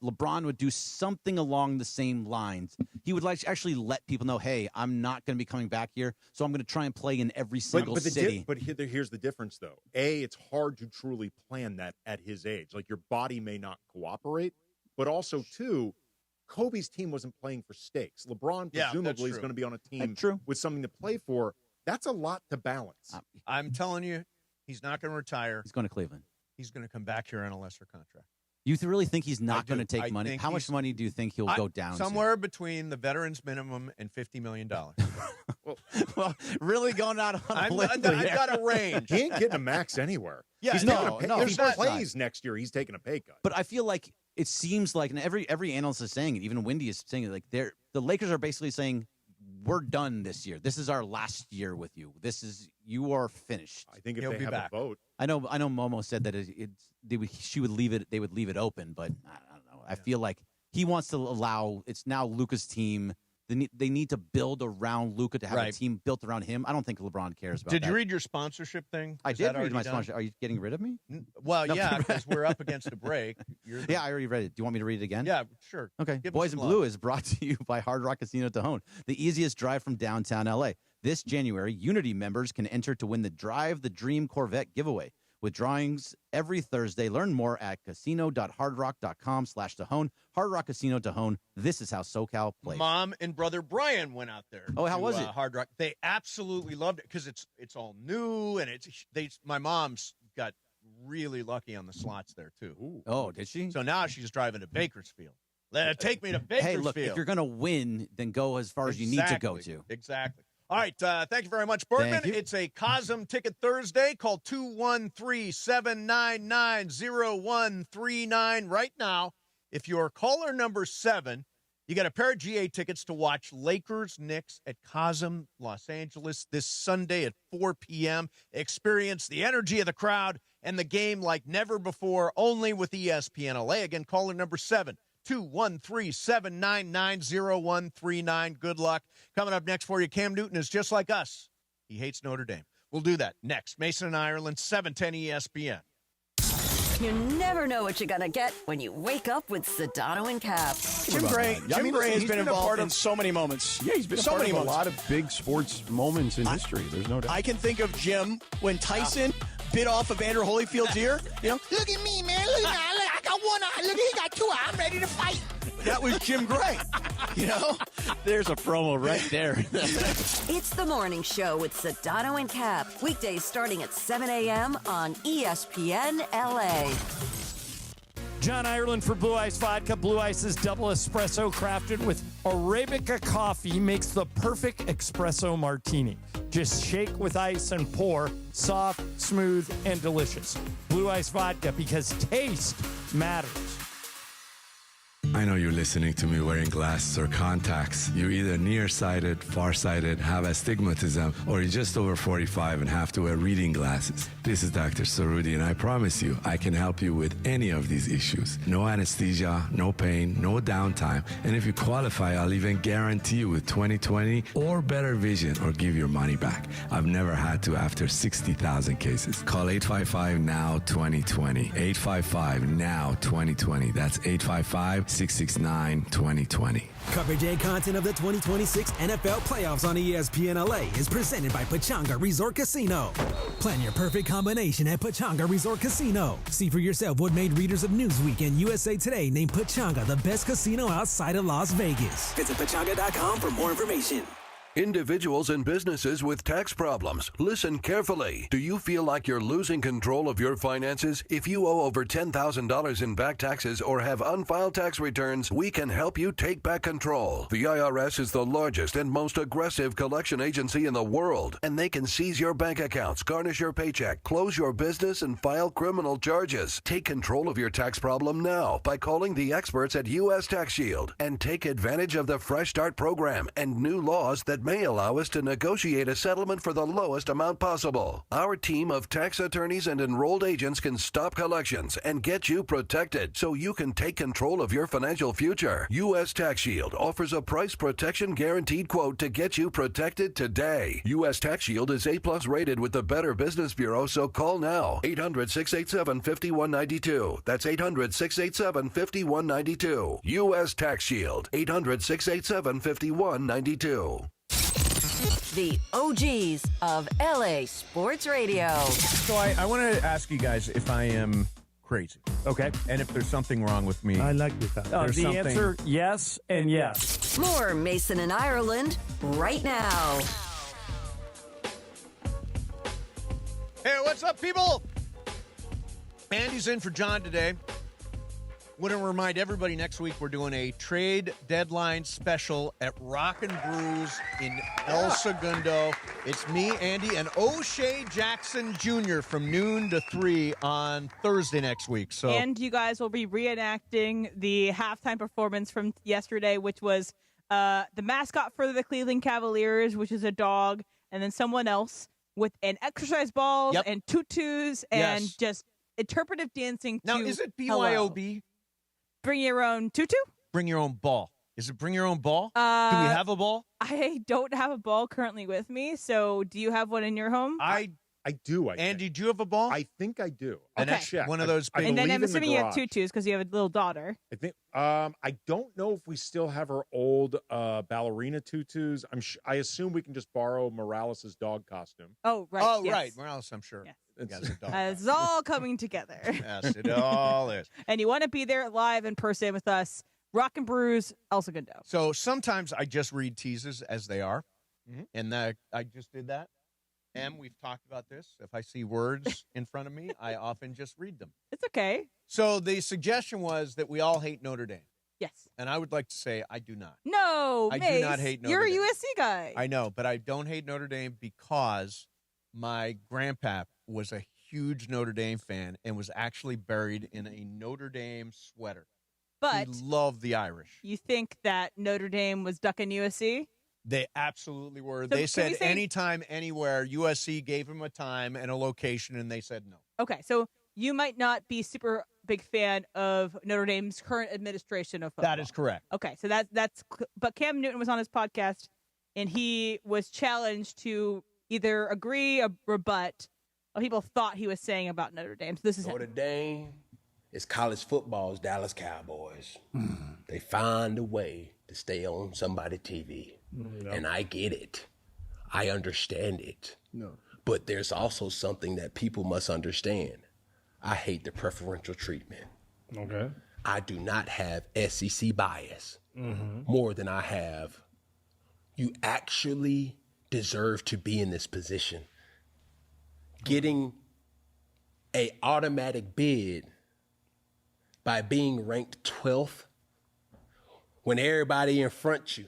LeBron would do something along the same lines. He would like actually let people know, hey, I'm not going to be coming back here, so I'm going to try and play in every single city.
But here's the difference, though. A, it's hard to truly plan that at his age. Like, your body may not cooperate. But also, two, Kobe's team wasn't playing for stakes. LeBron presumably is going to be on a team with something to play for. That's a lot to balance.
I'm telling you, he's not going to retire.
He's going to Cleveland.
He's going to come back here on a lesser contract.
You really think he's not going to take money? How much money do you think he'll go down
somewhere between the veterans minimum and $50 million.
well, really going out on a limb
I've got a range.
He ain't getting a max anywhere.
Yeah,
he's
no,
if he
not.
plays next year, he's taking a pay cut.
But I feel like it seems like, and every analyst is saying it, even Wendy is saying it, like the Lakers are basically saying, we're done this year. This is our last year with you. You are finished.
I think if they have a vote.
I know Momo said that they would leave it open, but I don't know. I feel like he wants to allow, it's now Luka's team. They need to build around Luka to have a team built around him. I don't think LeBron cares about that.
Did you read your sponsorship thing?
I did read my sponsorship. Are you getting rid of me?
Well,
No.
yeah, because we're up against a break.
Yeah, I already read it. Do you want me to read it again?
Yeah, sure.
Okay.
Give
Boys
us
in
some
Blue
love.
is brought to you by Hard Rock Casino Tejon, the easiest drive from downtown LA. This January, Unity members can enter to win the Drive the Dream Corvette giveaway. With drawings every Thursday, learn more at casino.hardrock.com/Tejon. Hard Rock Casino Tejon. This is how SoCal plays.
Mom and brother Brian went out there.
Oh, how
to,
was it?
Hard Rock. They absolutely loved it because it's all new and my mom's got really lucky on the slots there too.
Ooh. Oh, did she?
So now she's driving to Bakersfield. Take me to Bakersfield.
Hey, look, if you're going to win, then go as far as you need to go to.
Exactly. All right. Thank you very much, Bergman.
Thank you.
It's a Cosm Ticket Thursday. Call 213-799-0139 right now. If you're caller number 7, you got a pair of GA tickets to watch Lakers-Knicks at Cosm, Los Angeles this Sunday at 4 p.m. Experience the energy of the crowd and the game like never before, only with ESPN LA. Again, caller number 7. 213-799-0139. Good luck. Coming up next for you, Cam Newton is just like us. He hates Notre Dame. We'll do that next. Mason and Ireland, 710 ESPN.
You never know what you're going to get when you wake up with Sedano and Cap.
Jim Gray has been involved in so many moments.
Yeah, he's been
so
a part
many
of a
moments.
lot of big sports moments in history. There's no doubt.
I can think of Jim when Tyson bit off Evander Holyfield's ear. You know,
Look at me, man. Look, I got one eye. Look, he got 2 eyes. I'm ready to fight.
that was Jim Gray. You know,
there's a promo right there.
It's the morning show with Sedano and Cap. Weekdays starting at 7 a.m. on ESPN LA.
John Ireland for Blue Ice Vodka. Blue Ice's double espresso crafted with Arabica coffee makes the perfect espresso martini. Just shake with ice and pour. Soft, smooth, and delicious. Blue Ice Vodka, because taste matters.
I know you're listening to me wearing glasses or contacts. You're either nearsighted, farsighted, have astigmatism, or you're just over 45 and have to wear reading glasses. This is Dr. Sarudi, and I promise you, I can help you with any of these issues. No anesthesia, no pain, no downtime, and if you qualify, I'll even guarantee you with 20/20 or better vision or give your money back. I've never had to after 60,000 cases. Call 855-NOW-2020. 855-NOW-2020. That's 855-669-2020.
Coverage and content of the 2026 NFL playoffs on ESPN LA is presented by Pechanga Resort Casino. Plan your perfect combination at Pechanga Resort Casino. See for yourself what made readers of Newsweek and USA Today named Pechanga the best casino outside of Las Vegas. Visit Pechanga.com for more information.
Individuals and businesses with tax problems, listen carefully. Do you feel like you're losing control of your finances? If you owe over $10,000 in back taxes or have unfiled tax returns, we can help you take back control. The IRS is the largest and most aggressive collection agency in the world, and they can seize your bank accounts, garnish your paycheck, close your business, and file criminal charges. Take control of your tax problem now by calling the experts at U.S. Tax Shield and take advantage of the Fresh Start program and new laws that may allow us to negotiate a settlement for the lowest amount possible. Our team of tax attorneys and enrolled agents can stop collections and get you protected so you can take control of your financial future. U.S. Tax Shield offers a price protection guaranteed quote to get you protected today. U.S. Tax Shield is A+ rated with the Better Business Bureau, so call now. 800-687-5192. That's 800-687-5192. U.S. Tax Shield. 800-687-5192.
The OGs of LA Sports Radio.
So I want to ask you guys if I am crazy.
Okay.
And if there's something wrong with me.
I like this. The answer, yes and yes.
More Mason and Ireland right now.
Hey, what's up, people? Andy's in for John today. Want to remind everybody, next week we're doing a trade deadline special at Rockin' Brews in El Segundo. It's me, Andy, and O'Shea Jackson Jr. from noon to 3 on Thursday next week. So,
and you guys will be reenacting the halftime performance from yesterday, which was the mascot for the Cleveland Cavaliers, which is a dog, and then someone else with an exercise ball and tutus and just interpretive dancing.
Now, is it BYOB?
Bring your own tutu?
Bring your own ball. Is it bring your own ball? Do we have a ball?
I don't have a ball currently with me, so do you have one in your home?
I do.
Andy, do you have a ball?
I think I do.
Okay.
Check.
One of those big.
And then I'm assuming you have tutus because you have a little daughter.
I think. I don't know if we still have her old ballerina tutus. I assume we can just borrow Morales' dog costume.
Oh, right.
Oh,
yes.
right. Morales, I'm sure.
Yes.
It's
all coming together.
Yes, it all is.
And you want to be there live in person with us. Rockin' Brews, El Segundo.
So sometimes I just read teases as they are. Mm-hmm. And I just did that. And we've talked about this. If I see words in front of me, I often just read them.
It's okay.
So the suggestion was that we all hate Notre Dame.
Yes.
And I would like to say I do not.
No,
I
Mace,
do not hate Notre
Dame. You're a USC guy.
I know, but I don't hate Notre Dame because my grandpap was a huge Notre Dame fan and was actually buried in a Notre Dame sweater.
But
he loved the Irish.
You think that Notre Dame was ducking USC?
They absolutely were.
So
they said anytime, anywhere. USC gave him a time and a location, and they said no.
Okay, so you might not be super big fan of Notre Dame's current administration of football.
That is correct.
Okay, so that's. But Cam Newton was on his podcast, and he was challenged to either agree or rebut what people thought he was saying about Notre Dame. So this is
Notre Dame is college football's Dallas Cowboys. They find a way to stay on somebody's TV. No. And I get it. I understand it. No. But there's also something that people must understand. I hate the preferential treatment.
Okay.
I do not have SEC bias more than I have. You actually deserve to be in this position. Getting a automatic bid by being ranked 12th when everybody in front you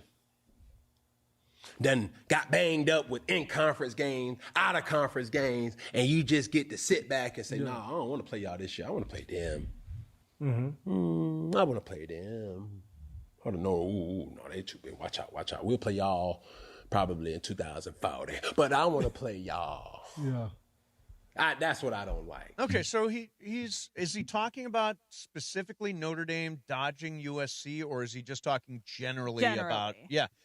done got banged up with in-conference games, out-of-conference games, and you just get to sit back and say, no, I don't want to play y'all this year. I want to play them. I want to play them. I don't know. No, they too big. Watch out. We'll play y'all probably in 2040, but I want to play y'all.
Yeah.
That's what I don't like.
Okay, so is he talking about specifically Notre Dame dodging USC, or is he just talking generally about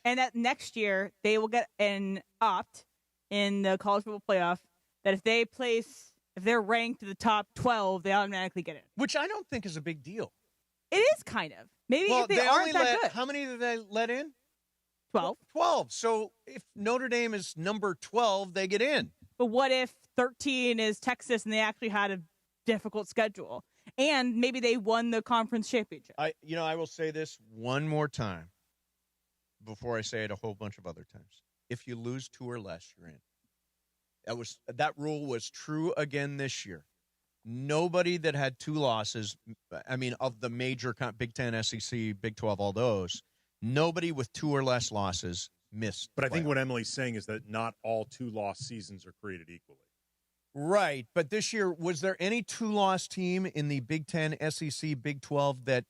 And that next year they will get an opt in the college football playoff that if they're ranked to the top 12, they automatically get in.
Which I don't think is a big deal.
It is kind of. Maybe if they aren't that good.
How many did they let in?
12.
12. So if Notre Dame is number 12, they get in.
But what if 13 is Texas and they actually had a difficult schedule? And maybe they won the conference championship.
I will say this one more time before I say it a whole bunch of other times. If you lose 2 or less, you're in. That rule was true again this year. Nobody that had 2 losses, of the major Big Ten, SEC, Big 12, all those, nobody with 2 or less losses missed.
But I think what Emily's saying is that not all 2-loss seasons are created equally.
Right, but this year, was there any 2-loss team in the Big Ten, SEC, Big 12 that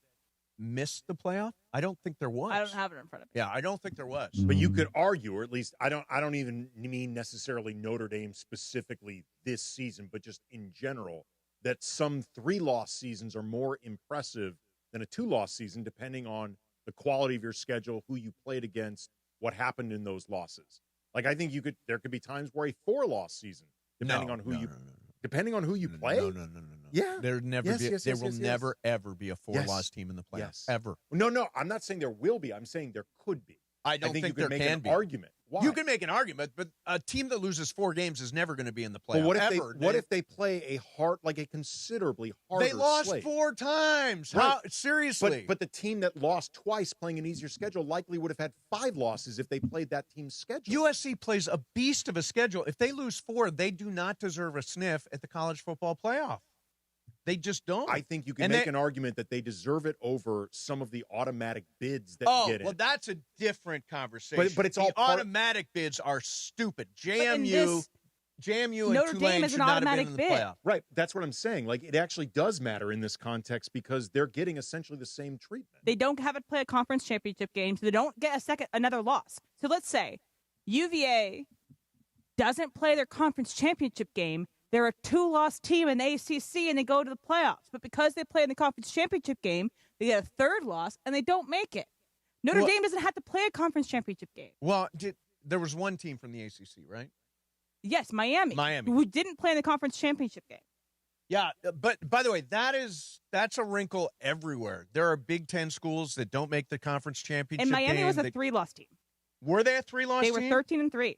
missed the playoff? I don't think there was.
I don't have it in front of me.
Yeah, I don't think there was.
But you could argue, or at least I don't even mean necessarily Notre Dame specifically this season, but just in general, that some 3-loss seasons are more impressive than a 2-loss season, depending on the quality of your schedule, who you played against, what happened in those losses. Like, I think there could be times where a 4-loss season, depending on who you play.
No.
Yeah.
There will never ever be a 4-loss team in the playoffs.
Yes.
Ever.
No, I'm not saying there will be. I'm saying there could be.
I don't think
you
there
make
can
an
be.
argument. Why?
You can make an argument, but a team that loses 4 games is never going to be in the playoffs.
But what if they play a considerably harder
They lost
slate?
4 times.
Right.
How, seriously.
But the team that lost twice playing an easier schedule likely would have had 5 losses if they played that team's schedule.
USC plays a beast of a schedule. If they lose 4, they do not deserve a sniff at the college football playoff. They just don't.
I think you can make an argument that they deserve it over some of the automatic bids that get in.
Well, that's a different conversation.
But it's
the
all
automatic bids are stupid. JMU and
Notre
Tulane
Dame is
should
an
not have been
automatic
in the
bid.
playoff.
Right. That's what I'm saying. Like, it actually does matter in this context because they're getting essentially the same treatment.
They don't have to play a conference championship game, so they don't get another loss. So let's say UVA doesn't play their conference championship game. They're a 2-loss team in the ACC, and they go to the playoffs. But because they play in the conference championship game, they get a 3rd loss, and they don't make it. Notre Dame doesn't have to play a conference championship game.
Well, there was one team from the ACC, right?
Yes, Miami. Who didn't play in the conference championship game.
Yeah, but by the way, that's a wrinkle everywhere. There are Big Ten schools that don't make the conference championship
And Miami
game.
was a 3-loss team.
Were they a 3-loss team?
They were 13-3. This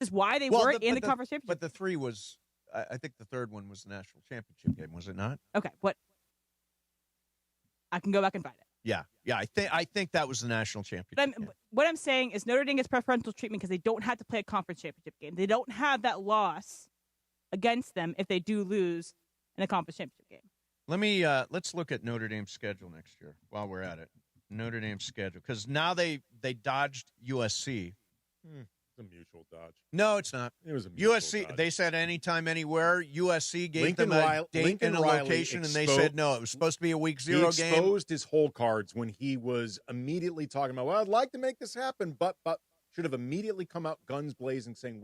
is why they weren't in the conference championship.
But the 3 was... I think the 3rd one was the national championship game, was it not?
Okay, what? I can go back and find it.
Yeah. I think that was the national championship game.
What I'm saying is Notre Dame gets preferential treatment because they don't have to play a conference championship game. They don't have that loss against them if they do lose in a conference championship game.
Let's look at Notre Dame's schedule next year while we're at it. Notre Dame's schedule, because now they dodged USC.
It's a mutual dodge.
No, it's not.
It was a mutual
USC.
dodge.
They said anytime, anywhere. USC gave them a date
Lincoln
and a
Riley
location, and they said no. It was supposed to be a week 0 game.
He exposed his whole cards when he was immediately talking about, well, I'd like to make this happen, but should have immediately come out guns blazing saying,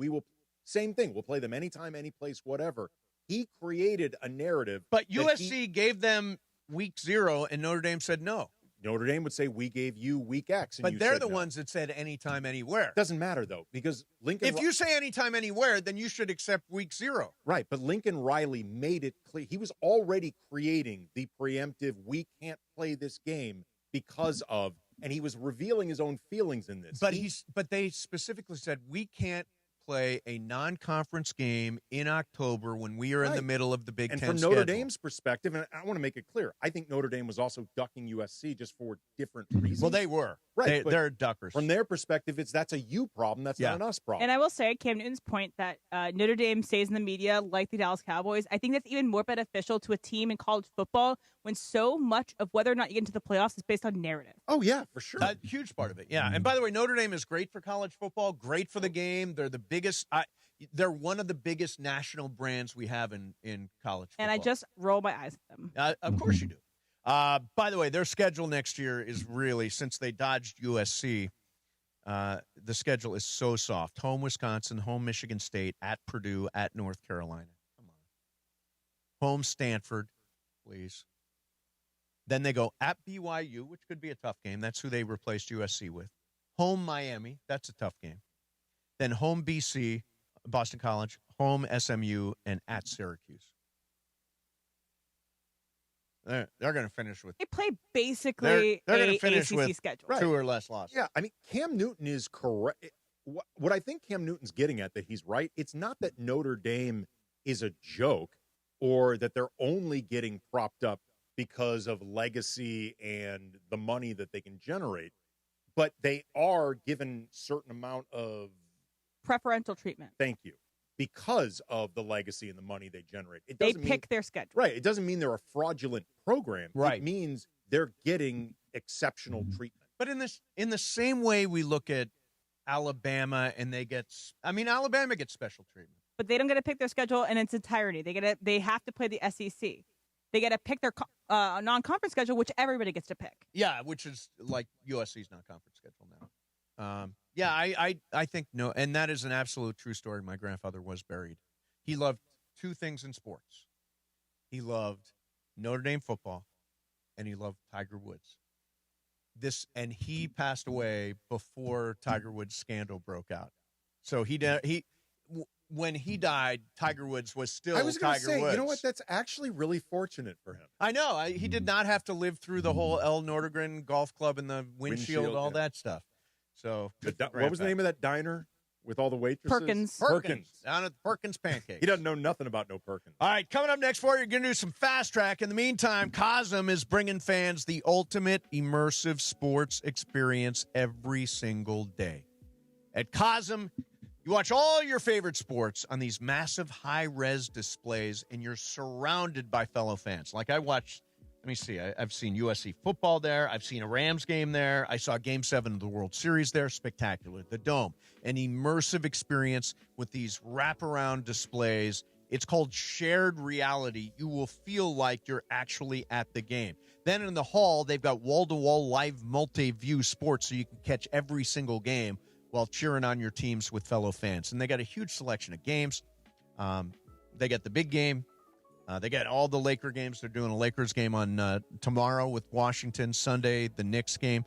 same thing. We'll play them anytime, any place, whatever. He created a narrative.
But USC gave them week 0, and Notre Dame said no.
Notre Dame would say, we gave you week X. And
but
you
they're
said
the
no.
ones that said anytime, anywhere.
Doesn't matter, though, because Lincoln...
If you say anytime, anywhere, then you should accept week 0.
Right, but Lincoln Riley made it clear. He was already creating the preemptive, we can't play this game because of... And he was revealing his own feelings in this.
But they specifically said, we can't play a non-conference game in October when we are in the middle of the Big Ten
And from Notre Dame's perspective, and I want to make it clear, I think Notre Dame was also ducking USC just for different reasons.
Well, they were.
Right.
They're duckers.
From their perspective, that's a you problem. That's not an us problem.
And I will say, Cam Newton's point that Notre Dame stays in the media like the Dallas Cowboys, I think that's even more beneficial to a team in college football when so much of whether or not you get into the playoffs is based on narrative.
Oh, yeah, for sure.
A huge part of it, yeah. And by the way, Notre Dame is great for college football, great for the game. They're the biggest. They're one of the biggest national brands we have in college football.
And I just roll my eyes at them.
Of course you do. By the way, their schedule next year is really, since they dodged USC, the schedule is so soft. Home Wisconsin, home Michigan State, at Purdue, at North Carolina. Come on. Home Stanford, please. Then they go at BYU, which could be a tough game. That's who they replaced USC with. Home Miami, that's a tough game. Then home BC, Boston College, home SMU, and at Syracuse. They're going to finish with.
They play basically
they're going to
finish
with
schedule.
2 or less losses.
Yeah, I mean, Cam Newton is correct. What I think Cam Newton's getting at, that he's right, it's not that Notre Dame is a joke or that they're only getting propped up because of legacy and the money that they can generate, but they are given certain amount of
preferential treatment.
Thank you. Because of the legacy and the money they generate.
They pick their schedule.
Right. It doesn't mean they're a fraudulent program.
Right.
It means they're getting exceptional treatment.
But in the same way we look at Alabama and Alabama gets special treatment.
But they don't get to pick their schedule in its entirety. They have to play the SEC. They get to pick their non-conference schedule, which everybody gets to pick.
Yeah, which is like USC's non-conference schedule now. Yeah, I think no, and that is an absolute true story. My grandfather was buried. He loved 2 things in sports. He loved Notre Dame football, and he loved Tiger Woods. And he passed away before Tiger Woods' scandal broke out. So when he died, Tiger Woods was still Tiger Woods. I was going to say,
you know what? That's actually really fortunate for him.
I know. He did not have to live through the whole El Nordegren Golf Club and the windshield all that stuff. So,
what was the name of that diner with all the waitresses?
Perkins. Down at the Perkins Pancakes.
He doesn't know nothing about no Perkins.
All right, coming up next for you, you're going to do some fast track. In the meantime, Cosm is bringing fans the ultimate immersive sports experience every single day. At Cosm, you watch all your favorite sports on these massive high-res displays, and you're surrounded by fellow fans. Like I watched, let me see, I've seen USC football there. I've seen a Rams game there. I saw Game 7 of the World Series there. Spectacular. The Dome, an immersive experience with these wraparound displays. It's called shared reality. You will feel like you're actually at the game. Then in the hall, they've got wall-to-wall live multi-view sports so you can catch every single game while cheering on your teams with fellow fans. And they got a huge selection of games. They got the big game. They got all the Laker games. They're doing a Lakers game on tomorrow with Washington. Sunday, the Knicks game.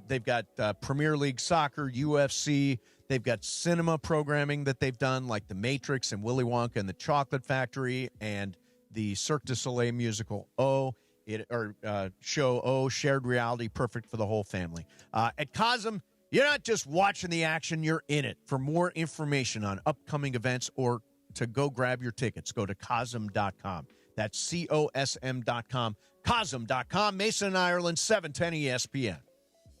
They've got Premier League soccer, UFC. They've got cinema programming that they've done, like The Matrix and Willy Wonka and the Chocolate Factory and the Cirque du Soleil musical show O, shared reality, perfect for the whole family. At Cosm, you're not just watching the action, you're in it. For more information on upcoming events or to go grab your tickets, go to Cosm.com. That's COSM.com. Cosm.com, Mason, Ireland, 710 ESPN.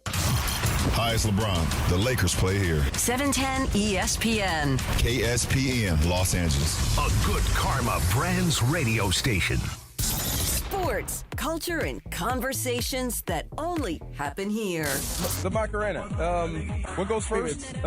Hi, it's LeBron. The Lakers play here.
710 ESPN.
KSPN, Los Angeles.
A good karma brands radio station.
Sports, culture, and conversations that only happen here.
The Macarena. What goes first? Something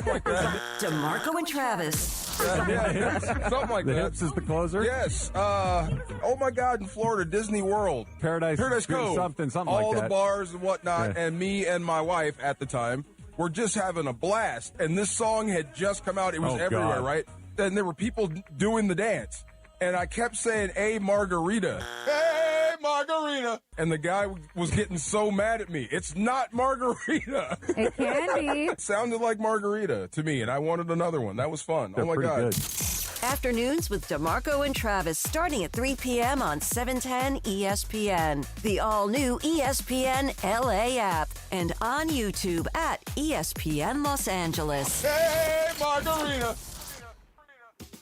like that.
DeMarco and Travis.
Something like that.
The Hips is the closer?
Yes. Oh my God, in Florida, Disney World.
Paradise Cove. Something
all
like that.
All the bars and whatnot, and me and my wife at the time were just having a blast. And this song had just come out. It was everywhere,
God.
right? And there were people doing the dance. And I kept saying, "Hey, margarita. Hey, margarita." And the guy was getting so mad at me. It's not margarita.
It can be.
It sounded like margarita to me, and I wanted another one. That was fun.
They're
oh, my God.
Good.
Afternoons with DeMarco and Travis starting at 3 p.m. on 710 ESPN. The all-new ESPN LA app and on YouTube at ESPN Los Angeles.
Hey, Margarita!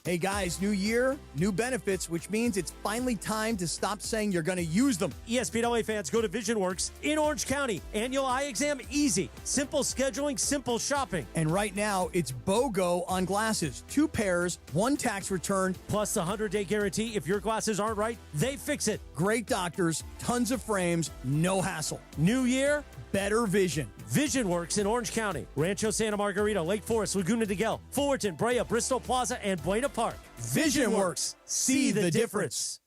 Hey guys, new year, new benefits, which means it's finally time to stop saying you're going to use them.
ESPN LA fans, go to VisionWorks in Orange County. Annual eye exam, easy. Simple scheduling, simple shopping.
And right now, it's BOGO on glasses. 2 pairs, 1 tax return.
Plus the 100-day guarantee. If your glasses aren't right, they fix it.
Great doctors, tons of frames, no hassle.
New year,
better vision.
VisionWorks in Orange County. Rancho Santa Margarita, Lake Forest, Laguna de Guel, Fullerton, Brea, Bristol Plaza, and Buena Park.
VisionWorks. See the difference.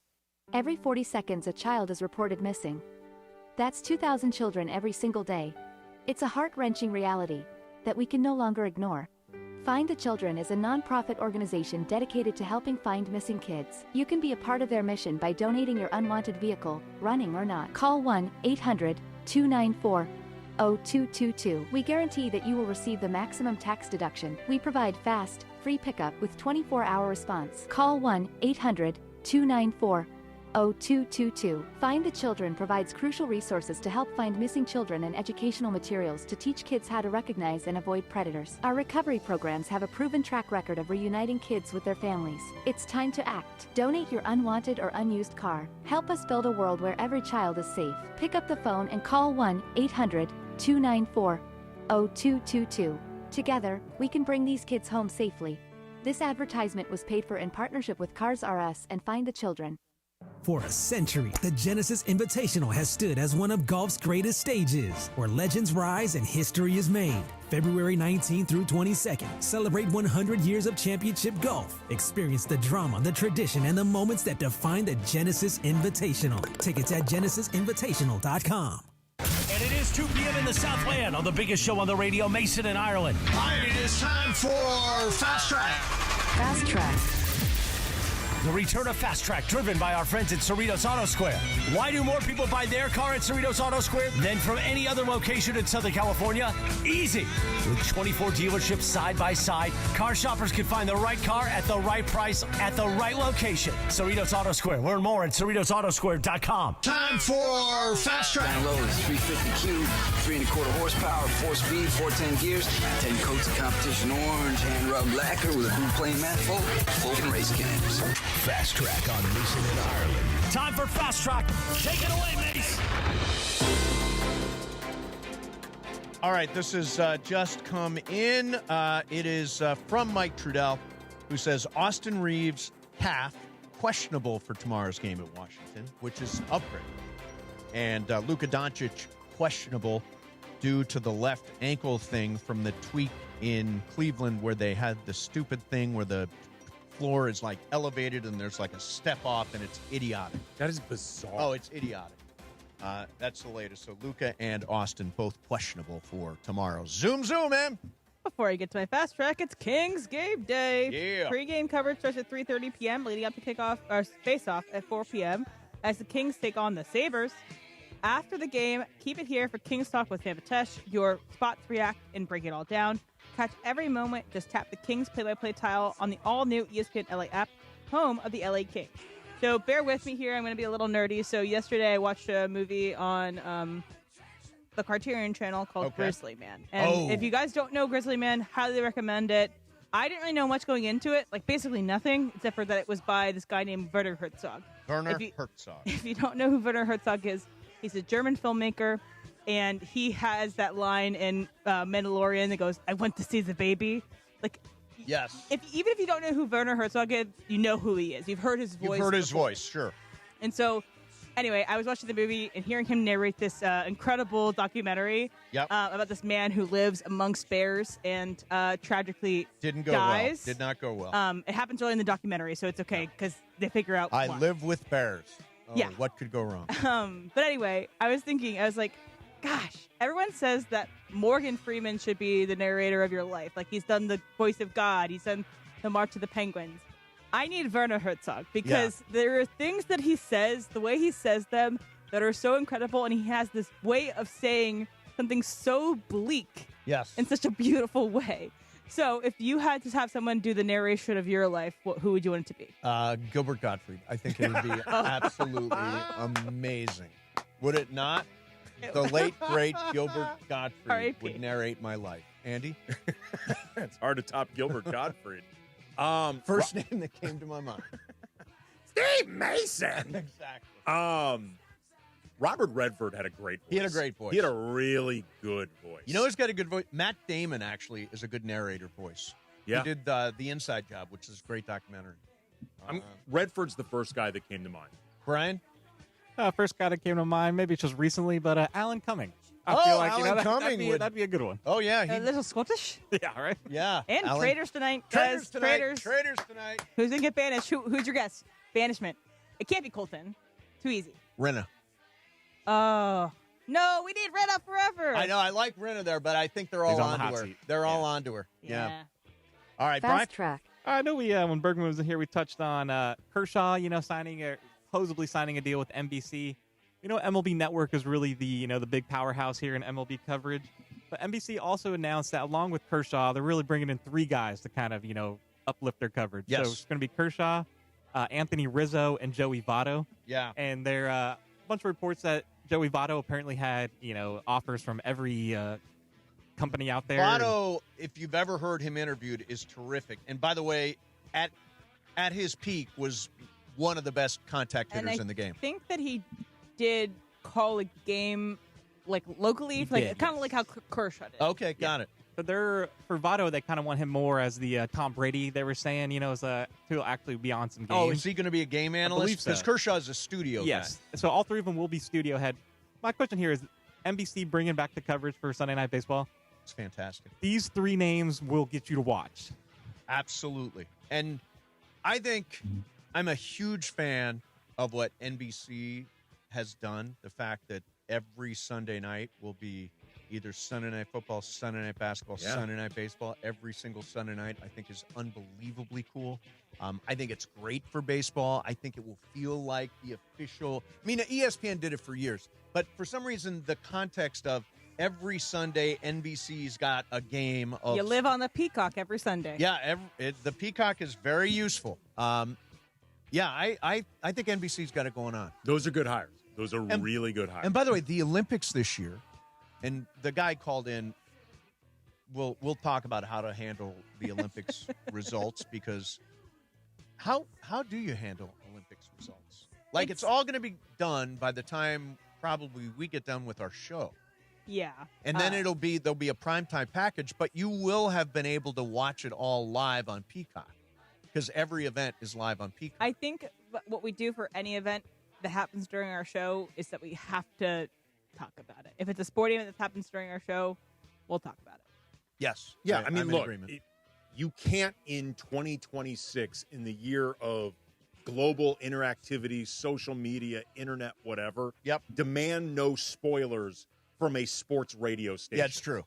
Every 40 seconds, a child is reported missing. That's 2,000 children every single day. It's a heart-wrenching reality that we can no longer ignore. Find the Children is a non-profit organization dedicated to helping find missing kids. You can be a part of their mission by donating your unwanted vehicle, running or not. Call 1-800-294-0222. We guarantee that you will receive the maximum tax deduction. We provide fast, free pickup with 24-hour response. Call 1-800-294-0222. Find the Children provides crucial resources to help find missing children and educational materials to teach kids how to recognize and avoid predators. Our recovery programs have a proven track record of reuniting kids with their families. It's time to act. Donate your unwanted or unused car. Help us build a world where every child is safe. Pick up the phone and call 1-800-294-0222. Together, we can bring these kids home safely. This advertisement was paid for in partnership with Cars R Us and Find the Children.
For a century, the Genesis Invitational has stood as one of golf's greatest stages, where legends rise and history is made. February 19th through 22nd, celebrate 100 years of championship golf. Experience the drama, the tradition, and the moments that define the Genesis Invitational. Tickets at genesisinvitational.com.
And it is 2 p.m. in the Southland on the biggest show on the radio, Mason in Ireland.
All right, it is time for Fast Track.
Fast Track.
The return of Fast Track, driven by our friends at Cerritos Auto Square. Why do more people buy their car at Cerritos Auto Square than from any other location in Southern California? Easy. With 24 dealerships side by side, car shoppers can find the right car at the right price at the right location. Cerritos Auto Square. Learn more at CerritosAutoSquare.com.
Time for Fast Track.
Down low is 350 cube, 3.25 horsepower, 4-speed, 410 gears, 10 coats of competition orange, hand rubbed lacquer with a blue plain manifold, open race cams.
Fast Track on Mason in Ireland.
Time for Fast Track. Take it away, Mace.
All right, this has just come in. It is from Mike Trudell, who says Austin Reeves' calf questionable for tomorrow's game at Washington, which is upgraded. And Luka Doncic questionable due to the left ankle thing from the tweak in Cleveland, where they had the stupid thing where the floor is like elevated and there's like a step off, and it's idiotic.
That is bizarre.
Oh, it's idiotic. That's the latest. So Luka and Austin both questionable for tomorrow. Zoom, man.
Before I get to my fast track, it's Kings game day.
Yeah.
Pre-game coverage starts at 3:30 p.m., leading up to kickoff or face-off at 4 p.m. as the Kings take on the Sabres. After the game, keep it here for Kings Talk with Sam Vitesh. Your spots react and break it all down. Catch every moment. Just tap the Kings play-by-play tile on the all-new ESPN LA app, home of the LA Kings. So bear with me here. I'm going to be a little nerdy. So yesterday I watched a movie on the Criterion channel called Grizzly Man. And if you guys don't know Grizzly Man, highly recommend it. I didn't really know much going into it, like basically nothing, except for that it was by this guy named Werner Herzog.
Herzog.
If you don't know who Werner Herzog is, he's a German filmmaker. And he has that line in Mandalorian that goes, "I went to see the baby." Like,
yes.
Even if you don't know who Werner Herzog is, you know who he is. You've heard his voice.
You've heard his voice, sure.
And so, anyway, I was watching the movie and hearing him narrate this incredible documentary about this man who lives amongst bears and tragically
didn't go
dies.
well. Did not go well.
It happens early in the documentary, so it's okay because they figure out.
I live with bears. Oh,
yeah.
What could go wrong?
But anyway, I was like, gosh, everyone says that Morgan Freeman should be the narrator of your life. Like, he's done the voice of God. He's done the March of the Penguins. I need Werner Herzog because there are things that he says, the way he says them, that are so incredible. And he has this way of saying something so bleak in such a beautiful way. So, if you had to have someone do the narration of your life, who would you want it to be?
Gilbert Gottfried. I think it would be absolutely amazing. Would it not? The late, great Gilbert Gottfried would narrate my life. Andy?
It's hard to top Gilbert Gottfried.
First name that came to my mind.
Steve Mason.
Exactly.
Robert Redford had a great voice.
He had a great voice.
He had a really good voice.
You know who's got a good voice? Matt Damon, actually, is a good narrator voice.
Yeah.
He did The Inside Job, which is a great documentary.
Redford's the first guy that came to mind.
Brian?
First guy that came to mind, maybe it's just recently, but Alan Cumming. I feel like
Alan Cumming
that'd be a good one.
Oh, yeah.
A little Scottish.
Yeah, right?
Yeah.
And
Alan.
Traitors tonight.
Traitors tonight.
Traitors.
Traitors tonight.
Who's going to get banished? Who's your guess? Banishment. It can't be Colton. Too easy.
Renna.
Oh. No, we need Renna forever.
I know. I like Renna there, but I think they're all
He's on the
onto
hot
her.
seat.
They're all onto her. Yeah. All right, Brian.
Fast track.
I know when Bergman was in here, we touched on Kershaw, supposedly signing a deal with NBC. MLB Network is really the big powerhouse here in MLB coverage. But NBC also announced that along with Kershaw, they're really bringing in 3 guys to kind of, uplift their coverage.
Yes.
So it's going to be Kershaw, Anthony Rizzo, and Joey Votto.
Yeah.
And there are a bunch of reports that Joey Votto apparently had, offers from every company out there.
Votto, if you've ever heard him interviewed, is terrific. And by the way, at his peak was one of the best contact hitters in the game.
I think that he did call a game like locally, kind of like how Kershaw did.
Okay, got it.
But for Votto, they kind of want him more as the Tom Brady they were saying, to actually be on some games.
Oh, is he going to be a game analyst? Because
so.
Kershaw's a studio
yes.
guy.
So all 3 of them will be studio head. My question here is, NBC bringing back the coverage for Sunday Night Baseball?
It's fantastic.
These 3 names will get you to watch.
Absolutely. And I think I'm a huge fan of what NBC has done. The fact that every Sunday night will be either Sunday Night Football, Sunday Night Basketball, Sunday Night Baseball, every single Sunday night, I think is unbelievably cool. I think it's great for baseball. I think it will feel like the official. I mean, ESPN did it for years, but for some reason, the context of every Sunday, NBC's got a game of.
You live on the Peacock every Sunday.
Yeah, the Peacock is very useful. I think NBC's got it going on.
Those are good hires. Those are really good hires.
And by the way, the Olympics this year, and the guy called in. We'll talk about how to handle the Olympics results, because how do you handle Olympics results? Like, it's all going to be done by the time probably we get done with our show.
Yeah.
And then there'll be a primetime package, but you will have been able to watch it all live on Peacock, because every event is live on Peacock.
I think what we do for any event that happens during our show is that we have to talk about it. If it's a sporting event that happens during our show, we'll talk about it.
Yes.
Yeah,
I'm
look,
in agreement.
You can't in 2026, in the year of global interactivity, social media, internet, whatever, demand no spoilers from a sports radio station.
Yeah, it's true.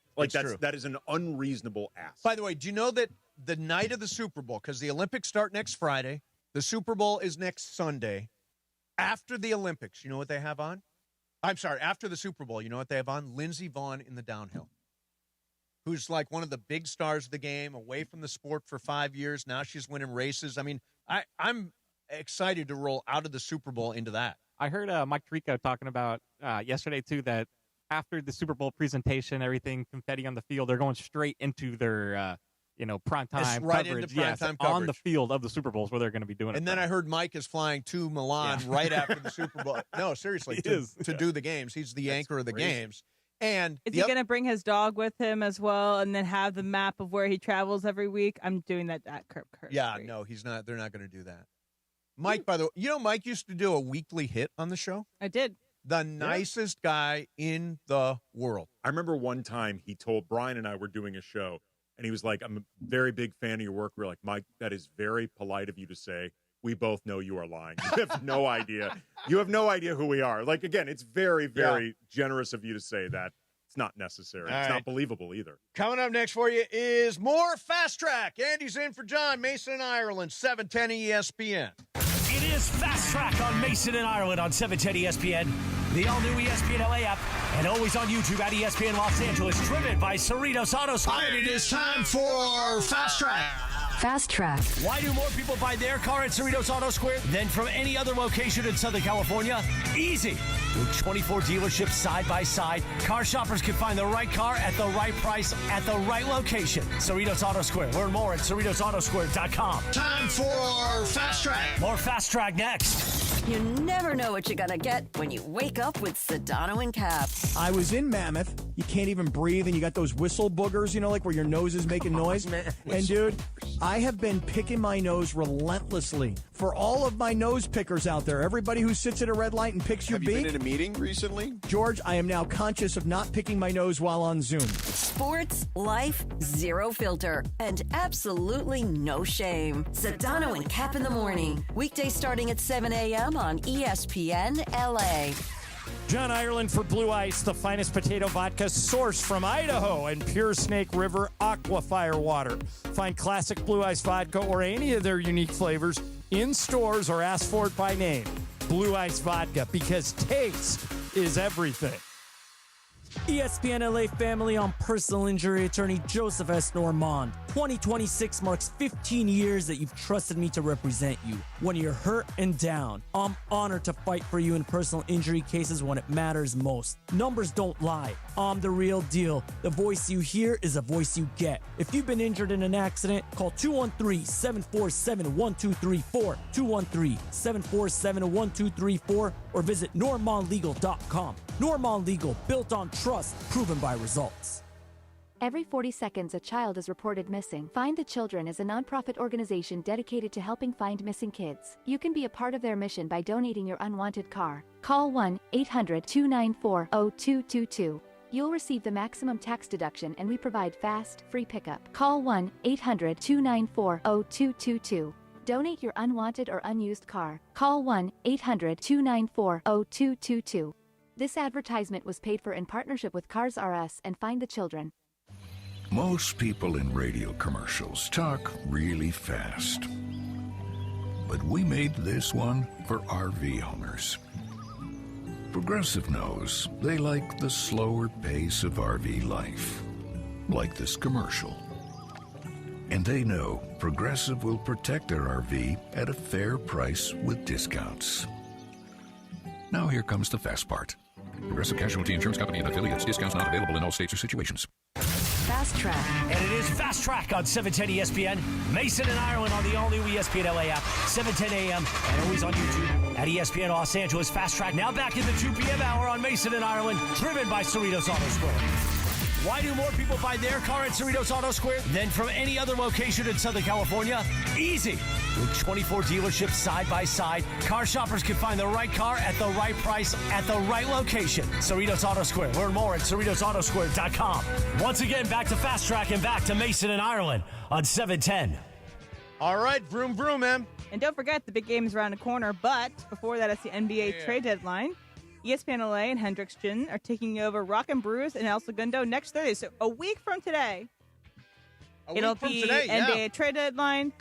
That is an unreasonable ask.
By the way, do you know that the night of the Super Bowl, because the Olympics start next Friday, the Super Bowl is next Sunday. After the Olympics, you know what they have on? I'm sorry, after the Super Bowl, you know what they have on? Lindsey Vonn in the downhill, who's like one of the big stars of the game, away from the sport for 5 years. Now she's winning races. I mean, I'm excited to roll out of the Super Bowl into that.
I heard Mike Tirico talking about yesterday, too, that after the Super Bowl presentation, everything, confetti on the field, they're going straight into their primetime
right
coverage.
Into primetime coverage.
On the field of the Super Bowls where they're going to be doing it.
And then I heard Mike is flying to Milan right after the Super Bowl. No, seriously, to do the games. He's the anchor of the games. And
is he going to bring his dog with him as well, and then have the map of where he travels every week? I'm doing that at Kirk.
Yeah, no, he's not. They're not going to do that. Mike, by the way, Mike used to do a weekly hit on the show.
I did.
The nicest guy in the world.
I remember one time he told Brian and I were doing a show, and he was like, "I'm a very big fan of your work." We're like, "Mike, that is very polite of you to say. We both know you are lying. You have no idea. You have no idea who we are." Like, again, it's very, very generous of you to say that. It's not necessary. It's not believable either.
Coming up next for you is more Fast Track. Andy's in for John, Mason in Ireland, 710 ESPN.
It is Fast Track on Mason and Ireland on 710 ESPN. The all-new ESPN LA app, and always on YouTube at ESPN Los Angeles, driven by Cerritos Auto Square.
And it is time for Fast Track.
Fast Track.
Why do more people buy their car at Cerritos Auto Square than from any other location in Southern California? Easy. With 24 dealerships side by side, car shoppers can find the right car at the right price at the right location. Cerritos Auto Square. Learn more at CerritosAutoSquare.com.
Time for Fast Track.
More Fast Track next.
You never know what you're going to get when you wake up with Sedano and Cap.
I was in Mammoth. You can't even breathe, and you got those whistle boogers, like where your nose is making noise. And, dude, I have been picking my nose relentlessly. For all of my nose pickers out there, everybody who sits at a red light and picks your beak.
Have you been in a meeting recently?
George, I am now conscious of not picking my nose while on Zoom.
Sports, life, zero filter, and absolutely no shame. Sedano and Cap in the morning. Weekdays starting at 7 a.m. on ESPN LA.
John Ireland for Blue Ice, the finest potato vodka sourced from Idaho and Pure Snake River Aquafire water. Find classic Blue Ice vodka or any of their unique flavors in stores or ask for it by name. Blue Ice vodka, because taste is everything.
ESPN LA family, I'm personal injury attorney Joseph S. Normand. 2026 marks 15 years that you've trusted me to represent you. When you're hurt and down, I'm honored to fight for you in personal injury cases when it matters most. Numbers don't lie. I'm the real deal. The voice you hear is a voice you get. If you've been injured in an accident, call 213-747-1234, 213-747-1234, or visit normandlegal.com. Normand Legal, built on trust, proven by results.
Every 40 seconds, a child is reported missing. Find the Children is a nonprofit organization dedicated to helping find missing kids. You can be a part of their mission by donating your unwanted car. Call 1-800-294-0222. You'll receive the maximum tax deduction, and we provide fast, free pickup. Call 1-800-294-0222. Donate your unwanted or unused car. Call 1-800-294-0222. This advertisement was paid for in partnership with Cars R Us and Find the Children.
Most people in radio commercials talk really fast. But we made this one for RV owners. Progressive knows they like the slower pace of RV life, like this commercial. And they know Progressive will protect their RV at a fair price with discounts. Now here comes the fast part. Progressive Casualty Insurance Company and affiliates. Discounts not available in all states or situations.
Fast Track.
And it is Fast Track on 710 ESPN. Mason and Ireland on the all-new ESPN LA app, 7:10 a.m. and always on YouTube at ESPN Los Angeles. Fast Track now back in the 2 p.m. hour on Mason and Ireland, driven by Cerritos Auto Square. Why do more people buy their car at Cerritos Auto Square than from any other location in Southern California? Easy. With 24 dealerships side by side, car shoppers can find the right car at the right price at the right location. Cerritos Auto Square. Learn more at CerritosAutoSquare.com. Once again, back to Fast Track and back to Mason and Ireland on 710.
All right, vroom, vroom, man.
And don't forget, the big game is around the corner. But before that, it's the NBA trade deadline. ESPN LA and Hendrickson are taking over Rock and Brews in El Segundo next Thursday. So a week from today, it'll be NBA trade deadline.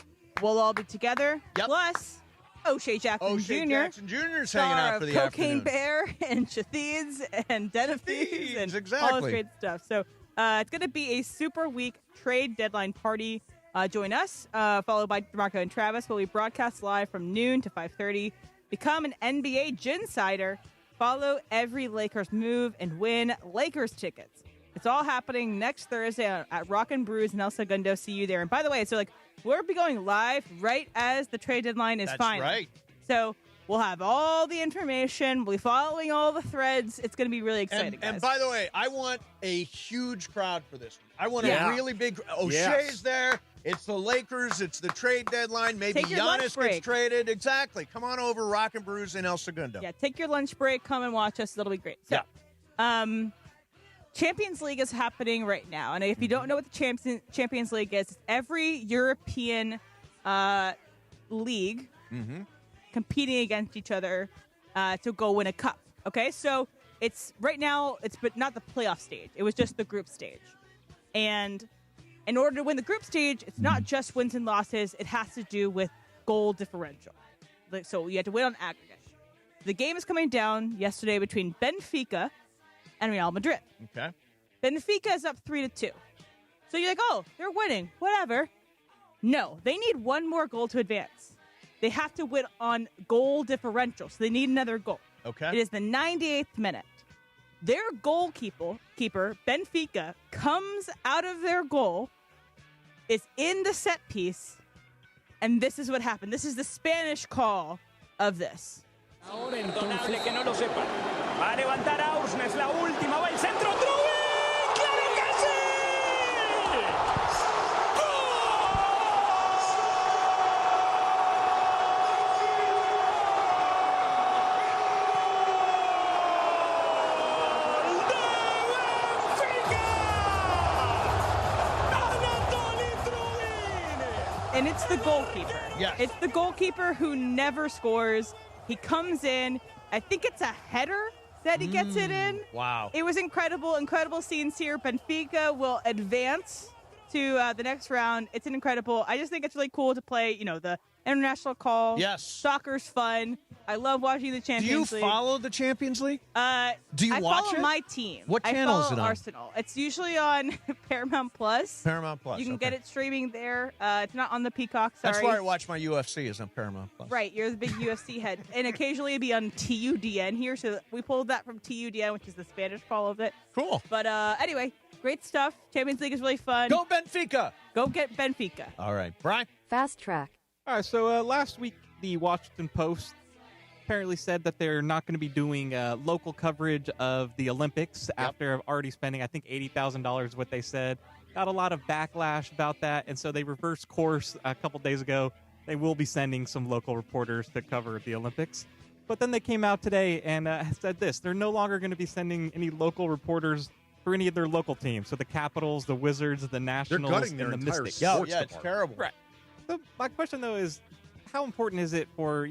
We'll all be together.
Yep.
Plus, O'Shea Jackson Jr.
Jackson Jr. is hanging out for the
Cocaine
afternoon.
Bear and Chathies and Den of Thieves and all this great stuff. So it's going to be a super week trade deadline party. Join us, followed by DeMarco and Travis. We'll be broadcast live from noon to 5:30. Become an NBA Ginsider. Follow every Lakers move and win Lakers tickets. It's all happening next Thursday at Rock and Brews in El Segundo. See you there. And by the way, we'll be going live right as the trade deadline is final.
That's right.
So we'll have all the information. We'll be following all the threads. It's going to be really exciting, guys.
And by the way, I want a huge crowd for this one. I want a really big... O'Shea's there. It's the Lakers. It's the trade deadline. Maybe Giannis gets traded. Exactly. Come on over, Rock and Brews in El Segundo.
Yeah, take your lunch break. Come and watch us. That'll be great. So, Champions League is happening right now. And if you don't know what the Champions League is, it's every European league competing against each other to go win a cup. Okay? So, it's right now, but not the playoff stage. It was just the group stage. And in order to win the group stage, it's not just wins and losses. It has to do with goal differential. So you have to win on aggregate. The game is coming down yesterday between Benfica and Real Madrid.
Okay.
Benfica is up 3-2. So you're like, oh, they're winning. Whatever. No, they need one more goal to advance. They have to win on goal differential, so they need another goal.
Okay.
It is the 98th minute. Their goalkeeper, Benfica, comes out of their goal, is in the set piece, and this is what happened. This is the Spanish call of this.
Ahora entonces que no lo sepa. Va a levantar Aursnes, la última, va el centro, Trubin, ¡claro que sí!
And it's the goalkeeper.
Yes.
It's the goalkeeper who never scores. He comes in. I think it's a header that he gets it in.
Wow.
It was incredible. Incredible scenes here. Benfica will advance to the next round. It's an incredible. I just think it's really cool to play, the international call.
Yes.
Soccer's fun. I love watching the Champions League.
Do you follow the Champions League? Do you
I
watch
follow
it?
my team.
What channel is
I
it
follow
on?
Arsenal. It's usually on Paramount Plus.
Paramount Plus.
You can
okay.
get it streaming there. It's not on the Peacock. Sorry.
That's where I watch my UFC is on Paramount Plus.
Right, you're the big UFC head. And occasionally it'd be on TUDN here. So we pulled that from TUDN, which is the Spanish call of it.
Cool.
But anyway, great stuff. Champions League is really fun.
Go Benfica.
Go get Benfica.
All right. Brian?
Fast track.
All right, so last week the Washington Post apparently said that they're not going to be doing local coverage of the Olympics after already spending, I think, $80,000 what they said. Got a lot of backlash about that, and so they reversed course a couple days ago. They will be sending some local reporters to cover the Olympics. But then they came out today and said this. They're no longer going to be sending any local reporters for any of their local teams. So the Capitals, the Wizards, the Nationals,
gutting their
and the
entire
Mystics.
sports
Yeah, it's
department.
terrible.
Right. So my question, though, is how important is it for,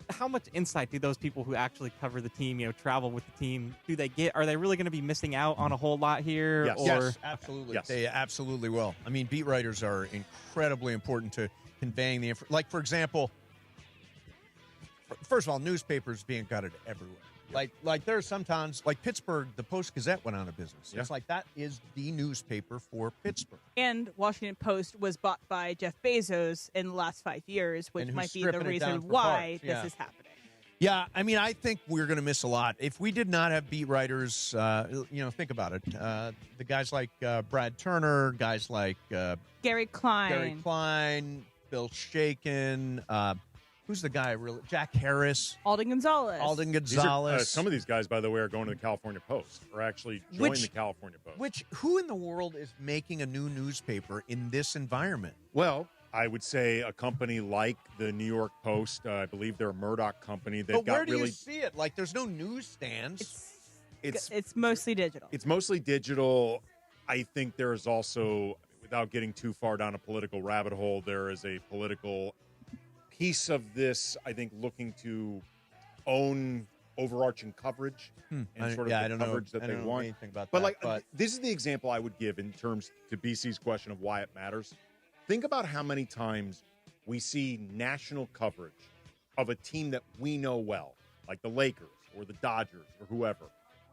how much insight do those people who actually cover the team, travel with the team, do they get? Are they really going to be missing out on a whole lot here?
Yes.
Or...
Yes, absolutely.
Yes.
They absolutely will. I mean, beat writers are incredibly important to conveying the information. Like, for example, first of all, newspapers being gutted everywhere. Like there's sometimes, like Pittsburgh, the Post-Gazette went out of business.
Yeah.
It's like that is the newspaper for Pittsburgh.
And Washington Post was bought by Jeff Bezos in the last 5 years, which
And who's
might be the
stripping it down
reason
for
why
parts. Yeah.
this is happening.
Yeah, I mean, I think we're going to miss a lot. If we did not have beat writers, think about it. The guys like Brad Turner, guys like
Gary Klein.
Bill Shaken, who's the guy? Jack Harris,
Alden Gonzalez.
Some of these guys, by the way, are going to the California Post, or actually join the California Post.
Who in the world is making a new newspaper in this environment?
Well, I would say a company like the New York Post. I believe they're a Murdoch company. They've
But where do
really,
you see it? Like, there's no newsstands.
It's mostly digital.
It's mostly digital. I think there is also, without getting too far down a political rabbit hole, there is a political piece of this, I think, looking to own overarching coverage and sort of the coverage that they want.
I don't know anything about
but
that.
This is the example I would give in terms to BC's question of why it matters. Think about how many times we see national coverage of a team that we know well, like the Lakers or the Dodgers or whoever,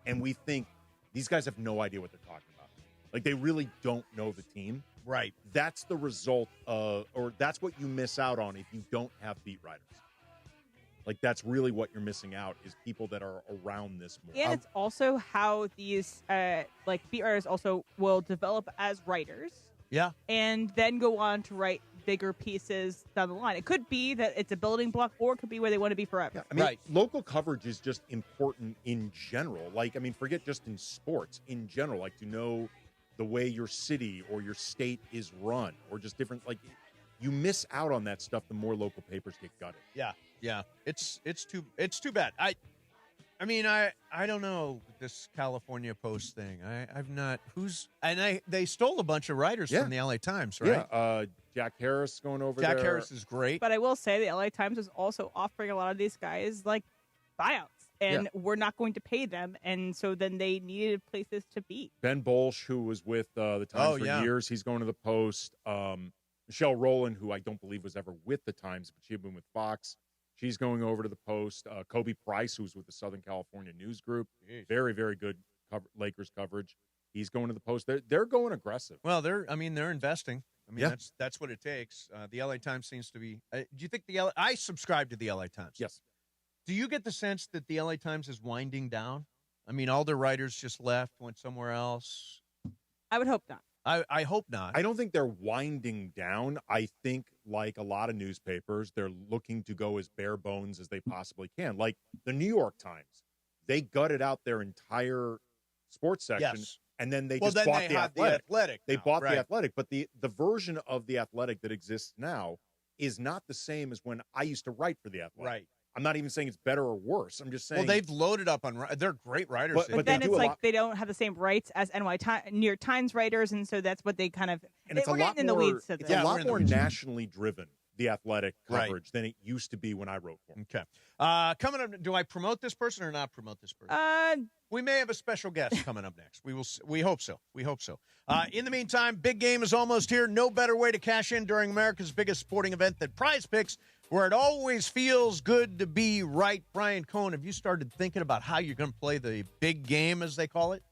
and we think these guys have no idea what they're talking about. Like, they really don't know the team.
Right.
That's the result of, or that's what you miss out on if you don't have beat writers. Like, that's really what you're missing out, is people that are around this more.
And it's also how these beat writers also will develop as writers.
Yeah.
And then go on to write bigger pieces down the line. It could be that it's a building block, or it could be where they want to be forever.
Yeah, I mean, local coverage is just important in general. Like, I mean, forget just in sports. In general, like, to know the way your city or your state is run, or just different, like, you miss out on that stuff the more local papers get gutted.
Yeah. It's too bad. I mean, I don't know this California Post thing. I've not. They stole a bunch of writers from the LA Times, right?
Yeah. Jack Harris going over there.
Jack Harris is great.
But I will say the LA Times is also offering a lot of these guys like buyouts, and we're not going to pay them, and so then they needed places to be.
Ben Bolsh, who was with the Times for years, he's going to the Post. Michelle Rowland, who I don't believe was ever with the Times, but she had been with Fox. She's going over to the Post. Kobe Price, who's with the Southern California News Group, very, very good Lakers coverage. He's going to the Post. They're going aggressive.
Well, they're investing. I mean, that's what it takes. The LA Times seems to be. Do you think I subscribe to the LA Times?
Yes.
Do you get the sense that the LA Times is winding down? I mean, all their writers just left, went somewhere else.
I would hope not.
I hope not.
I don't think they're winding down. I think, like a lot of newspapers, they're looking to go as bare bones as they possibly can. Like the New York Times, they gutted out their entire sports section, and then they just bought the Athletic. They bought the Athletic, but the version of the Athletic that exists now is not the same as when I used to write for the Athletic.
Right.
I'm not even saying it's better or worse. I'm just saying.
Well, they've loaded up on. They're great writers,
but then it's like they don't have the same rights as New York Times writers, and so that's what they kind of.
And it's
we're getting in the weeds.
It's a lot more nationally driven, the Athletic coverage, than it used to be when I wrote for them.
Okay. Coming up, do I promote this person or not promote this person? We may have a special guest coming up next. We will. We hope so. We hope so. In the meantime, big game is almost here. No better way to cash in during America's biggest sporting event than Prize Picks, where it always feels good to be right. Brian Cohen, have you started thinking about how you're going to play the big game, as they call it?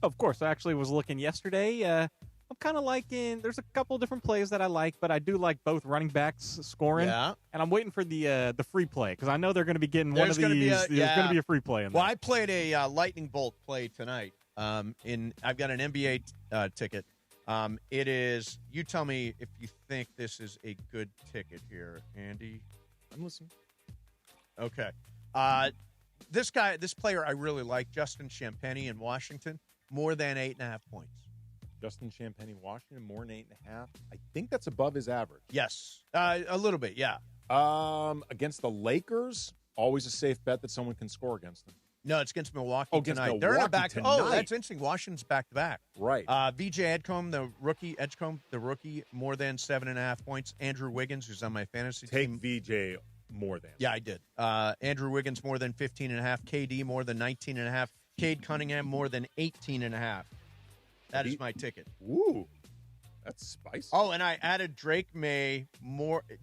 Of course. I actually was looking yesterday. I'm kind of liking, there's a couple different plays that I like, but I do like both running backs scoring.
Yeah.
And I'm waiting for the free play because I know they're going to be getting one of these. There's going to be a free play in there.
Well, I played a lightning bolt play tonight. I've got an NBA ticket. It is, you tell me if you think this is a good ticket here, Andy.
I'm listening.
Okay. This player I really like, Justin Champagnie in Washington, more than 8.5 points.
Justin Champagnie, Washington, more than 8.5. I think that's above his average.
Yes. A little bit, yeah.
Against the Lakers, always a safe bet that someone can score against them.
No, it's against Milwaukee tonight.
Milwaukee
They're in a back.
tonight.
Oh, that's interesting. Washington's back-to-back.
Right.
VJ Edgecombe, the rookie, more than 7.5 points. Andrew Wiggins, who's on my fantasy team.
Take VJ more than.
Yeah, I did. Andrew Wiggins, more than 15.5. KD, more than 19.5. Cade Cunningham, more than 18.5. That is my ticket.
Ooh, that's spicy.
Oh, and I added Drake May,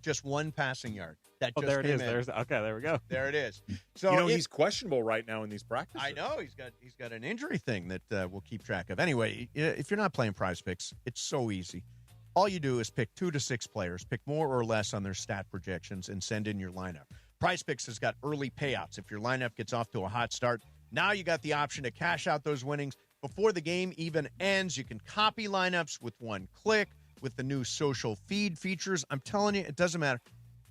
just one passing yard. That just
there it
came
is.
in.
Okay, there we go.
There it is. So
he's questionable right now in these practices.
I know he's got an injury thing that we'll keep track of. Anyway, if you're not playing Prize Picks, it's so easy. All you do is pick 2 to 6 players, pick more or less on their stat projections, and send in your lineup. Prize Picks has got early payouts. If your lineup gets off to a hot start, now you got the option to cash out those winnings before the game even ends. You can copy lineups with one click with the new social feed features. I'm telling you, it doesn't matter.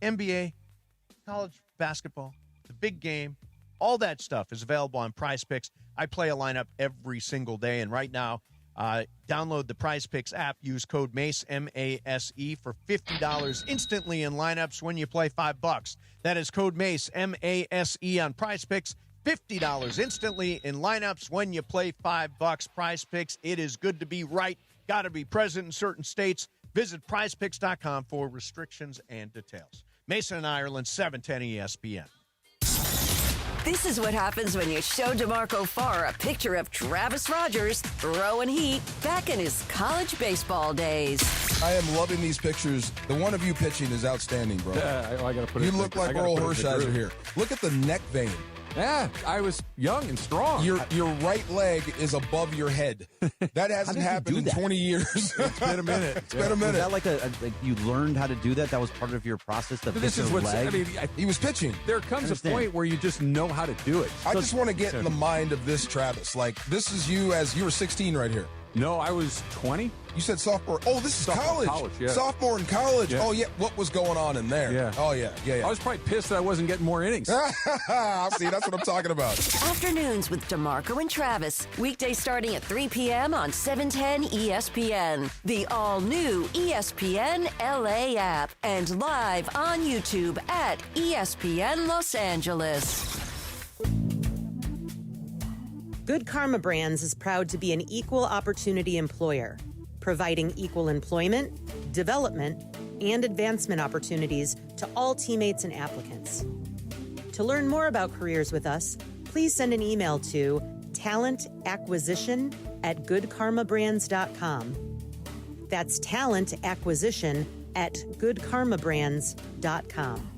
NBA, college basketball, the big game, all that stuff is available on Prize Picks. I play a lineup every single day, and right now, download the Prize Picks app. Use code MACE, M-A-S-E, for $50 instantly in lineups when you play $5. That is code MACE, M-A-S-E, on Prize Picks. $50 instantly in lineups when you play $5. Prize Picks, it is good to be right. Got to be present in certain states. Visit prizepicks.com for restrictions and details. Mason and Ireland, 710 ESPN.
This is what happens when you show DeMarco Farr a picture of Travis Rogers throwing heat back in his college baseball days.
I am loving these pictures. The one of you pitching is outstanding, bro.
Yeah, I gotta put it.
You look like Earl Hershiser here. Look at the neck vein.
Yeah, I was young and strong.
Your right leg is above your head. That hasn't happened in 20 years.
It's been a minute.
It's been a minute.
Was that like you learned how to do that? That was part of your process to pitch your leg?
I mean,
he was pitching.
There comes a point where you just know how to do it.
I just want to get in the mind of this Travis. Like, this is you as you were 16 right here.
No, I was 20.
You said sophomore. Oh, this is college.
Yeah.
Sophomore in college.
Yeah.
Oh, yeah. What was going on in there?
Yeah.
Oh, yeah.
I was probably pissed that I wasn't getting more innings.
See, that's what I'm talking about.
Afternoons with DeMarco and Travis. Weekdays starting at 3 p.m. on 710 ESPN. The all-new ESPN LA app. And live on YouTube at ESPN Los Angeles.
Good Karma Brands is proud to be an equal opportunity employer, providing equal employment, development, and advancement opportunities to all teammates and applicants. To learn more about careers with us, please send an email to talentacquisition@goodkarmabrands.com. That's talentacquisition@goodkarmabrands.com.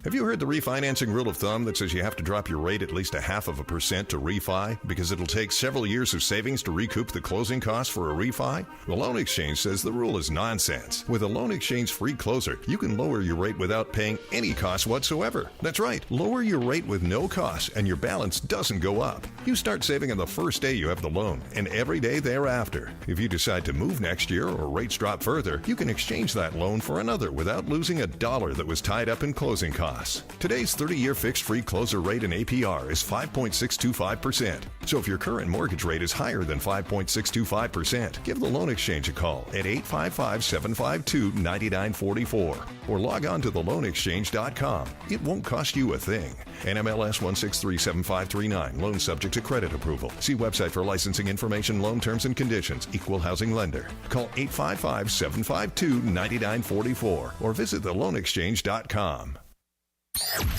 Have you heard the refinancing rule of thumb that says you have to drop your rate at least 0.5% to refi because it'll take several years of savings to recoup the closing costs for a refi? The Loan Exchange says the rule is nonsense. With a Loan Exchange free closer, you can lower your rate without paying any cost whatsoever. That's right, lower your rate with no cost and your balance doesn't go up. You start saving on the first day you have the loan and every day thereafter. If you decide to move next year or rates drop further, you can exchange that loan for another without losing a dollar that was tied up in closing costs. Today's 30-year fixed-free closer rate in APR is 5.625%. So if your current mortgage rate is higher than 5.625%, give the Loan Exchange a call at 855-752-9944 or log on to theloanexchange.com. It won't cost you a thing. NMLS 1637539. Loan subject to credit approval. See website for licensing information, loan terms and conditions. Equal housing lender. Call 855-752-9944 or visit theloanexchange.com.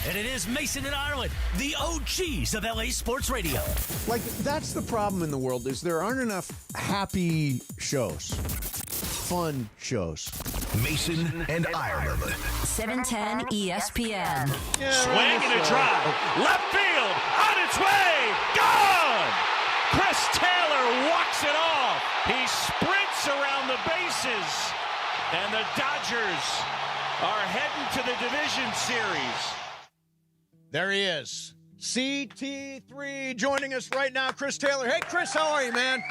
And it is Mason and Ireland, the OGs of LA Sports Radio.
Like, that's the problem in the world, is there aren't enough happy shows, fun shows.
Mason and Ireland.
710 ESPN.
Swing and a drive. Left field. On its way. Gone. Chris Taylor walks it off. He sprints around the bases. And the Dodgers are heading to the division series.
There he is. CT3 joining us right now, Chris Taylor. Hey, Chris, how are you, man?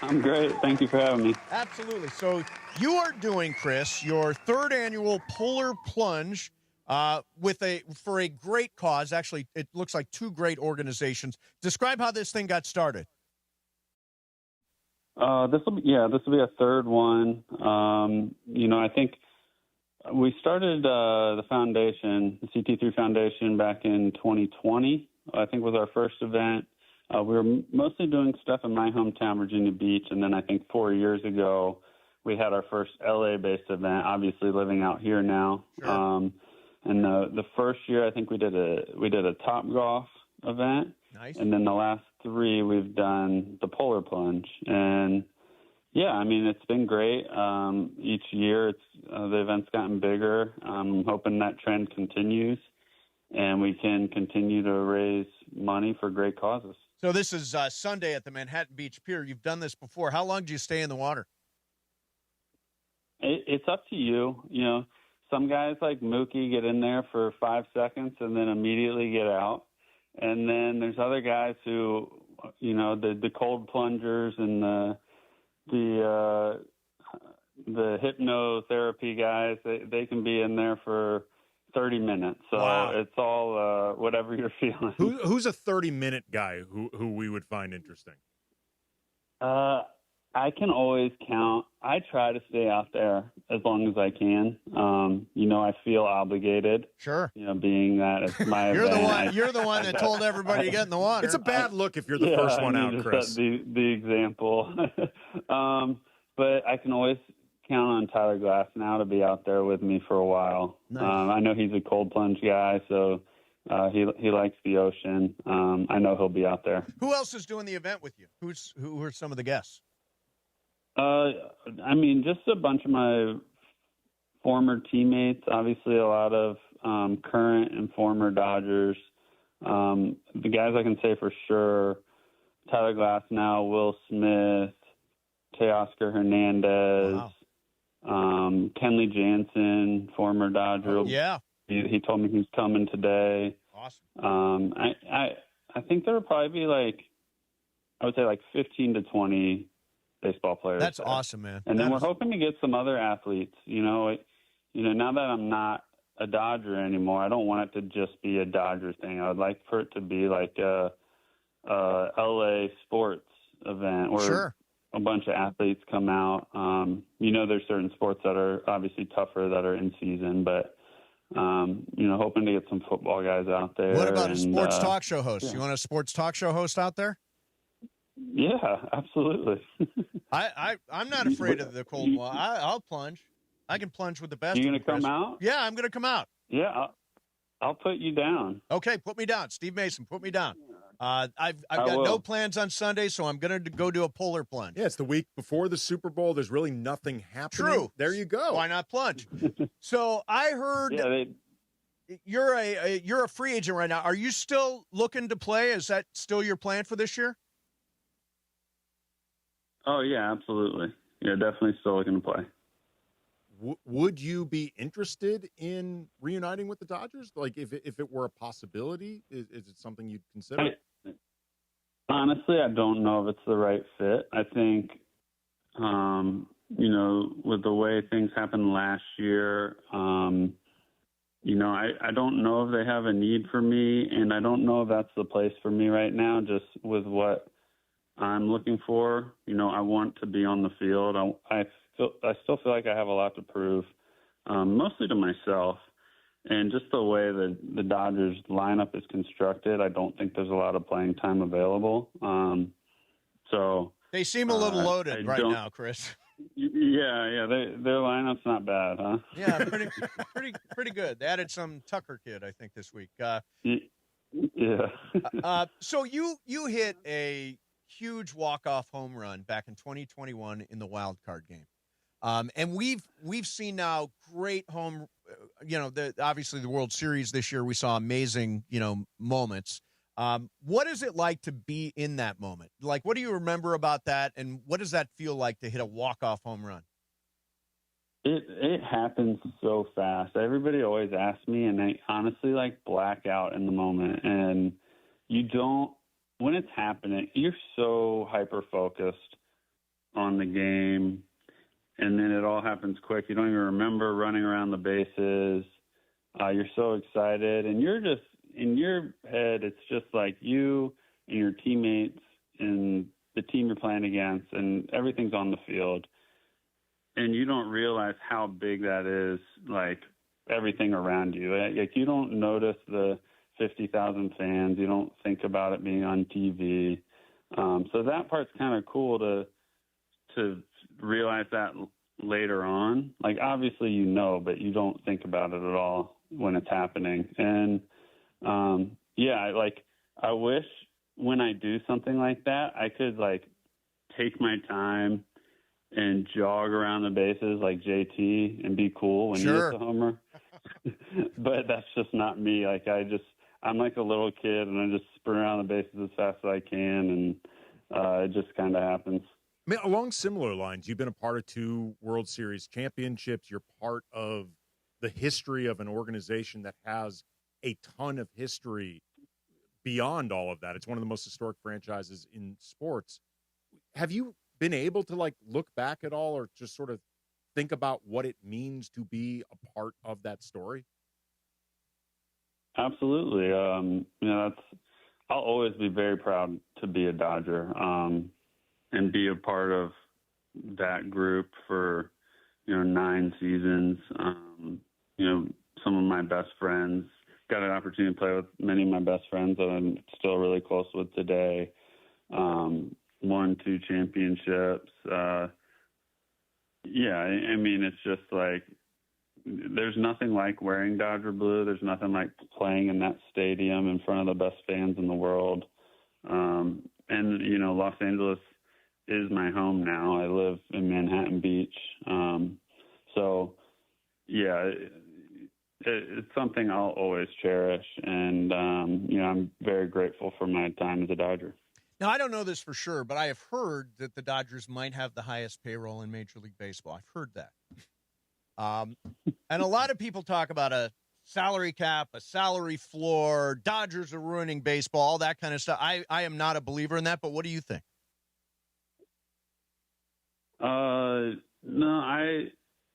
I'm great. Thank you for having me.
Absolutely. So you are doing, Chris, your third annual Polar Plunge for a great cause. Actually, it looks like two great organizations. Describe how this thing got started.
This will be a third one. I think we started the foundation, the CT3 Foundation, back in 2020. I think was our first event. We were mostly doing stuff in my hometown, Virginia Beach, and then I think 4 years ago we had our first LA-based event. Obviously, living out here now. Sure. And the first year, I think we did a Top Golf event.
Nice.
And then the last three, we've done the Polar Plunge. And yeah, I mean, it's been great. Each year, the event's gotten bigger. I'm hoping that trend continues, and we can continue to raise money for great causes.
So this is Sunday at the Manhattan Beach Pier. You've done this before. How long do you stay in the water?
It's up to you. You know, some guys like Mookie get in there for 5 seconds and then immediately get out. And then there's other guys who, you know, the cold plungers and the hypnotherapy guys, they can be in there for 30 minutes. So wow. It's all whatever you're feeling.
Who's a 30-minute guy who we would find interesting?
I can always count. I try to stay out there as long as I can. You know, I feel obligated.
Sure.
You know, being that it's my
you're
event.
You're the one that told everybody to get in the water.
It's a bad look if you're the first one out, Chris.
The example. But I can always count on Tyler Glass now to be out there with me for a while. Nice. I know he's a cold plunge guy, so he likes the ocean. I know he'll be out there.
Who else is doing the event with you? Who are some of the guests?
I mean, just a bunch of my former teammates, obviously a lot of current and former Dodgers. The guys I can say for sure, Tyler Glass now, Will Smith, Teoscar Hernandez, wow. Kenley Jansen, former Dodger.
Oh, yeah.
He told me he's coming today.
Awesome.
I think there would probably be I would say 15 to 20 baseball players.
That's awesome, man.
And then we're hoping to get some other athletes. You know, now that I'm not a Dodger anymore, I don't want it to just be a Dodger thing. I would like for it to be like a LA sports event where
sure.
a bunch of athletes come out. You know, there's certain sports that are obviously tougher that are in season, but you know, hoping to get some football guys out there.
What about a sports talk show host? Yeah. You want a sports talk show host out there?
Yeah, absolutely.
I'm not afraid of the cold water. I'll plunge. I can plunge with the best.
You going to come out?
Yeah, I'm going to come out.
Yeah, I'll put you down.
Okay, put me down. Steve Mason, put me down. I've got no plans on Sunday, so I'm going to go do a polar plunge.
Yeah, it's the week before the Super Bowl. There's really nothing happening.
True.
There you go.
Why not plunge? So I heard.
Yeah,
you're a free agent right now. Are you still looking to play? Is that still your plan for this year?
Oh, yeah, absolutely. Yeah, definitely still looking to play.
Would you be interested in reuniting with the Dodgers? Like, if it were a possibility, is it something you'd consider?
Honestly, I don't know if it's the right fit. I think, with the way things happened last year, I don't know if they have a need for me, and I don't know if that's the place for me right now, just with what I'm looking for. I want to be on the field. I still feel like I have a lot to prove, mostly to myself. And just the way the Dodgers lineup is constructed, I don't think there's a lot of playing time available. So
they seem a little loaded right now, Chris.
Yeah, their lineup's not bad, huh?
Yeah, pretty good. They added some Tucker kid, I think, this week.
Yeah.
So you hit a huge walk-off home run back in 2021 in the wild card game. And we've seen now great home, obviously the World Series this year, we saw amazing, moments. What is it like to be in that moment? Like, what do you remember about that? And what does that feel like to hit a walk-off home run?
It happens so fast. Everybody always asks me, and I honestly black out in the moment. And when it's happening, you're so hyper-focused on the game. And then it all happens quick. You don't even remember running around the bases. You're so excited. And you're just, in your head, it's just like you and your teammates and the team you're playing against, and everything's on the field. And you don't realize how big that is, everything around you. You don't notice the 50,000 fans. You don't think about it being on TV. So that part's kind of cool to realize that later on. Obviously but you don't think about it at all when it's happening. And I wish when I do something like that, I could take my time and jog around the bases like JT and be cool when he hits a homer. But that's just not me. I'm like a little kid, and I just sprint around the bases as fast as I can, and it just kind of happens.
I mean, along similar lines, you've been a part of 2 World Series championships. You're part of the history of an organization that has a ton of history beyond all of that. It's one of the most historic franchises in sports. Have you been able to look back at all, or just sort of think about what it means to be a part of that story?
Absolutely. I'll always be very proud to be a Dodger. And be a part of that group for, 9 seasons. Some of my best friends, got an opportunity to play with many of my best friends that I'm still really close with today. Won 2 championships. It's just there's nothing like wearing Dodger blue. There's nothing like playing in that stadium in front of the best fans in the world. Los Angeles is my home now. I live in Manhattan Beach. It's something I'll always cherish. And, I'm very grateful for my time as a Dodger.
Now, I don't know this for sure, but I have heard that the Dodgers might have the highest payroll in Major League Baseball. I've heard that. And a lot of people talk about a salary cap, a salary floor, Dodgers are ruining baseball, all that kind of stuff. I am not a believer in that, but what do you think?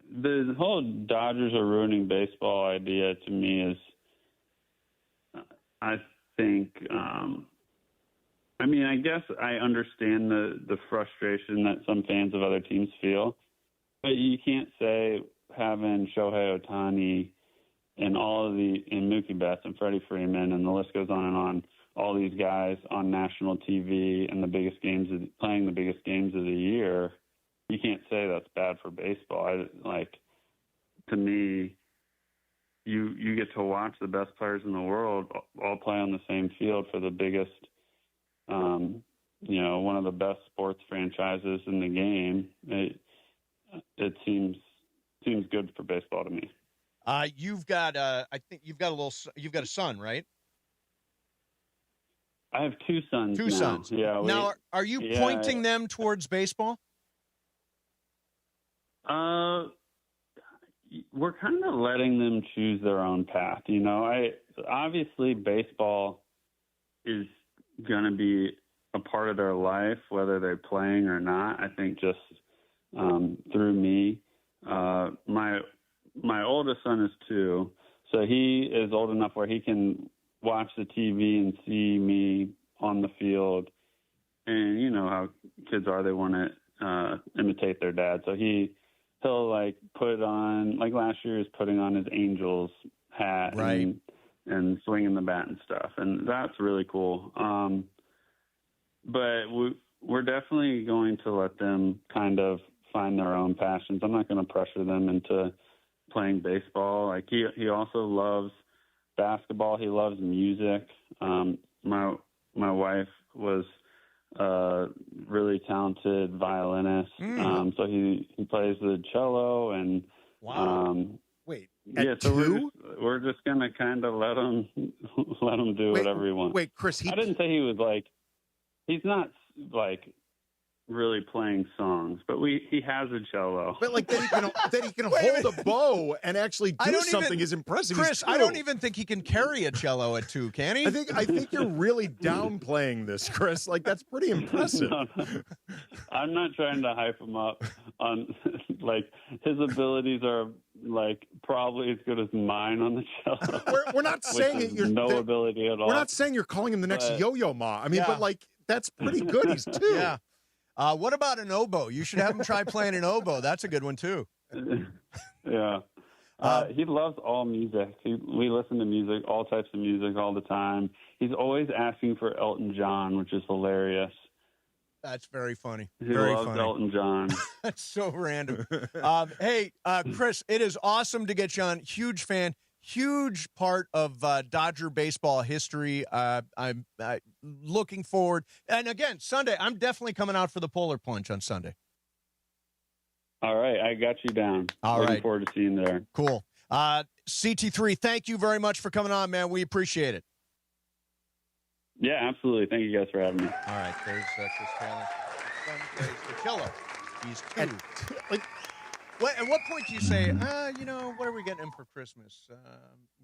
The whole Dodgers are ruining baseball idea to me is, I think, I guess I understand the frustration that some fans of other teams feel, but you can't say having Shohei Ohtani and and Mookie Betts and Freddie Freeman, and the list goes on, all these guys on national TV and playing the biggest games of the year. You can't say that's bad for baseball. To me, you get to watch the best players in the world all play on the same field for the biggest, one of the best sports franchises in the game. It seems good for baseball to me.
You've got I think you've got a son, right?
I have two sons.
Two sons.
Yeah.
Now, are you pointing them towards baseball?
We're kind of letting them choose their own path. You know, obviously baseball is going to be a part of their life, whether they're playing or not. I think just through me, my oldest son is 2, so he is old enough where he can watch the TV and see me on the field. And you know how kids are; they want to imitate their dad. So he'll like put on, like last year, he's putting on his Angels hat,
right,
and swinging the bat and stuff, and that's really cool. But we're definitely going to let them kind of find their own passions. I'm not going to pressure them into playing baseball. Like he also loves basketball. He loves music. My wife was a really talented violinist. So he plays the cello and
Wait,
yeah. So we're just gonna kind of let him do whatever he wants.
Wait, Chris,
I didn't say he was like. He's not like really playing songs, but he has a cello.
But like that he can hold a bow and actually do something is impressive.
Chris, I don't even think he can carry a cello at 2, can he?
I think you're really downplaying this, Chris. Like that's pretty impressive.
No. I'm not trying to hype him up on like his abilities are like probably as good as mine on the cello.
We're not saying it. You're
no ability at all.
We're not saying you're calling him the next Yo-Yo Ma. I mean, but like that's pretty good. He's 2.
Yeah. What about an oboe? You should have him try playing an oboe. That's a good one, too.
Yeah. He loves all music. We listen to music, all types of music all the time. He's always asking for Elton John, which is hilarious.
That's very funny.
He
very
loves
funny.
Elton John.
That's so random. Hey, Chris, it is awesome to get you on. Huge fan. Huge part of Dodger baseball history. I'm looking forward. And again, Sunday, I'm definitely coming out for the Polar Plunge on Sunday.
All right. I got you down.
All
Looking
right.
forward to seeing you there.
Cool. CT3, thank you very much for coming on, man. We appreciate it.
Yeah, absolutely. Thank you guys for having me.
All right. There's Chris Taylor. His son plays the cello. He's 2. At what point do you say, what are we getting him for Christmas?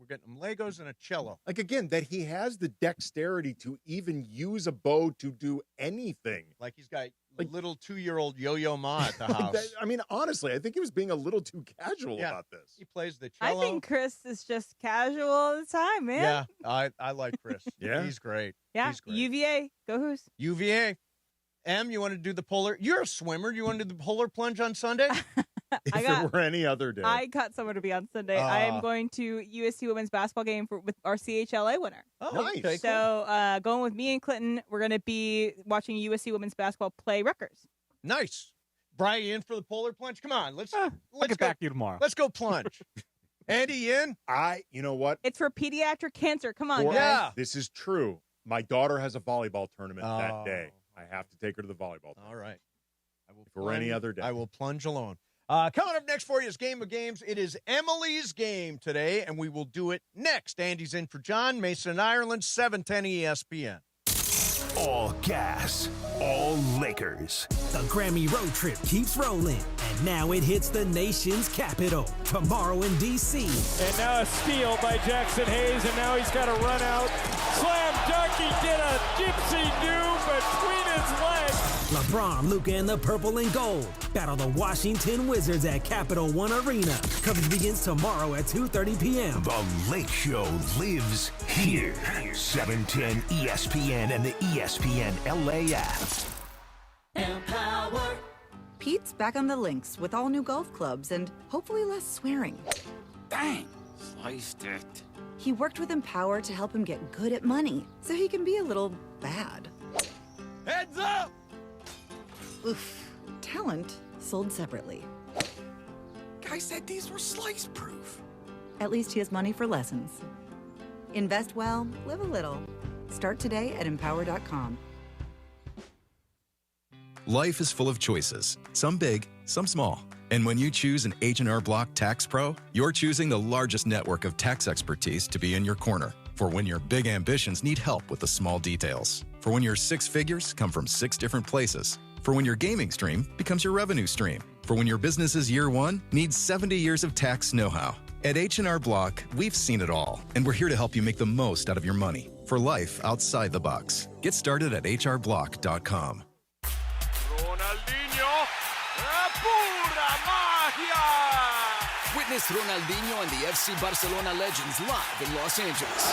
We're getting him Legos and a cello.
Like, again, that he has the dexterity to even use a bow to do anything.
Like he's got a little 2-year-old Yo-Yo Ma at the house.
I mean, honestly, I think he was being a little too casual about this.
He plays the cello.
I think Chris is just casual all the time, man.
Yeah, I like Chris.
Yeah?
He's great.
Yeah,
He's great.
UVA. Go Who's.
UVA. Em, you want to do the polar? You're a swimmer. You want to do the Polar Plunge on Sunday?
If it were any other day.
I got someone to be on Sunday. I am going to USC women's basketball game with our CHLA winner.
Oh, nice. Okay,
so going with me and Clinton, we're going to be watching USC women's basketball play Rutgers.
Nice. Brian, you in for the Polar Plunge? Come on, let's
I'll get
go,
back to you tomorrow.
Let's go plunge. Andy, you in?
You know what?
It's for pediatric cancer. Come on, guys.
Yeah.
This is true. My daughter has a volleyball tournament that day. I have to take her to the volleyball tournament.
All right.
If it were any other day.
I will plunge alone. Coming up next for you is Game of Games. It is Emily's game today, and we will do it next. Andy's in for John, Mason, Ireland, 710 ESPN.
All gas, all Lakers.
The Grammy road trip keeps rolling, and now it hits the nation's capital tomorrow in D.C.
And now a steal by Jackson Hayes, and now he's got to run out. Slam dunk, he did a gypsy do between his legs.
LeBron, Luka, and the purple and gold battle the Washington Wizards at Capital One Arena. Coverage begins tomorrow at 2:30 p.m.
The Lake Show lives here. 710 ESPN and the ESPN LA app.
Empower. Pete's back on the links with all new golf clubs and hopefully less swearing.
Dang, sliced it.
He worked with Empower to help him get good at money so he can be a little bad.
Heads up!
Oof. Talent sold separately.
Guy said these were slice proof.
At least he has money for lessons. Invest well, live a little. Start today at empower.com.
Life is full of choices, some big, some small.
And when you choose an H&R Block Tax Pro, you're choosing the largest network of tax expertise to be in your corner. For when your big ambitions need help with the small details. For when your 6 figures come from 6 different places. For when your gaming stream becomes your revenue stream. For when your business's year 1 needs 70 years of tax know-how. At H&R Block, we've seen it all, and we're here to help you make the most out of your money for life outside the box. Get started at hrblock.com.
Ronaldinho, pura magia!
Witness Ronaldinho and the FC Barcelona legends live in Los Angeles.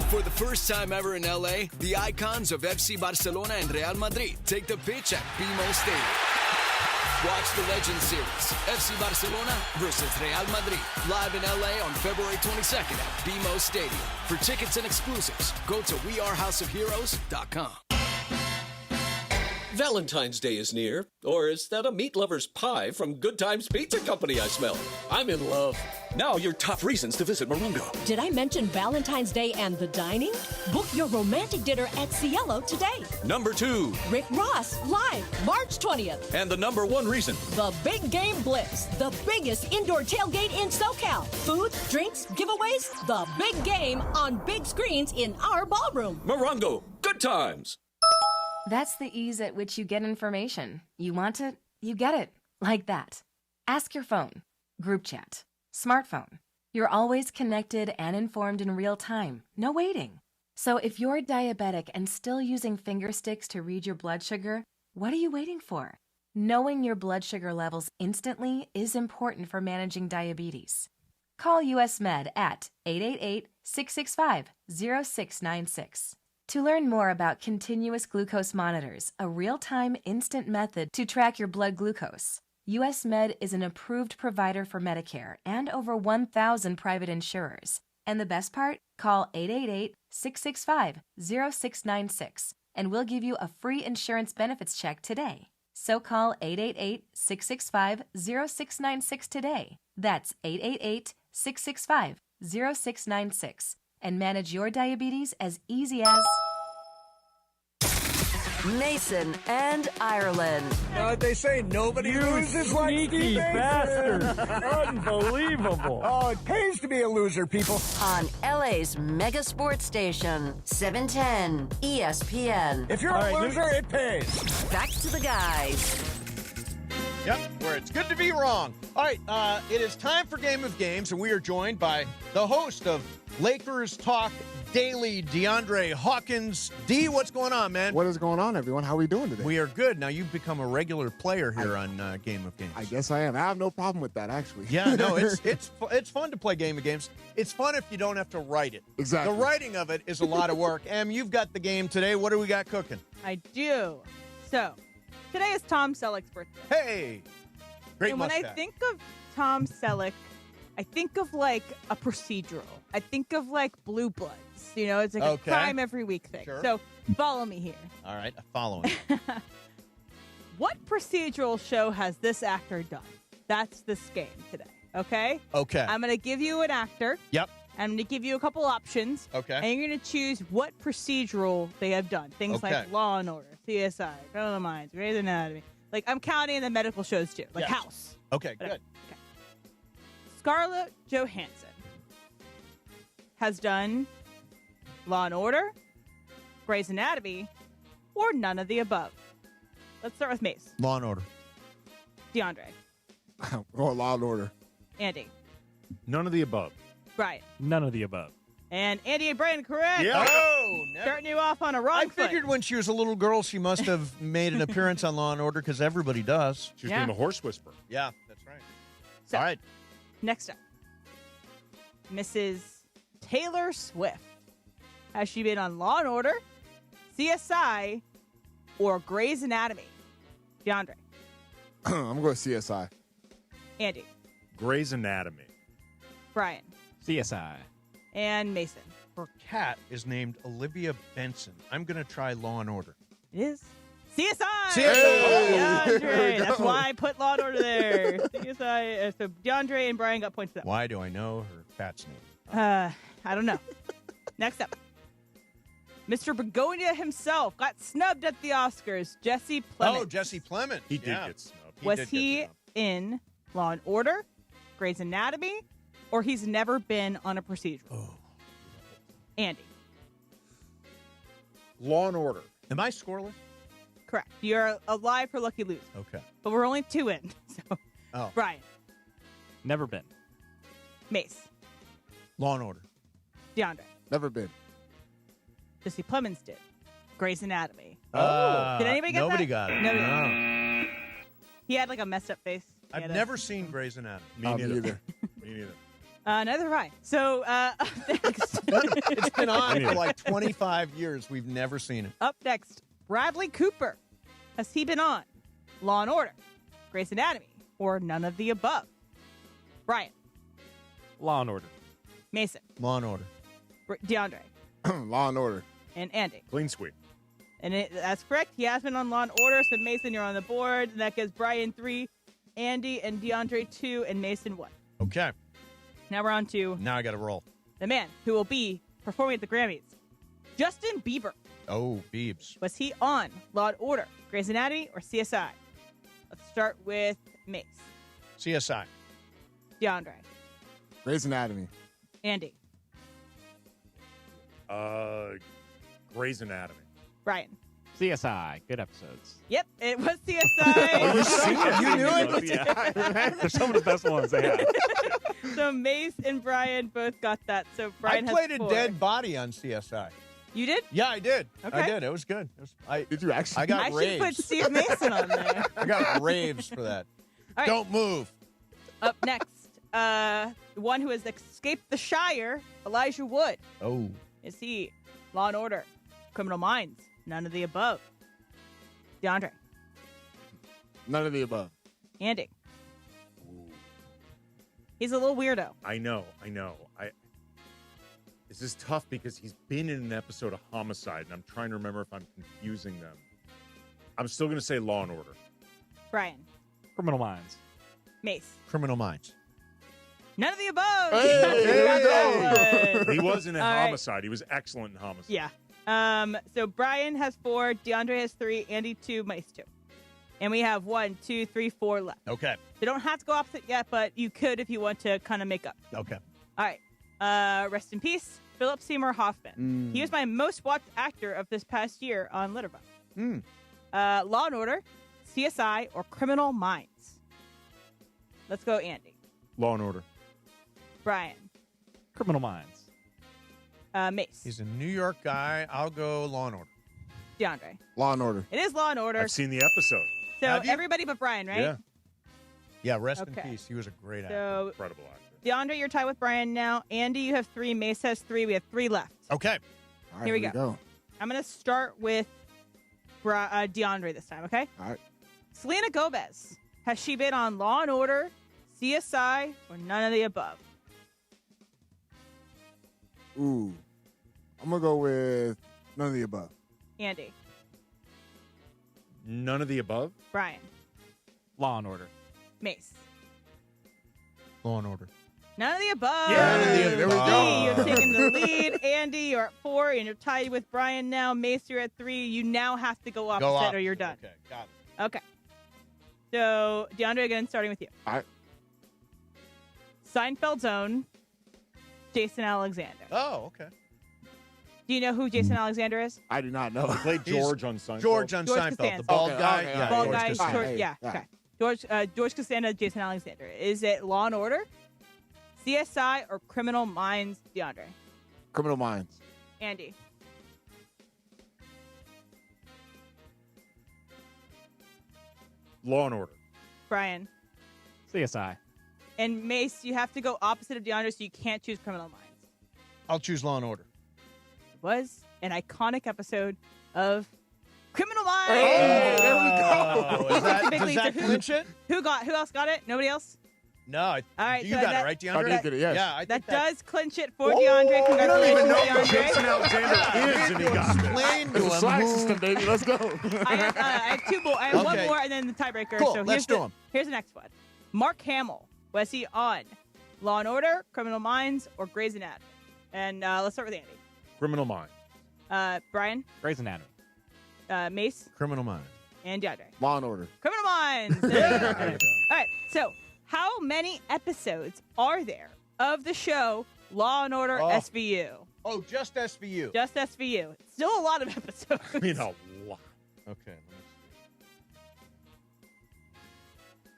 For the first time ever in LA, the icons of FC Barcelona and Real Madrid take the pitch at BMO Stadium. Watch the Legends Series, FC Barcelona versus Real Madrid, live in LA on February 22nd at BMO Stadium. For tickets and exclusives, go to wearehouseofheroes.com.
Valentine's Day is near, or is that a meat lover's pie from Good Times Pizza Company I smell? I'm in love. Now your top reasons to visit Morongo.
Did I mention Valentine's Day and the dining? Book your romantic dinner at Cielo today.
Number 2.
Rick Ross, live, March 20th.
And the number 1 reason.
The Big Game Blitz, the biggest indoor tailgate in SoCal. Food, drinks, giveaways, the big game on big screens in our ballroom.
Morongo, good times.
That's the ease at which you get information. You want it, you get it. Like that. Ask your phone. Group chat. Smartphone. You're always connected and informed in real time. No waiting. So if you're diabetic and still using finger sticks to read your blood sugar, what are you waiting for? Knowing your blood sugar levels instantly is important for managing diabetes. Call US Med at 888-665-0696. To learn more about continuous glucose monitors, a real-time instant method to track your blood glucose, US Med is an approved provider for Medicare and over 1,000 private insurers. And the best part? Call 888-665-0696 and we'll give you a free insurance benefits check today. So call 888-665-0696 today. That's 888-665-0696. And manage your diabetes as easy as
Mason and Ireland.
You know what they say? Nobody loses like
sneaky bastard. Unbelievable.
Oh, it pays to be a loser, people.
On LA's mega sports station, 710 ESPN.
If you're a loser, it pays.
Back to the guys.
Yep, where it's good to be wrong. All right, it is time for Game of Games, and we are joined by the host of Lakers Talk Daily, DeAndre Hawkins. D, what's going on, man?
What is going on, everyone? How are we doing today?
We are good. Now, you've become a regular player here on Game of Games.
I guess I am. I have no problem with that, actually.
Yeah, no, it's fun to play Game of Games. It's fun if you don't have to write it.
Exactly.
The writing of it is a lot of work. Em, you've got the game today. What do we got cooking?
I do. So, today is Tom Selleck's birthday.
Hey! Great
And
mustache.
when I think of Tom Selleck, I think of like a procedural. I think of like Blue Bloods. You know, it's like a crime every week thing.
Sure.
So follow me here.
All right, following.
What procedural show has this actor done? That's this game today. Okay?
Okay.
I'm going to give you an actor.
Yep.
I'm going to give you a couple options.
Okay.
And you're going to choose what procedural they have done. Things like Law and Order, CSI, Criminal Minds, Grey's Anatomy. Like, I'm counting the medical shows too. Like
Yes.
House.
Okay, good.
Okay. Scarlett Johansson has done Law and Order, Grey's Anatomy, or none of the above. Let's start with Mace.
Law and Order.
DeAndre.
Or Law and Order.
Andy.
None of the above.
Brian.
None of the above.
And Andy and Brian, correct.
Yeah. Oh,
Starting you off on a wrong
I
foot.
figured when she was a little girl, she must have made an appearance on Law and Order because everybody does.
She was being the horse whisperer.
Yeah, that's right.
So,
all right.
Next up, Mrs. Taylor Swift. Has she been on Law and Order, CSI, or Grey's Anatomy? DeAndre.
I'm going to CSI.
Andy.
Grey's Anatomy.
Brian.
CSI.
And Mason.
Her cat is named Olivia Benson. I'm going to try Law and Order.
It is CSI.
CSI.
DeAndre. That's why I put Law and Order there. CSI. So DeAndre and Brian got points for that.
Why do I know her cat's name?
I don't know. Next up. Mr. Begonia himself got snubbed at the Oscars. Jesse Plemons.
Oh, Jesse Plemons.
He did get snubbed.
Was he in Law and Order, Grey's Anatomy, or he's never been on a procedural?
Oh.
Andy.
Law and Order.
Am I scoreless?
Correct. You're alive for lucky lose.
Okay.
But we're only 2 in. So, Brian.
Never been.
Mace.
Law and Order.
DeAndre.
Never been.
Jesse Plemons did. Grey's Anatomy.
Oh.
Did anybody get that?
Nobody got it.
Nobody.
No.
He had like a messed up face.
I've never seen Grey's Anatomy.
Me neither. Me neither.
Neither have I. So, up next.
It's been on for like 25 years. We've never seen it.
Up next, Bradley Cooper. Has he been on Law and Order, Grey's Anatomy, or none of the above? Brian.
Law and Order.
Mason.
Law and Order.
DeAndre.
Law and Order.
And Andy.
Clean sweep.
And that's correct. He has been on Law and Order. So Mason, you're on the board. And that gives Brian 3, Andy and DeAndre 2, and Mason 1.
Okay.
Now we're on to
Now I got to roll.
the man who will be performing at the Grammys. Justin Bieber.
Oh, Biebs.
Was he on Law and Order, Grey's Anatomy, or CSI? Let's start with Mace.
CSI.
DeAndre.
Grey's Anatomy.
Andy.
Grey's Anatomy.
Brian.
CSI. Good episodes.
Yep, it was CSI.
You knew it?
Yeah. They're some of the best ones they have.
So Mace and Brian both got that. So Brian
I played
has
a
4.
dead body on CSI.
You did?
Yeah, I did.
Okay.
I did. It was good.
Did you actually?
I got
I should
raves.
put Steve Mason on there.
I got raves for that.
All right.
Don't move.
Up next, one who has escaped the Shire, Elijah Wood.
Oh.
Is he Law and Order, Criminal Minds, none of the above? DeAndre.
None of the above.
Andy. He's a little weirdo.
I know. This is tough because he's been in an episode of Homicide, and I'm trying to remember if I'm confusing them. I'm still going to say Law and Order.
Brian.
Criminal Minds.
Mace.
Criminal Minds.
None of the above.
He was in a
All right.
Homicide. He was excellent in Homicide.
Yeah. So Brian has 4, DeAndre has 3, Andy 2, Mace 2. And we have 1, 2, 3, 4 left.
Okay.
You don't have to go opposite yet, but you could if you want to kind of make up.
Okay.
All right. Rest in peace, Philip Seymour Hoffman. He was my most watched actor of this past year on Letterboxd. Law and Order, CSI, or Criminal Minds? Let's go, Andy.
Law and Order.
Brian.
Criminal Minds.
Mace.
He's a New York guy. I'll go Law and Order.
DeAndre.
Law and Order.
It is Law and Order.
I've seen the episode.
So
Have you?
everybody but Brian, right?
Yeah.
Yeah, rest
Okay.
in peace. He was a great actor.
So
Incredible actor.
DeAndre, you're tied with Brian now. Andy, you have 3. Mace has 3. We have 3 left.
Okay.
All right,
Here we go. I'm going to start with DeAndre this time, okay?
All right.
Selena Gomez. Has she been on Law and Order, CSI, or none of the above?
Ooh. I'm going to go with none of the above.
Andy.
None of the above?
Brian.
Law and Order.
Mace.
Law and Order.
None of the above.
Yeah, none of the
there we
above.
go.
You're taking the lead. Andy, you're at 4, and you're tied with Brian now. Mace, you're at 3. You now have to go opposite or you're done.
Okay, got it.
Okay. So, DeAndre, again, starting with you.
All right.
Seinfeld's own Jason Alexander.
Oh, okay.
Do you know who Jason Alexander is?
I do not know.
He played George on Seinfeld.
George on
George
Seinfeld.
Costanza.
The bald
Okay,
guy.
okay,
Yeah,
Bald
George
guy.
Costanza.
Short,
Hey,
yeah.
yeah.
Okay. George Costanza, Jason Alexander. Is it Law and Order, CSI, or Criminal Minds, DeAndre?
Criminal Minds.
Andy.
Law and Order.
Brian.
CSI.
And Mace, you have to go opposite of DeAndre, so you can't choose Criminal Minds.
I'll choose Law and Order.
It was an iconic episode of Criminal Minds.
Hey, there we
go. Does that
Big league. So
clinch it?
Who else got it? Nobody else?
No.
All right,
You
so
got
that-
it, right,
I
DeAndre?
did get it, yes.
Yeah, I
That
think
does clinch it for DeAndre.
You don't
Congratulations,
even know who
DeAndre.
Jason Alexander is, and he got this.
Explain to
It's a
him
swag
who-
system, baby. Let's go.
I have 2 more. I have one
Okay.
more, and then the tiebreaker.
Cool,
So
let's do 'em.
Here's the next one. Mark Hamill. Was he on Law and Order, Criminal Minds, or Grey's Anatomy? And let's start with Andy.
Criminal Minds.
Brian?
Grey's Anatomy.
Mace?
Criminal Minds.
And DeAndre?
Law and Order.
Criminal Minds. All right. So, how many episodes are there of the show Law and Order SVU?
Oh, just SVU.
Just SVU. Still a lot of episodes.
I mean, a lot.
Okay.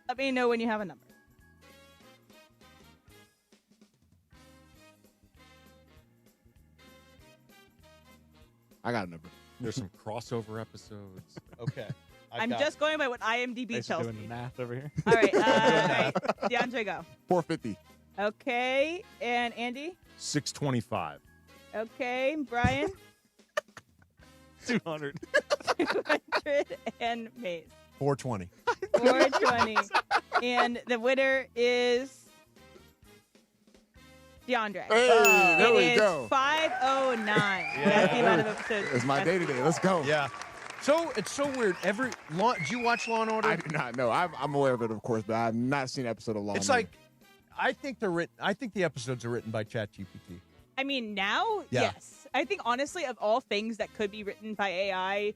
Let me know when you have a number.
I got a number.
There's some crossover episodes.
Okay.
I'm just going by what IMDb tells
doing
me.
the math over here.
All right. All right. DeAndre, go.
450.
Okay. And Andy?
625.
Okay. Brian?
200.
200. And Mace?
420.
420. And the winner is DeAndre.
Hey, there we go.
509. That's the amount of episodes.
It's my day today. Let's go.
Yeah. So it's so weird. Do you watch Law and Order?
I do not know. I'm aware of it, of course, but I've not seen an episode of Law and
It's
Order.
like, I think the episodes are written by ChatGPT.
I mean, now, yes. I think, honestly, of all things that could be written by AI,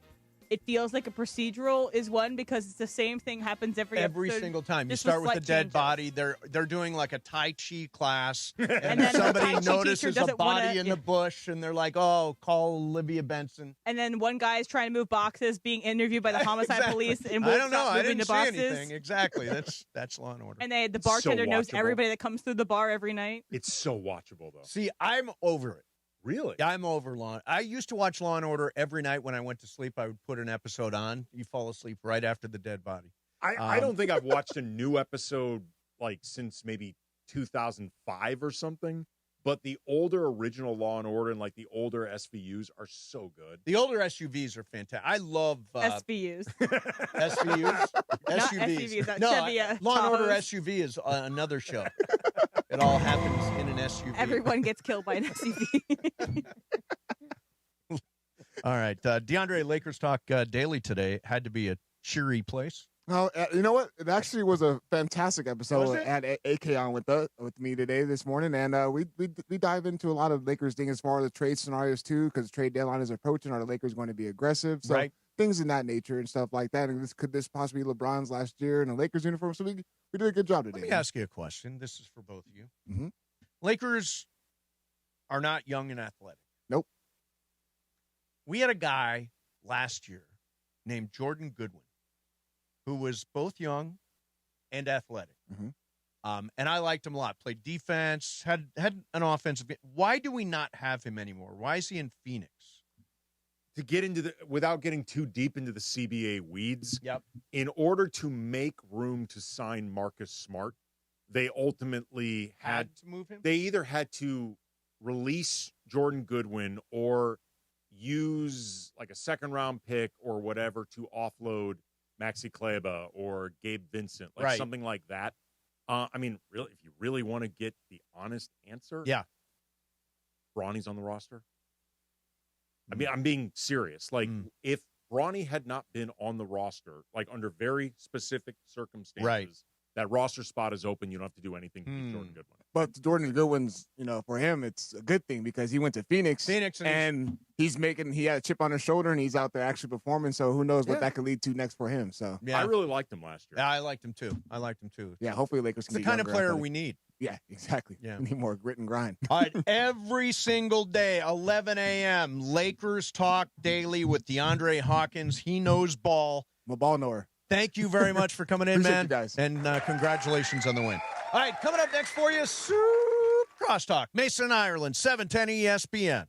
it feels like a procedural is one because it's the same thing happens every episode,
single time. You
just
start with a
slight
dead
changes.
body. They're doing like a Tai Chi class, and
then the
somebody
Tai Chi
notices
teacher
a
doesn't
body
wanna-
in the bush, and they're like, "Oh, call Olivia Benson."
And then one guy is trying to move boxes, being interviewed by the homicide
Exactly.
police, and
I
won't
don't know.
stop
I
moving
didn't
the
see
boxes.
anything. Exactly. That's Law and Order.
And the
It's so
bartender knows
watchable.
everybody that comes through the bar every night.
It's so watchable, though.
See, I'm over it.
Really?
Yeah, I'm over Law. I used to watch Law and Order every night when I went to sleep. I would put an episode on. You fall asleep right after the dead body.
I don't think I've watched a new episode like since maybe 2005 or something. But the older original Law and Order and like the older SVUs are so good.
The older SUVs are fantastic. I love
SVUs.
SVUs.
Not
SUVs.
SUVs,
No,
Chevy,
Law and Order
Tahoes.
SUV is another show. It all happens in an SUV.
Everyone gets killed by an SUV.
All right, DeAndre, Lakers Talk Daily today had to be a cheery place.
Oh, you know what? It actually was a fantastic episode.
Was it?
I had AK on with me today this morning, and we dive into a lot of Lakers things as far as the trade scenarios too, because the trade deadline is approaching. Are the Lakers going to be aggressive? So
Right.
things in that nature and stuff like that. And could this possibly be LeBron's last year in a Lakers uniform? So we did a good job today.
Let me ask you a question. This is for both of you.
Mm-hmm.
Lakers are not young and athletic.
Nope.
We had a guy last year named Jordan Goodwin who was both young and athletic.
Mm-hmm.
And I liked him a lot. Played defense, had an offensive. Why do we not have him anymore? Why is he in Phoenix?
To get into without getting too deep into the CBA weeds,
Yep.
in order to make room to sign Marcus Smart, they ultimately had
to move him?
They either had to release Jordan Goodwin or use like a second round pick or whatever to offload Maxi Kleber or Gabe Vincent, like
Right.
something like that. I mean, really, if you really want to get the honest answer,
Yeah.
Bronny's on the roster. I mean, I'm being serious. Like, if Bronny had not been on the roster, like under very specific circumstances,
Right.
that roster spot is open. You don't have to do anything to get Jordan Goodwin.
But Jordan Goodwin's, for him, it's a good thing because he went to Phoenix.
And
he had a chip on his shoulder and he's out there actually performing. So who knows
Yeah.
what that could lead to next for him. So
I really liked him last year.
Yeah, I liked him too.
Yeah, hopefully Lakers
It's
can
the
get
kind of
younger
player
athletic.
we need.
Yeah, exactly.
Yeah.
We need more grit and grind.
All right, every single day, 11 a.m., Lakers Talk Daily with DeAndre Hawkins. He knows ball.
I'm a ball knower.
Thank you very much for coming in,
Appreciate
man.
you guys.
And congratulations on the win. All right, coming up next for you, Soup Crosstalk. Mason, Ireland, 710 ESPN.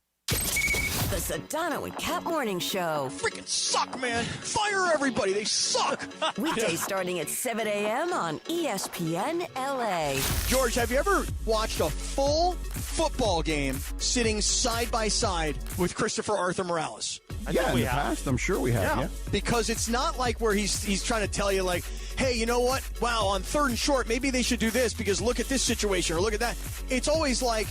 The Sedano and Cap Morning Show.
Freaking suck, man. Fire everybody. They suck.
Weekdays starting at 7 a.m. on ESPN LA.
George, have you ever watched a full football game sitting side by side with Christopher Arthur Morales?
Yeah, in the past, I'm sure we have. Yeah.
Because it's not like where he's trying to tell you, like, hey, you know what? Wow, on 3rd and short, maybe they should do this because look at this situation or look at that. It's always like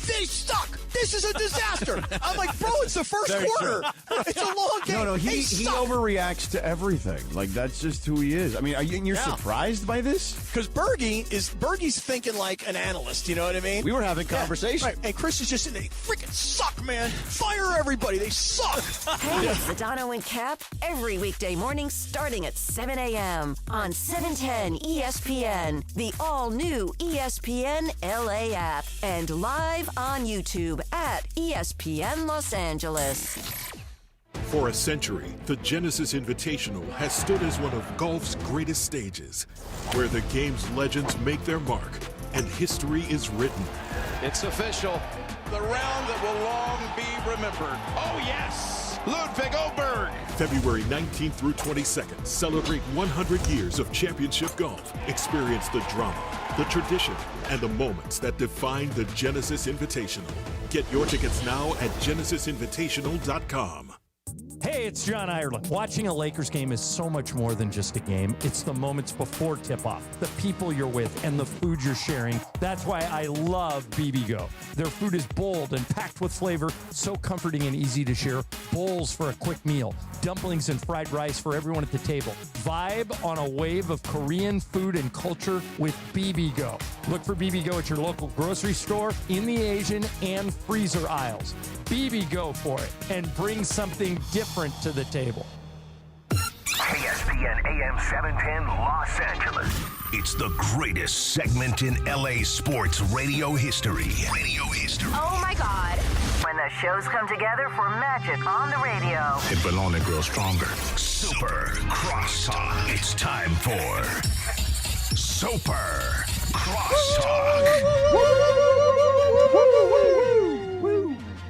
They suck. This is a disaster. I'm like, bro, it's the first
Very
quarter. It's a long game.
No, he
suck.
overreacts to everything. Like, that's just who he is. I mean, you're surprised by this?
Because Bergie's thinking like an analyst, you know what I mean?
We were having conversation.
Right. And Chris is just saying, they freaking suck, man. Fire everybody. They suck.
Hey, Sedano and Cap, every weekday morning starting at 7 a.m. on 710 ESPN, the all-new ESPN LA app, and live on YouTube at ESPN Los Angeles.
For a century, the Genesis Invitational has stood as one of golf's greatest stages, where the game's legends make their mark and history is written.
It's official. The round that will long be remembered. Oh, yes! Ludwig Oberg.
February 19th through 22nd, celebrate 100 years of championship golf. Experience the drama, the tradition, and the moments that define the Genesis Invitational. Get your tickets now at genesisinvitational.com.
Hey, it's John Ireland. Watching a Lakers game is so much more than just a game. It's the moments before tip-off, the people you're with, and the food you're sharing. That's why I love BBGO. Their food is bold and packed with flavor, so comforting and easy to share. Bowls for a quick meal, dumplings and fried rice for everyone at the table. Vibe on a wave of Korean food and culture with BBGO. Look for BBGO at your local grocery store, in the Asian and freezer aisles. BBGO for it, and bring something different to the table.
ESPN AM 710 Los Angeles. It's the greatest segment in LA sports radio history.
Oh my God. When the shows come together for magic on the radio.
It will only grow stronger. Super Crosstalk. It's time for Super Crosstalk.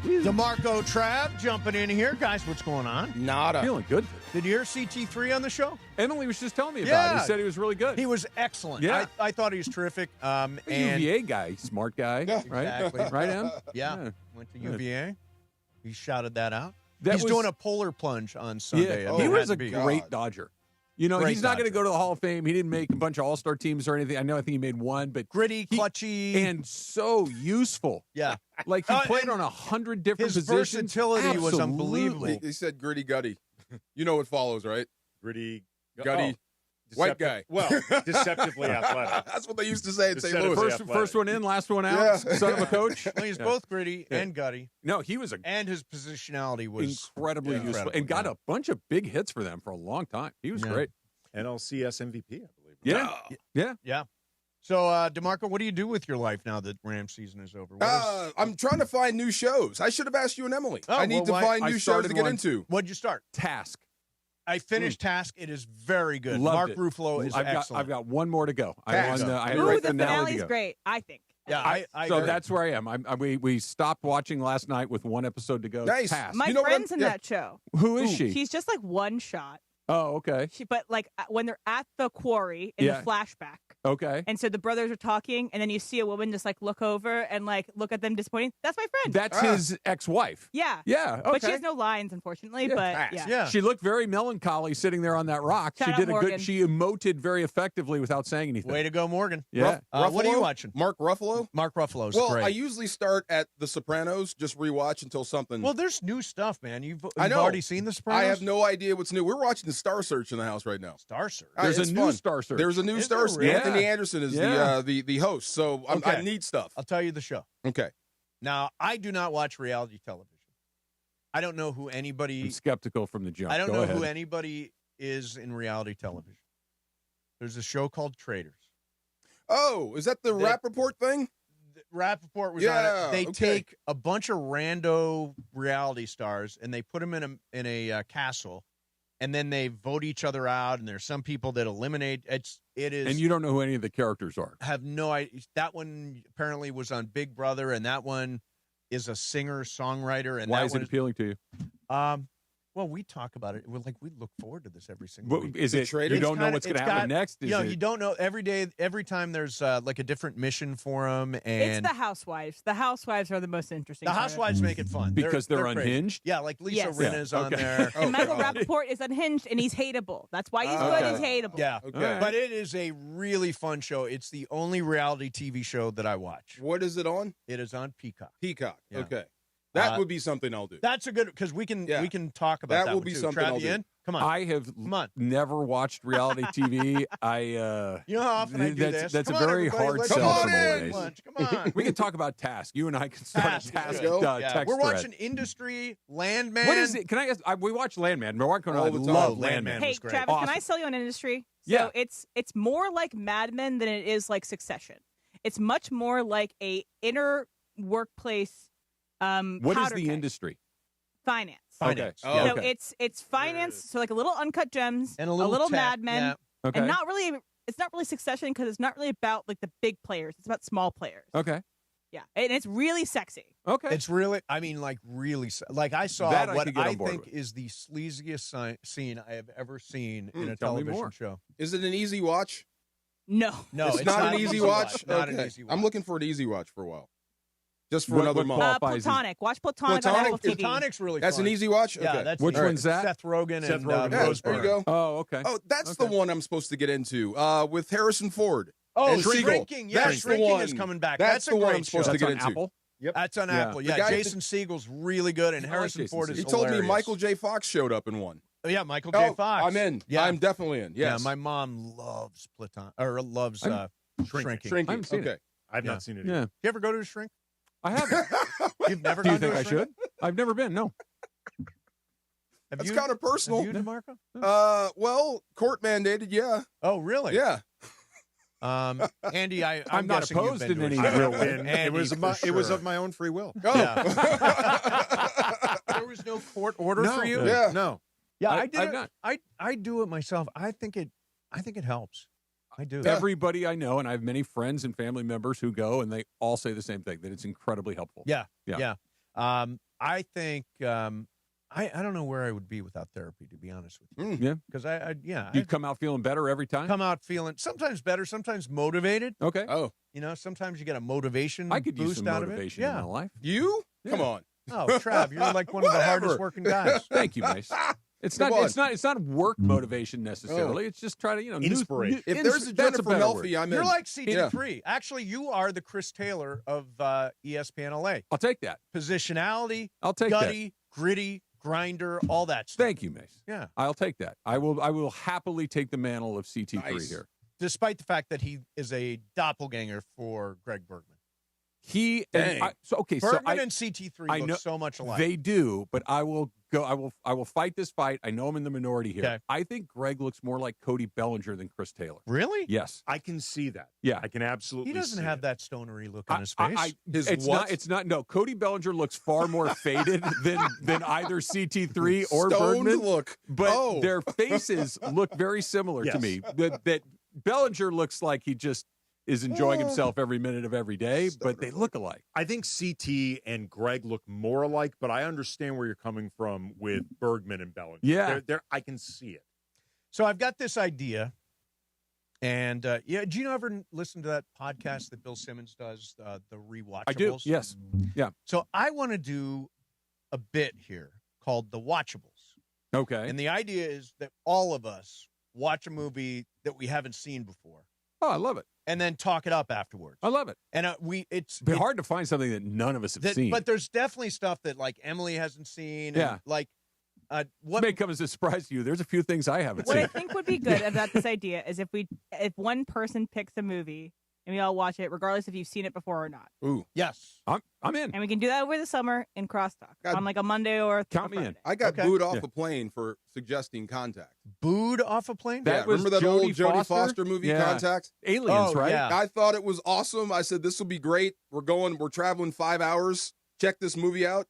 DeMarco Trav jumping in here. Guys, what's going on?
Nada.
Feeling good.
Did you hear CT3 on the show?
Emily was just telling me about it. He said he was really good.
He was excellent.
Yeah.
I thought he was terrific. And
UVA guy, smart guy, right?
Exactly.
Right, Em?
Yeah. Went to UVA. He shouted that out.
That
He's
was-
doing a polar plunge on Sunday.
Yeah, he was a great Dodger. You know,
Great
he's not going to
Dodger.
go to the Hall of Fame. He didn't make a bunch of All-Star teams or anything. I think he made one, but
gritty, clutchy,
and so useful.
Yeah,
like he played on 100 different
his
positions.
versatility was
Absolutely.
unbelievable.
He said gritty gutty. You know what follows, right?
Gritty
gutty. White guy.
Well, deceptively athletic.
That's what they used to say in St. Louis.
First one in, last one out.
Yeah.
Son of a coach.
Well, he's both gritty
Yeah.
and gutty.
No, he was
and his positionality was
incredibly useful and got a bunch of big hits for them for a long time. He was
Yeah.
great.
NLCS MVP, I believe.
Yeah.
So, DeMarco, what do you do with your life now that Rams season is over?
I'm trying to find new shows. I should have asked you and Emily. I need to find new shows to get into.
What'd you start?
Task.
I finished Task. It is very good.
Loved
Mark
it.
Ruffalo is excellent.
I've got one more to go. I have
Ooh,
right
the finale's great, I think.
Yeah, I
so
agree.
that's where I am. We stopped watching last night with one episode to go.
Nice.
Task.
My friend's in that show.
Who is she?
She's just like one shot.
Oh, okay.
But like when they're at the quarry in
Yeah.
the flashback.
Okay.
And so the brothers are talking, and then you see a woman just like look over and like look at them disappointing. That's my friend.
That's his ex-wife.
Yeah.
Yeah. Okay.
But she has no lines, unfortunately. But yeah.
She looked very melancholy sitting there on that rock.
Shout
she
out
did a
Morgan.
good. She emoted very effectively without saying anything.
Way to go, Morgan.
Yeah.
What are you
Ruffalo?
watching?
Mark Ruffalo?
Mark Ruffalo's
Well,
great.
I usually start at The Sopranos, just rewatch until something.
Well, there's new stuff, man. You've
I know.
already seen The Sopranos?
I have no idea what's new. We're watching the Star Search in the house right now.
Star Search?
There's
It's
a new
fun.
Star Search.
There's a new
Is
Star
there
Search.
really?
Anthony Anderson is the host, so I
Okay.
need stuff.
I'll tell you the show.
Okay.
Now, I do not watch reality television. I don't know who anybody.
I'm skeptical from the jump.
I don't
Go
know
ahead.
who anybody is in reality television. There's a show called Traitors.
Oh, is that the Rap Report thing?
Rappaport was on it. They take a bunch of rando reality stars and they put them in a castle, and then they vote each other out. And there's some people that eliminate. It is.
And you don't know who any of the characters are.
Have no idea. That one apparently was on Big Brother, and that one is a singer songwriter. And
Why
that
is
one
it appealing to you?
Well, we talk about it. We're like, we look forward to this every single week.
Is it? You don't know what's going to happen next.
You don't know every day. Every time there's like a different mission for them, and
it's the housewives. The housewives are the most interesting.
The housewives make it fun
because they're
Crazy.
unhinged.
Yeah, like Lisa Rinna is on there,
and Michael Rappaport is unhinged, and he's hateable. That's why he's good. He's hateable.
Yeah, but it is a really fun show. It's the only reality TV show that I watch.
What is it on?
It is on Peacock.
Peacock.
Yeah.
Okay. That would be something I'll do.
That's a good because we can talk about that.
That will be something I'll do.
Come on.
I have never watched reality TV.
You know how often I do this?
That's
come
a very hard sell for me.
Come on.
We can talk about Task. You and I can start a Task text
We're
thread.
watching Industry, Landman.
What is it? Can I ask? We watch Landman. Marco and I
love
Landman.
Hey, Travis, can I sell you on Industry? So it's more like Mad Men than it is like Succession. It's much more like a inner workplace.
What is the industry?
Finance.
Okay.
So it's finance. So like a little Uncut Gems,
and a little
Mad Men,
Okay.
and it's not really Succession because it's not really about like the big players. It's about small players.
Okay.
Yeah, and it's really sexy.
Okay.
It's really, like I saw
That I
what
could get
I
on board
think
with.
is the sleaziest scene I have ever seen in a television show.
Is it an easy watch?
No,
it's not an easy watch.
Not an easy watch.
I'm looking for an easy watch for a while. Just for another month.
Platonic. Watch Platonic on Apple TV.
Platonic's really
That's
fun.
an easy watch?
Yeah,
Okay.
that's
Which one's that?
Seth Rogen and
Yeah, there you go.
Oh, okay.
Oh, that's the one I'm supposed to get into with Harrison Ford.
Oh,
and Siegel.
Shrinking. Yeah,
That's the
Shrinking
one.
is coming back.
That's
a
the one
great
I'm supposed
show.
to get
That's on
into.
Apple?
Yep. That's on
Yeah.
Apple.
The
Yeah,
guy
Jason Segel's really good, and Harrison Ford is
He told me
hilarious.
Michael J. Fox showed up in one.
Oh, yeah, Michael J. Fox.
I'm in.
Yeah.
I'm definitely in. Yes.
Yeah, my mom loves Shrinking.
Shrinking.
I haven't seen
Okay.
it.
I've not seen it.
Yeah.
You ever go to a shrink?
I haven't.
You've never
Do you
gone
think
to a
I
shrink?
should? I've never been. No.
That's kind of personal.
Have you, DeMarco?
Well, court mandated. Yeah.
Oh, really?
Yeah.
Andy, I'm
not
guessing you've
opposed
been
in
to a
any
shrink.
real
Andy,
way.
Andy,
It was of my own free will. Oh.
Yeah. There was no court order for you?
Yeah.
No. Yeah, I did.
I've not.
I do it myself. I think it helps. I do.
Everybody I know, and I have many friends and family members who go, and they all say the same thing, that it's incredibly helpful.
Yeah. I think I don't know where I would be without therapy, to be honest with you.
Yeah.
Because
You come out feeling better every time?
come out feeling sometimes better, sometimes motivated.
Okay.
Oh.
Sometimes you get a motivation
I could use
boost
some
out
motivation
of
in
it.
my life.
You?
Yeah.
Come on.
Oh, Trav, you're like one of the hardest working guys.
Thank you, Mace. It's
Come
not.
on.
It's not work motivation necessarily. It's just try to
Inspiration.
If there's a
that's
Jennifer
better
Melfi,
word.
I'm in.
You're like CT3. Actually, you are the Chris Taylor of ESPN LA.
I'll take that.
Positionality,
I'll take
gutty, gritty, grinder, all that stuff.
Thank you, Mace.
Yeah.
I'll take that. I will happily take the mantle of CT3
Nice.
here.
Despite the fact that he is a doppelganger for Greg Bergman.
He
Dang.
and
Bergman and CT3
I
look
know
so much alike.
They do, but I will go. I will fight this fight. I know I'm in the minority here.
Okay.
I think Greg looks more like Cody Bellinger than Chris Taylor.
Really?
Yes.
I can see that.
Yeah.
I can absolutely
He doesn't
see
have
it.
that stonery look on his face.
It's
what?
not. It's not. No, Cody Bellinger looks far more faded than either CT3 or
Stoned
Bergman.
look.
But their faces look very similar to
Yes.
me. That Bellinger looks like he just is enjoying himself every minute of every day, but they look alike.
I think CT and Greg look more alike, but I understand where you're coming from with Bergman and Bellinger.
Yeah.
I can see it.
So I've got this idea. And, do you ever listen to that podcast that Bill Simmons does, the Rewatchables?
I do, yes. Yeah.
So I want to do a bit here called The Watchables.
Okay.
And the idea is that all of us watch a movie that we haven't seen before.
Oh, I love it.
And then talk it up afterwards.
I love it.
And it's
hard to find something that none of us have seen.
But there's definitely stuff that like Emily hasn't seen.
Yeah.
And, like
what may come as a surprise to you. There's a few things I haven't
What
seen.
I think would be good about this idea is if one person picks a movie and we all watch it, regardless if you've seen it before or not.
Ooh.
Yes.
I'm in.
And we can do that over the summer in crosstalk on like a Monday or
Count me in.
I got booed off a plane for suggesting Contact.
Booed off a plane?
Yeah, remember that old Jodie Foster movie, Contact?
Aliens, right?
Yeah.
I thought it was awesome. I said, this will be great. We're traveling 5 hours. Check this movie out.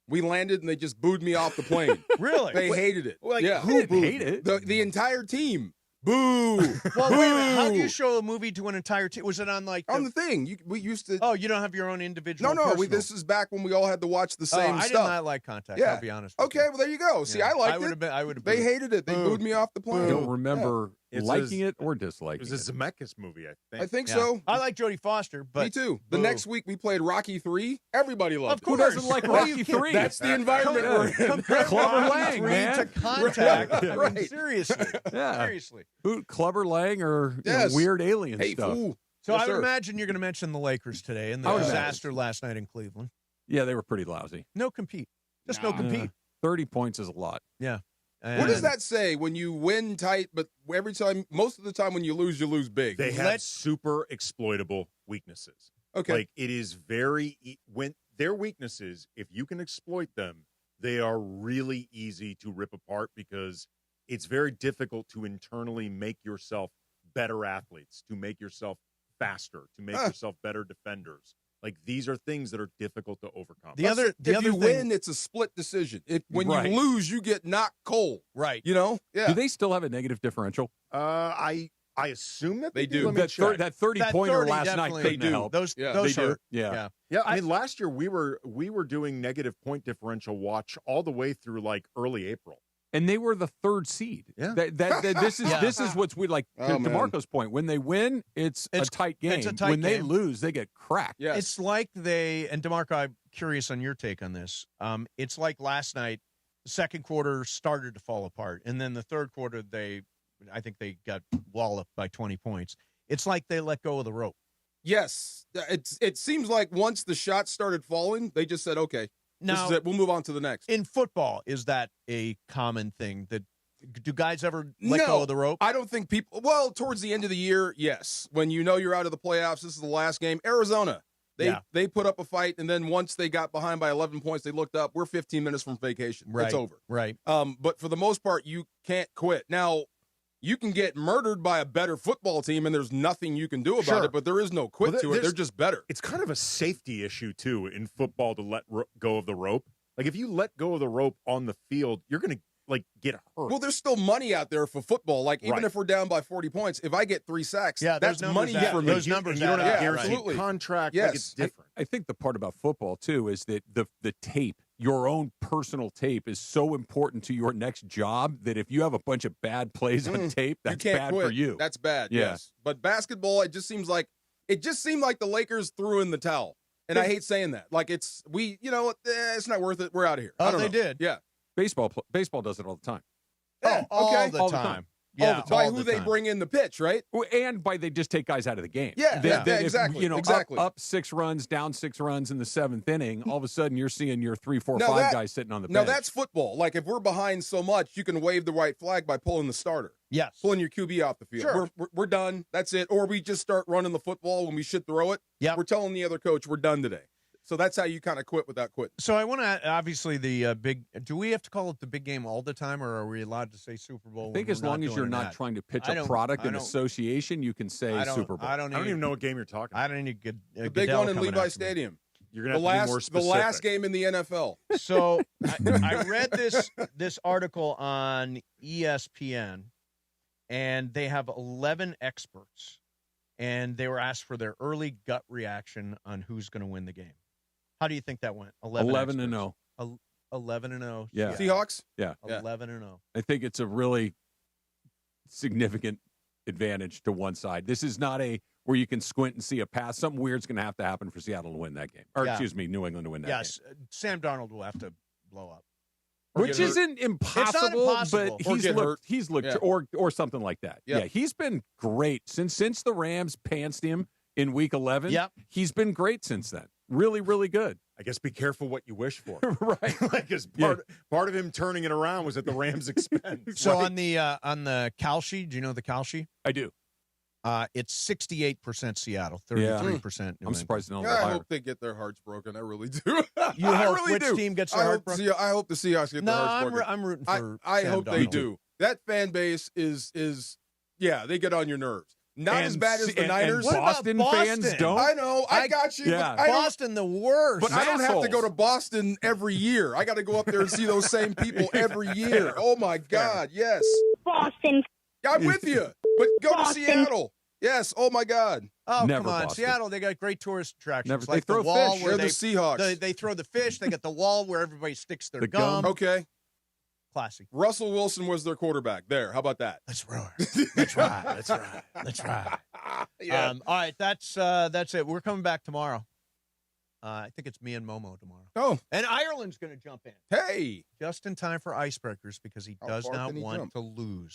We landed and they just booed me off the plane.
Really?
They hated it.
Like,
yeah.
Who hate it?
The entire team. Boo!
Well, wait a minute. How do you show a movie to an entire team? Was it on like
on the thing? We used to.
Oh, you don't have your own individual.
No.
personal.
This is back when we all had to watch the same
I
stuff.
did not like Contact.
Yeah.
I'll be honest.
Okay, well there you go. See, I liked it.
I would have.
They hated it. They booed me off the plane.
I don't remember
It's
liking
a-
it or disliking
It was a Zemeckis movie, I think.
I think so.
I like Jodie Foster, but
Me too. The
boo.
next week we played Rocky 3. Everybody loved
Of
it.
course.
Who doesn't like
What are you
Rocky
kidding?
3?
That's the environment we're in.
Compare
Clubber
Rocky
Lang,
3
man.
to Contact.
Right.
I mean, seriously.
Yeah.
Seriously.
Who, Clubber Lang or you know,
Yes.
weird alien
Hey,
stuff?
fool.
So
Yes,
I would
sir.
imagine you're going to mention the Lakers today and the
I would
disaster last night in Cleveland.
Yeah, they were pretty lousy.
No compete. Just no compete.
30 points is a lot.
Yeah.
What does that say when you win tight, but every time, most of the time when you lose big?
They have super exploitable weaknesses.
Okay.
Like it is very when their weaknesses, if you can exploit them, they are really easy to rip apart because it's very difficult to internally make yourself better athletes, to make yourself faster, to make yourself better defenders. Like these are things that are difficult to overcome.
If you win, it's a split decision. When
Right.
you lose, you get knocked cold.
Right.
You know? Yeah.
Do they still have a negative differential?
I assume that
They do.
Let me
That,
check.
that 30-pointer
30
last night
definitely-
couldn't
they do.
help.
Those
Yeah.
those
They do.
hurt.
Yeah.
Yeah, I mean, last year we were doing negative point differential watch all the way through like early April.
And they were the third seed.
Yeah.
This is what's weird. Like
Oh,
to
man.
Marco's point, when they win, it's a tight game.
it's a tight
when they
game.
lose, they get cracked.
Yes.
It's like and DeMarco, I'm curious on your take on this. It's like last night, the second quarter started to fall apart. And then the third quarter, I think they got walloped by 20 points. It's like they let go of the rope.
Yes. It seems like once the shots started falling, they just said, okay, this
Now,
is it. We'll move on to the next.
in football, is that a common thing? Do guys ever let go of the rope?
I don't think people, well, towards the end of the year, yes. When you know you're out of the playoffs, this is the last game. Arizona, they put up a fight, and then once they got behind by 11 points, they looked up. We're 15 minutes from vacation.
Right.
It's over.
Right.
But for the most part, you can't quit. Now, you can get murdered by a better football team, and there's nothing you can do about
Sure.
it, but there is no quit to it. They're just better.
It's kind of a safety issue too in football to let go of the rope. Like if you let go of the rope on the field, you're going to like get hurt.
Well, there's still money out there for football. Like even
Right.
if we're down by 40 points, if I get 3 sacks,
Yeah,
that's
those numbers
money
add-
for me.
those numbers
and you don't
add
have
up,
guaranteed
absolutely.
contract.
Yes.
Like it's different.
I think the part about football too is that the tape, your own personal tape, is so important to your next job that if you have a bunch of bad plays on tape, that's
you can't
bad
quit.
for you.
That's bad.
Yeah.
Yes. But basketball, it just seemed like the Lakers threw in the towel. And I hate saying that. Like it's it's not worth it. We're out of here. I don't
they
know.
did.
Yeah.
Baseball does it all the time.
Yeah,
all
okay.
the
All the
time.
time.
Yeah,
By
all
who
the
they
time.
bring in the pitch, right?
And by they just take guys out of the game.
Yeah,
That if,
exactly.
up
Exactly.
6 runs, down 6 runs in the 7th inning, all of a sudden you're seeing your 3, 4,
Now
5
that-
guys sitting on the
Now
bench.
that's football. Like if we're behind so much, you can wave the white flag by pulling the starter.
Yes.
Pulling your QB off the field.
Sure.
We're done. That's it. Or we just start running the football when we should throw it.
Yep.
We're telling the other coach we're done today. So that's how you kind of quit without quitting.
So I want to obviously the big. Do we have to call it the big game all the time, or are we allowed to say Super Bowl?
I think
when
as
we're
long as
doing
you're not
that?
trying to pitch
I
a
don't-
product
I
in
don't-
association, you can say
I don't-
Super Bowl.
I don't
even know what game you're talking about.
I don't need to get
The big one in Levi Stadium.
You're going
The
to have to be more
last, the
specific.
last game in the NFL.
So I read this article on ESPN, and they have 11 experts, and they were asked for their early gut reaction on who's going to win the game. How do you think that went?
11 and 0.
11 and 0.
Yeah.
Seahawks?
Yeah.
11 and 0.
I think it's a really significant advantage to one side. This is not where you can squint and see a pass. Something weird's going to happen for Seattle to win that game. Or,
Yeah.
excuse me, New England to win that
Yes, Sam Darnold will have to blow up.
game. Which isn't impossible,
impossible.
but
Or get hurt.
he's looked
Yeah.
or something like that.
Yeah.
Yeah, he's been great since the Rams pantsed him in week 11.
Yep.
He's been great since then. Really, really good.
I guess be careful what you wish for.
Right.
Because part of him turning it around was at the Rams' expense.
So
right?
on the Kalshi, do you know the Kalshi?
I do.
It's 68% Seattle, 33% New
I'm
England.
surprised no
I
higher.
hope they get their hearts broken. I really do.
You
I
hope
really
which
do.
team gets their heart broken?
I hope the Seahawks get
No,
their hearts broken.
I'm rooting for
I
Sam
hope they
Darnold.
do. That fan base is they get on your nerves. Not as
And
bad as the
and
Niners.
What about
Boston fans
Boston?
don't.
I know. I got you.
Yeah.
But I don't,
Boston, the worst.
but I don't have to
Assholes.
go to Boston every year. I got to go up there and see those same people every year. Oh, my God. Yes.
Boston.
Yeah, I'm with you. But go to Seattle. Yes. Oh my God.
Oh,
Never
come on,
Boston.
Seattle. They got great tourist attractions.
Never-
Like
they
the
throw
wall
fish.
where
They're the Seahawks.
They throw the fish. They got the wall where everybody sticks their
The
gum.
gum.
Okay.
Classy.
Russell Wilson was their quarterback. There. How about that?
Let's roar. Let's ride. Let's ride. Let's ride.
Yeah.
All right, that's it. We're coming back tomorrow. I think it's me and Momo tomorrow.
Oh.
And Ireland's going to jump in.
Hey.
Just in time for icebreakers because he
How
does
far
not
can he
want
jump?
to lose.